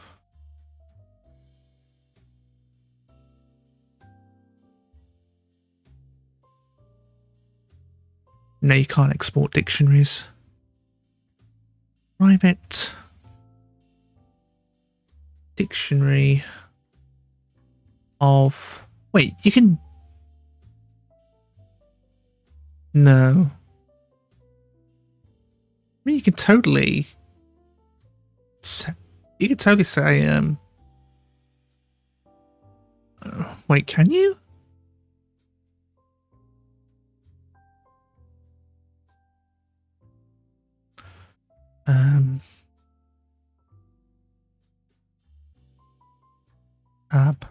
No, you can't export dictionaries. Private dictionary of... Wait, you can... No. I mean, you can totally... You could totally say, wait, can you? Tab.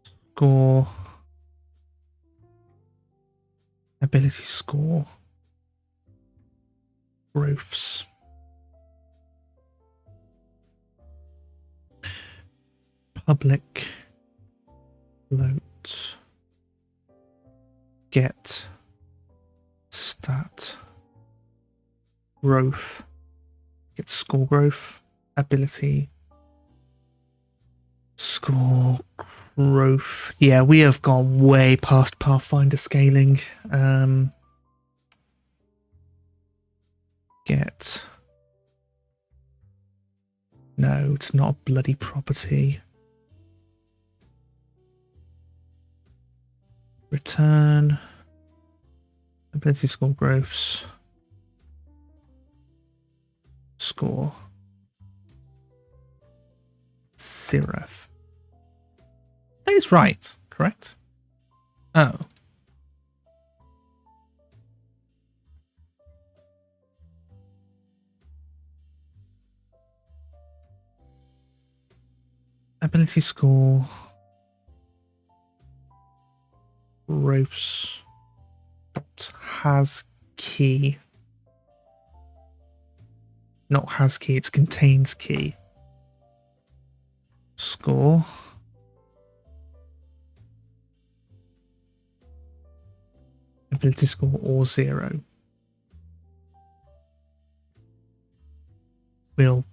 Score. Ability score. Roofs. Public. Float. Get. Stat. Growth. Get score growth. Ability. Score growth. Yeah, we have gone way past Pathfinder scaling. Get. No, it's not a bloody property. Return. Ability score growths. Score. 0. That is right, correct? Oh. Ability score. Growths. Has key. Not has key, it's contains key. Score. Ability score or 0. We'll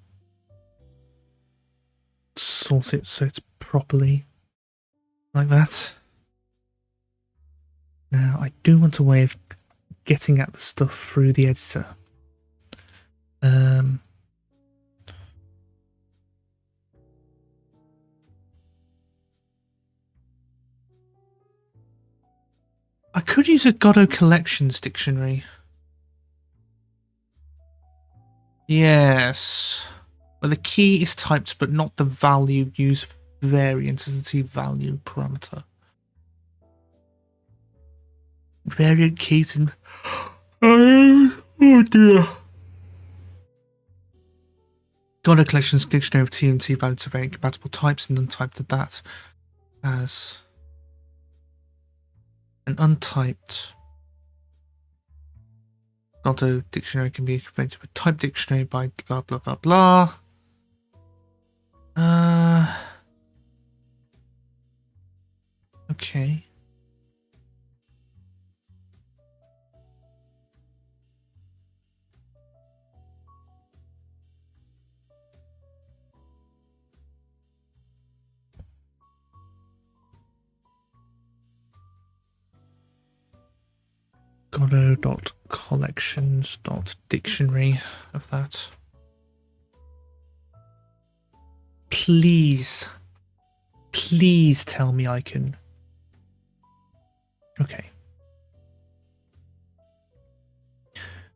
sort it so it's properly like that. Now, I do want a way of getting at the stuff through the editor. I could use a Godot Collections dictionary. Yes. Where the key is typed but not the value. Use variant as the value parameter. Variant keys and... Oh dear. Godot Collections dictionary of T and T values of variant compatible types and untyped that as an untyped Godot dictionary can be converted to a typed dictionary by blah blah blah blah. Okay. Godot.collections.dictionary of that. Please tell me I can. Okay.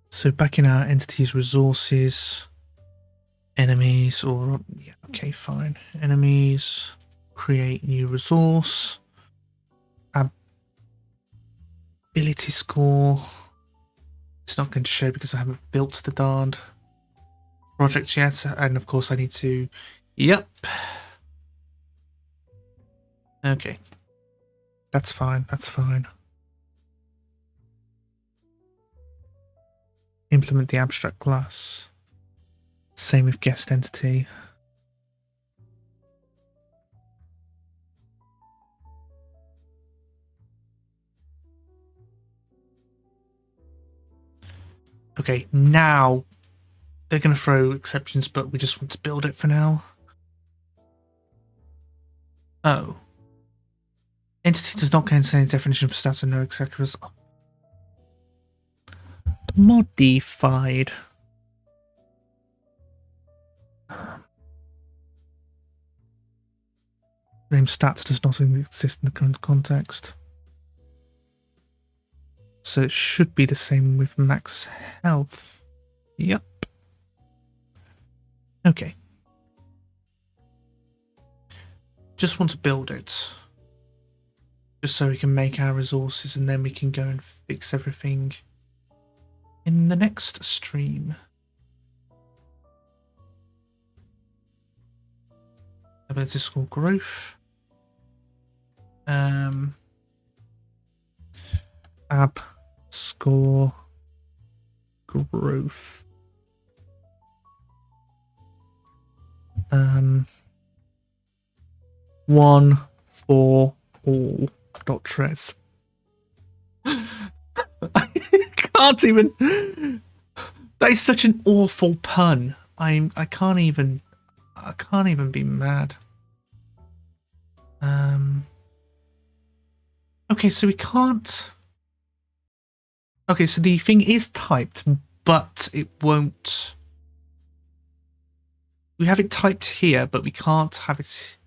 So back in our entities resources, enemies, or yeah, okay, fine. Enemies, create new resource. Ability score. It's not going to show because I haven't built the darned project yet, and of course I need to. Yep. Okay. That's fine. That's fine. Implement the abstract class. Same with guest entity. Okay, now they're going to throw exceptions, but we just want to build it for now. Oh. Entity does not contain any definition of status, no executives. Modified. Name stats does not exist in the current context. So it should be the same with max health. Yep. Okay. Just want to build it. Just so we can make our resources and then we can go and fix everything in the next stream. Ability score growth. Ab score growth. 1 for all dot tres. I can't even. That is such an awful pun. I can't even be mad. Okay, so we can't. Okay, so the thing is typed, but it won't. We have it typed here, but we can't have it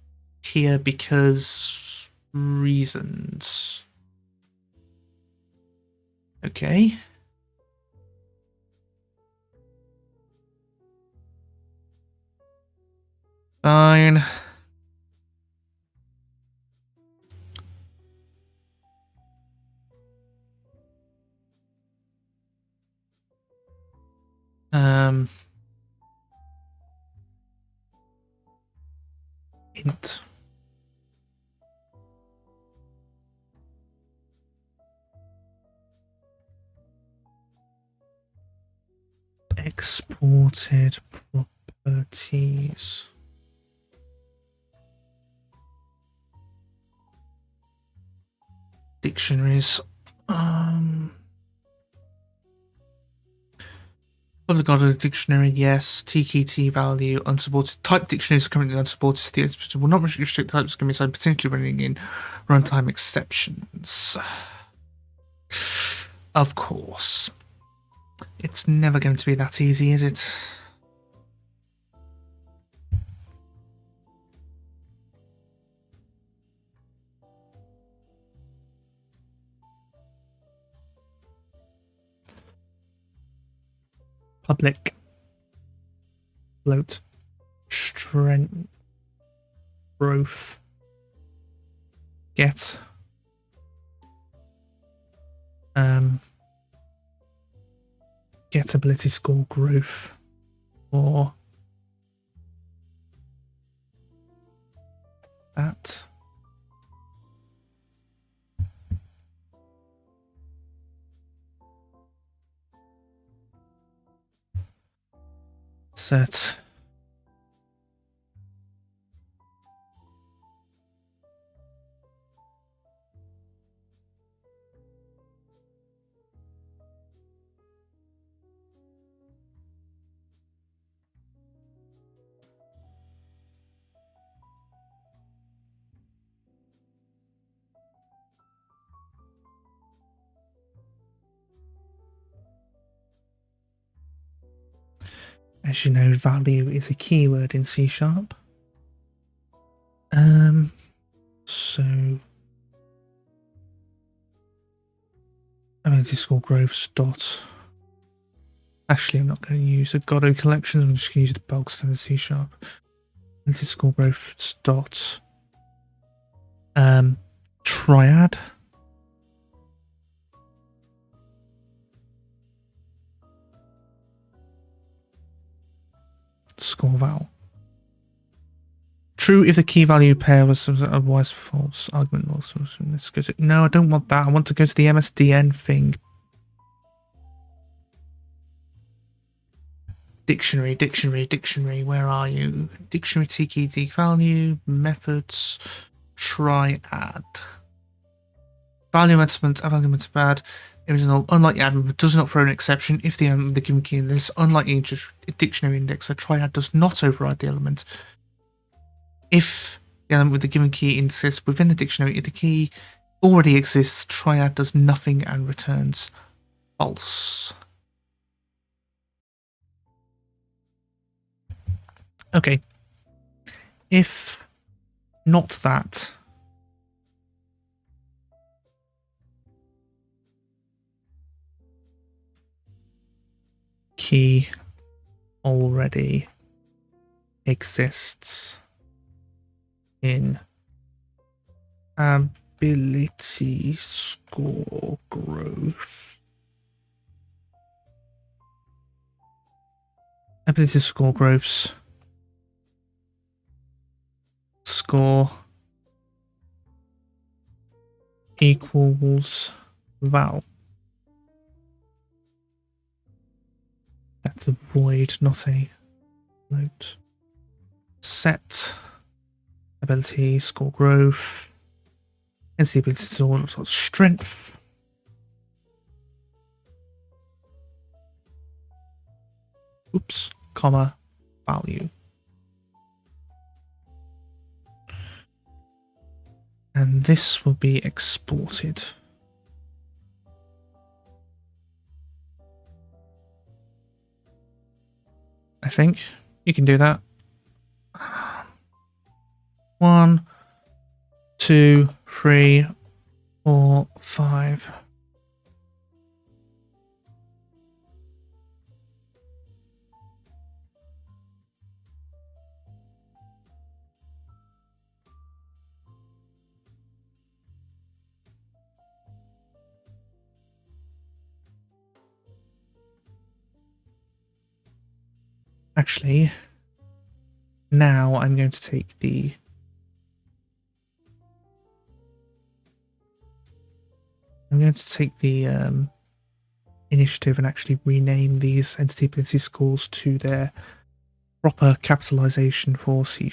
here because reasons. Okay. Fine. Int. Exported properties. Dictionaries. From the Godot dictionary, yes. TKT value unsupported. Type dictionary is currently unsupported. The expression will not restrict types can be assigned, potentially running in runtime exceptions. Of course. It's never going to be that easy, is it? Public float strength growth get get ability score growth or that. Set as you know, value is a keyword in C#. So ability score growths dot. Actually, I'm not going to use a Godot collections. I'm just going to use the bulk standard C#. Ability score growths dot. Triad. Score val. True if the key value pair was otherwise false. Argument also. Let's go to. No, I don't want that. I want to go to the MSDN thing. Dictionary, where are you? Dictionary, key, value, methods, triad. Value element bad. Original, unlike the admin, does not throw an exception if the element of the given key in this. Unlike the dictionary index, a triad does not override the element. If the element with the given key insists within the dictionary, if the key already exists, triad does nothing and returns false. Okay. If not that, key already exists in ability score growth. Ability score growths. Score equals val. That's a void, not a note. Set ability score growth. And the ability score strength. Oops, comma, value. And this will be exported. I think you can do that. 1, 2, 3, 4, 5. Actually, now I'm going to take the initiative and actually rename these entity ability scores to their proper capitalization for C#.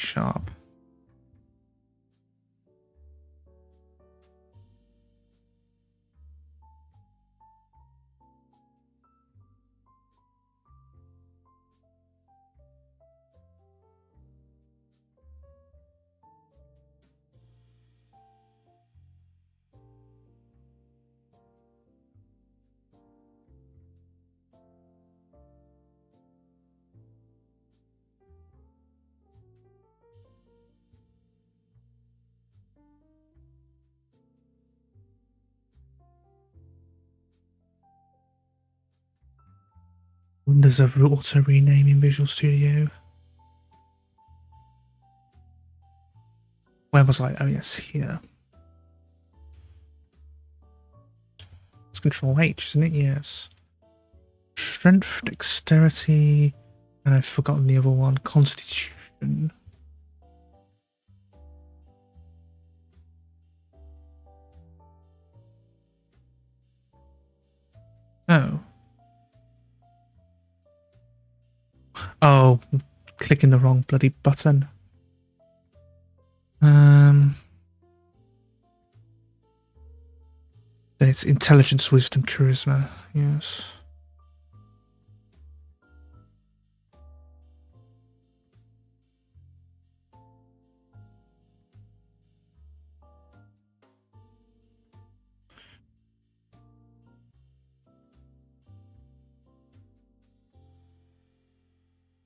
Wonders of auto rename in Visual Studio. Where was I? Oh yes, here. It's Control H, isn't it? Yes. Strength, dexterity, and I've forgotten the other one. Constitution. Oh. Oh, clicking the wrong bloody button. Then it's intelligence, wisdom, charisma. Yes.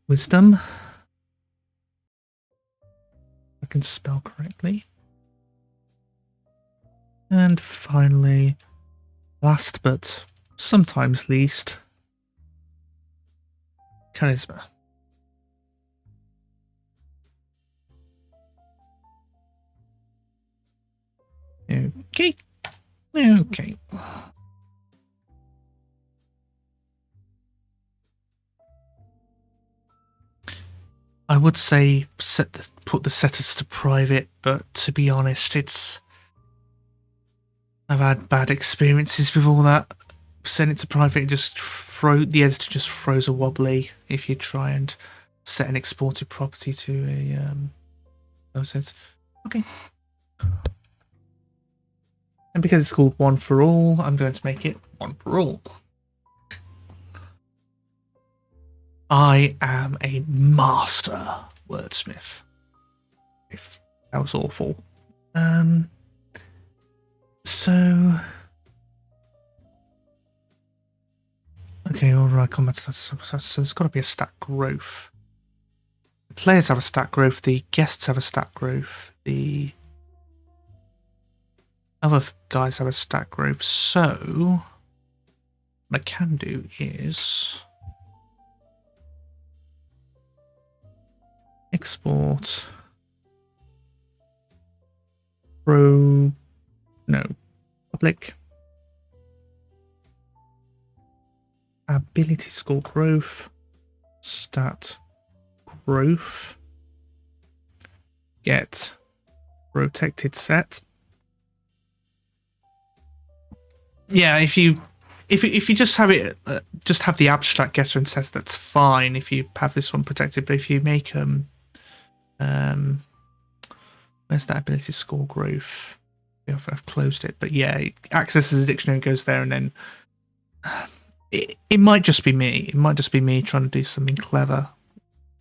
Wisdom. I can spell correctly. And finally, last but sometimes least, charisma. Okay. Okay. I would say put the setters to private, but to be honest, I've had bad experiences with all that. Send it to private, it just the editor just throws a wobbly if you try and set an exported property to a process. Okay. And because it's called one for all, I'm going to make it one for all. I am a master wordsmith. If that was awful. So okay, alright, combat stats. So there's got to be a stat growth. The players have a stat growth, the guests have a stat growth, the other guys have a stat growth. So what I can do is export public ability score growth, stat growth, get protected set. Yeah, if you just have it, just have the abstract getter and set, that's fine. If you have this one protected, but if you make where's that ability score growth? I've closed it, but yeah, it accesses the dictionary, goes there, and then it might just be me. It might just be me trying to do something clever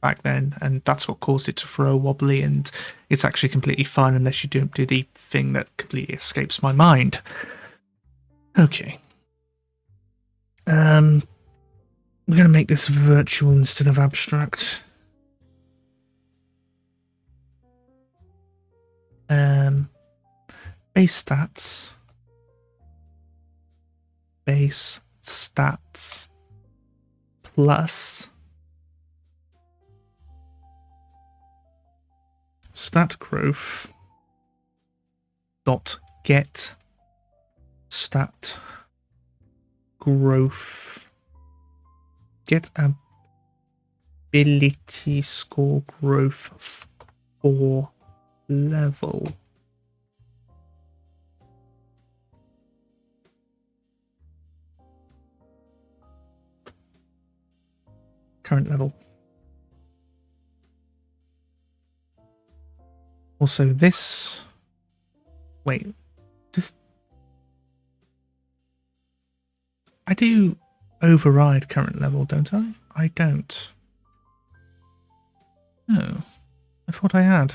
back then, and that's what caused it to throw wobbly. And it's actually completely fine unless you don't do the thing that completely escapes my mind. Okay. We're going to make this virtual instead of abstract. Base stats plus stat growth dot get stat growth, get ability score growth for level. Current level. Also this, wait, just, I do override current level, don't I? I don't. No, I thought I had.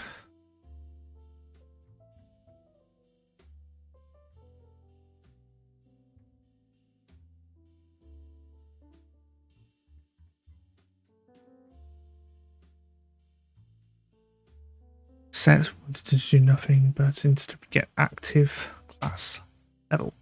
Set wanted to do nothing, but instead get active class level.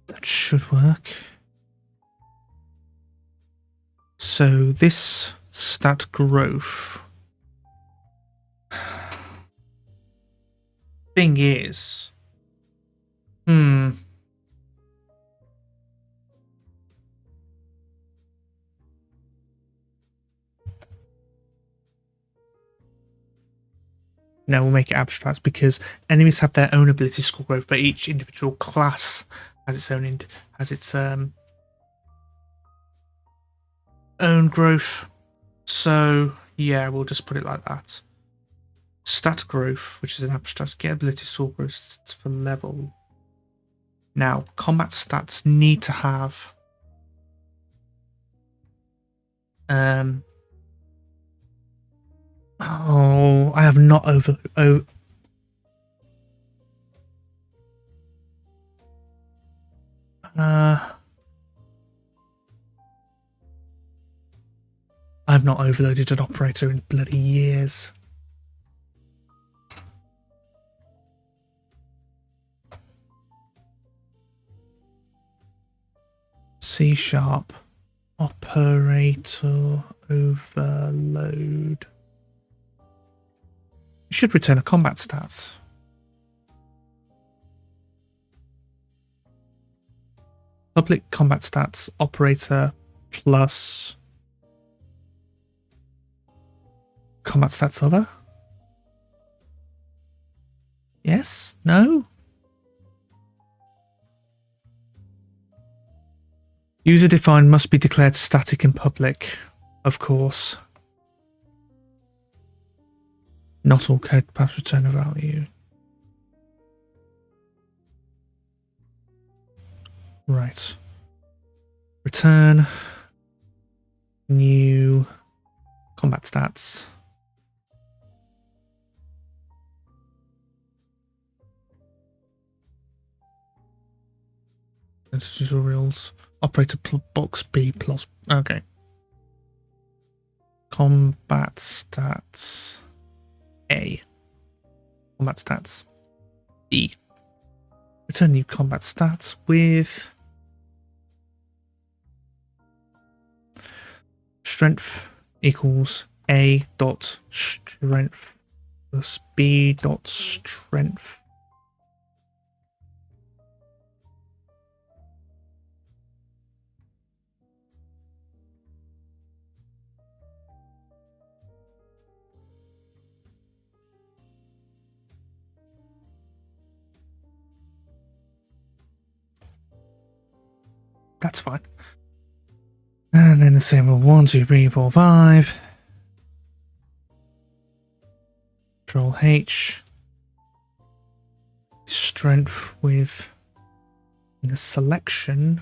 That should work. So this stat growth thing is, no, we'll make it abstract because enemies have their own ability score growth, but each individual class has its own own growth. So yeah, we'll just put it like that. Stat growth, which is an abstract, get ability score growth for level. Now, combat stats need to have oh, I have not I've not overloaded an operator in bloody years. C# operator overload. It should return a combat stats. Public combat stats operator plus combat stats other. Yes? No? User defined must be declared static in public, of course. Not all code paths return a value. Right. Return new combat stats. Tutorials. Operator box B plus. Okay. Combat stats A. Combat stats B. Return new combat stats with strength equals A dot strength plus B dot strength. That's fine. And then the same with 1, 2, 3, 4, 5. Control H. Strength with the selection.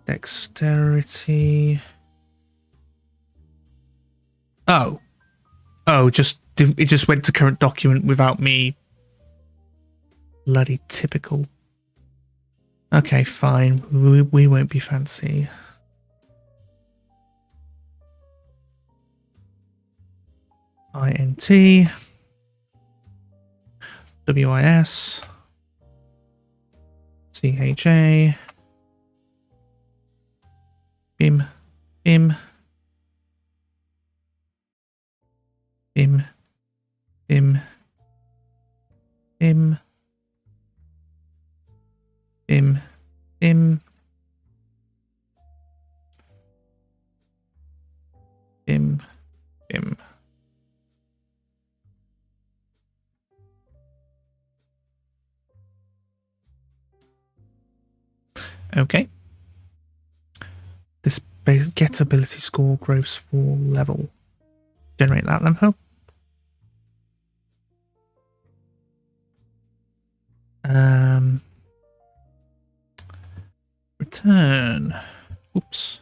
Dexterity. Oh. Oh, it just went to current document without me. Bloody typical. Okay, fine. We won't be fancy. INT. WIS. CHA. BIM. BIM. BIM. BIM. BIM. BIM. BIM. BIM. BIM. Okay. This get ability score growth for level. Generate that level. Return. Oops.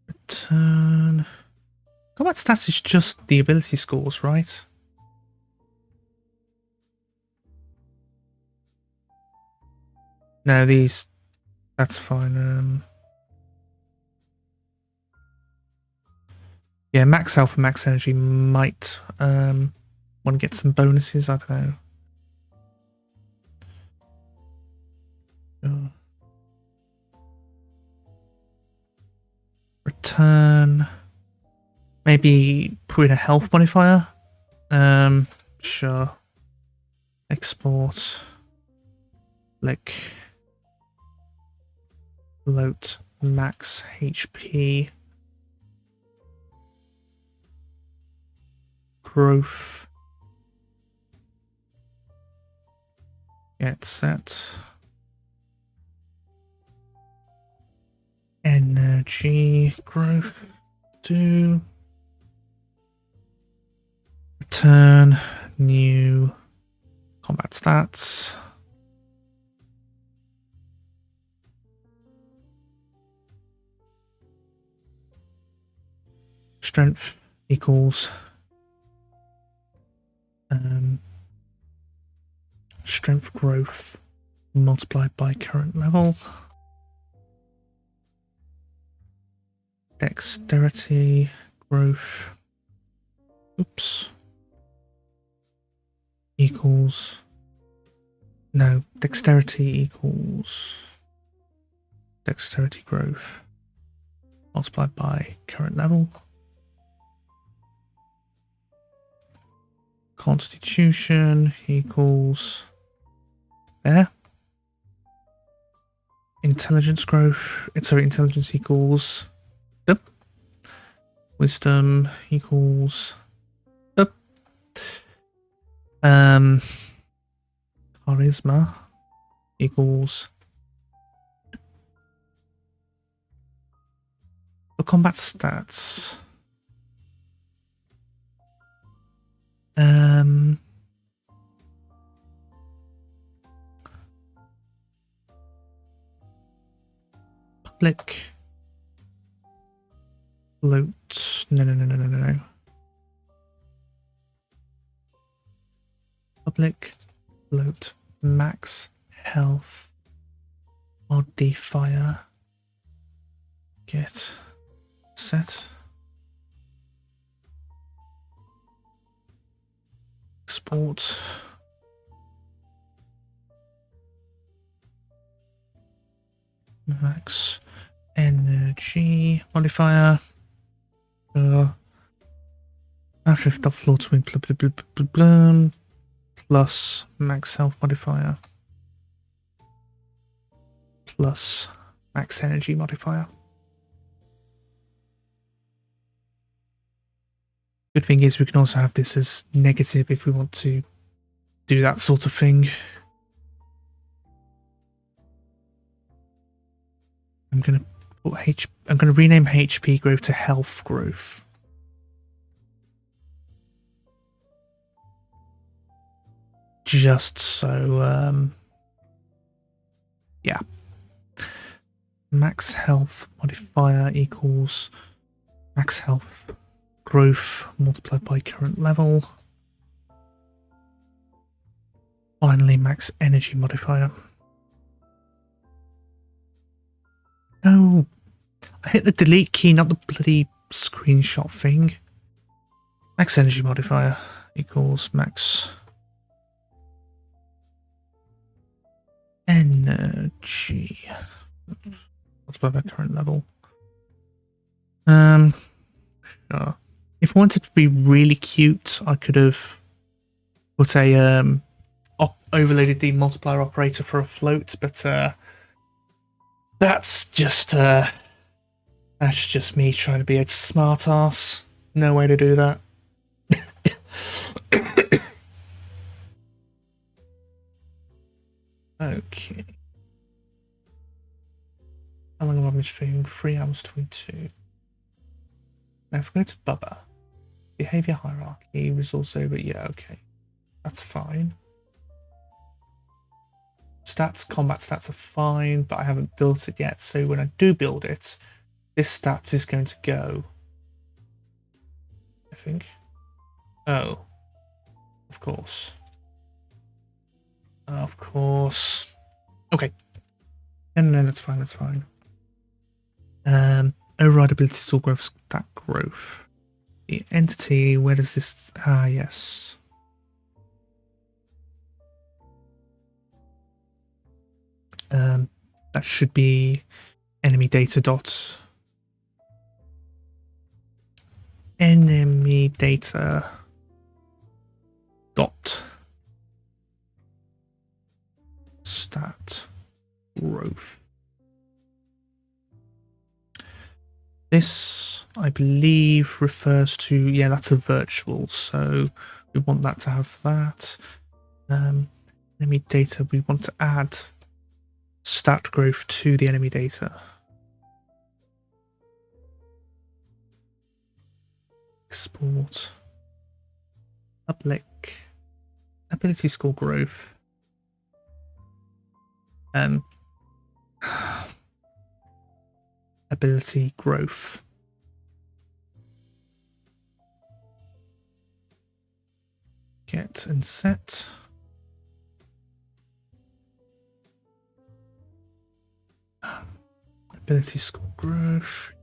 Return. Combat stats is just the ability scores, right? No, these. That's fine. Yeah, max health and max energy might want to get some bonuses. I don't know. Return. Maybe put in a health modifier. Sure. Export. Like. Float max HP. Growth. Get set. Energy growth. Do. Return new combat stats. Strength equals strength growth multiplied by current level. Dexterity growth. Oops. Equals. No, dexterity equals dexterity growth multiplied by current level. Constitution equals there. Intelligence growth. Sorry, intelligence equals. Yep. Wisdom equals. Yep. Charisma equals. For combat stats. Public float. No. Public float max health modifier. Get set. Export. Max energy modifier. After the floor swing plus max health modifier plus max energy modifier. Good thing is we can also have this as negative if we want to do that sort of thing. I'm gonna rename HP growth to health growth. Just so yeah. Max health modifier equals max health growth multiplied by current level. Finally, max energy modifier. No, I hit the delete key, not the bloody screenshot thing. Max energy modifier equals max energy multiplied by current level. Sure. If I wanted to be really cute, I could have put a overloaded the multiplier operator for a float, but that's just me trying to be a smart ass. No way to do that. Okay. How long have I been streaming? 3 hours 22. Now if we go to Bubba, behavior hierarchy, resource over, yeah, okay. That's fine. Stats, combat stats are fine, but I haven't built it yet. So when I do build it, this stats is going to go, I think. Oh, of course. Of course. Okay. No, that's fine, that's fine. Override ability store growth, stat growth. The entity, where does this, yes. That should be enemy data dot. Enemy data dot stat growth. This, I believe, refers to, yeah, that's a virtual, so we want that to have that. Enemy data, we want to add stat growth to the enemy data. Export. Public. Ability score growth. Ability growth. Get and set. Ability score growth.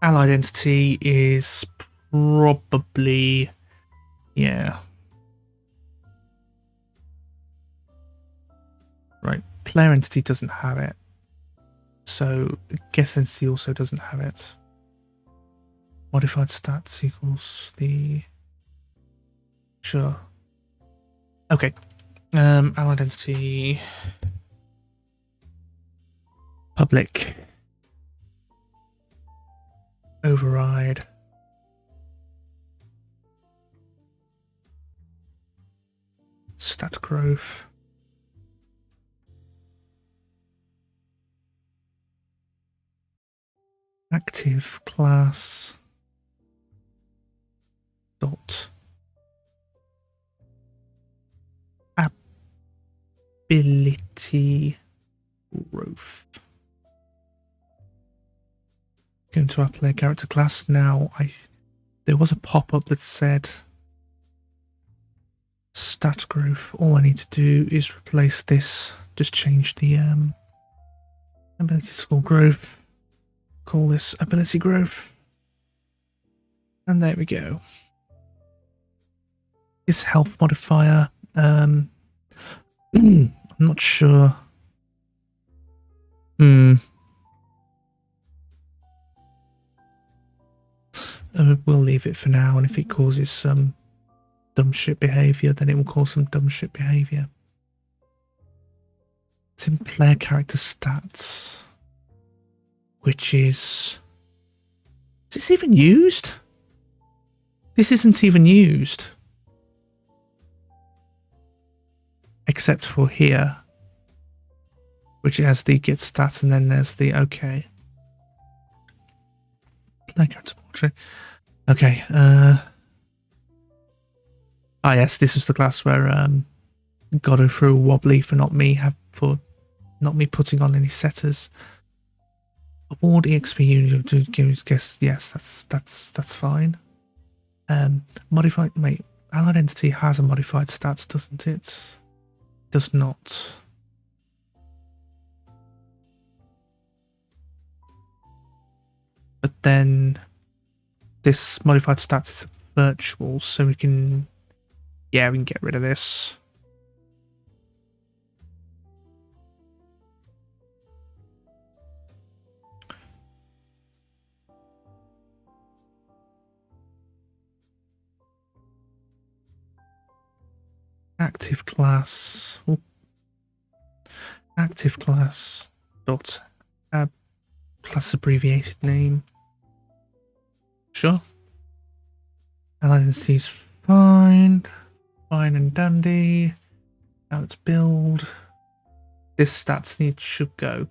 Allied entity is probably, yeah. Right, player entity doesn't have it. So guest entity also doesn't have it. Modified stats equals the, sure. Okay, allied entity public override stat growth. Active class dot ability growth. Going to our player character class now. There was a pop-up that said stat growth. All I need to do is replace this. Just change the ability score growth. Call this ability growth. And there we go. This health modifier. I'm not sure. We'll leave it for now, and if it causes some dumb shit behaviour, then it will cause some dumb shit behaviour. It's in player character stats, which is this even used? This isn't even used. Except for here, which has the get stats, and then there's the okay. Player character portrait. Okay, yes, this was the class where Godot threw a wobbly for not me putting on any setters. Award EXP unit to guess. Yes, that's fine. Modified. Wait, allied entity has a modified stats, doesn't it? Does not. But then this modified stats is virtual, so we can get rid of this. Active class. Ooh. Active class dot class abbreviated name. Sure. Allied entities fine and dandy. Now let's build. This stats should go.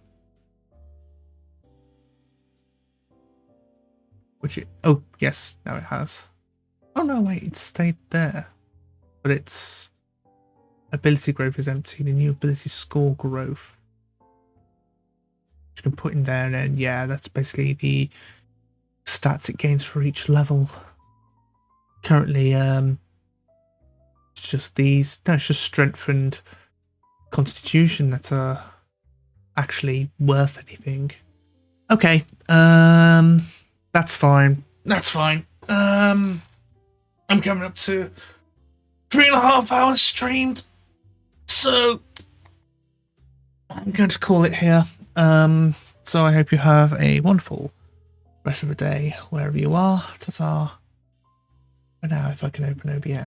Oh yes, now it has. Oh no, wait, it stayed there. But its ability growth is empty. The new ability score growth, which you can put in there, and then that's basically the stats it gains for each level. Currently, it's just these. No, it's just strength and constitution that are actually worth anything. Okay, that's fine. That's fine. I'm coming up to 3.5 hours streamed, so I'm going to call it here. So I hope you have a wonderful rest of the day wherever you are. Ta-ta. For now, if I can open OBS.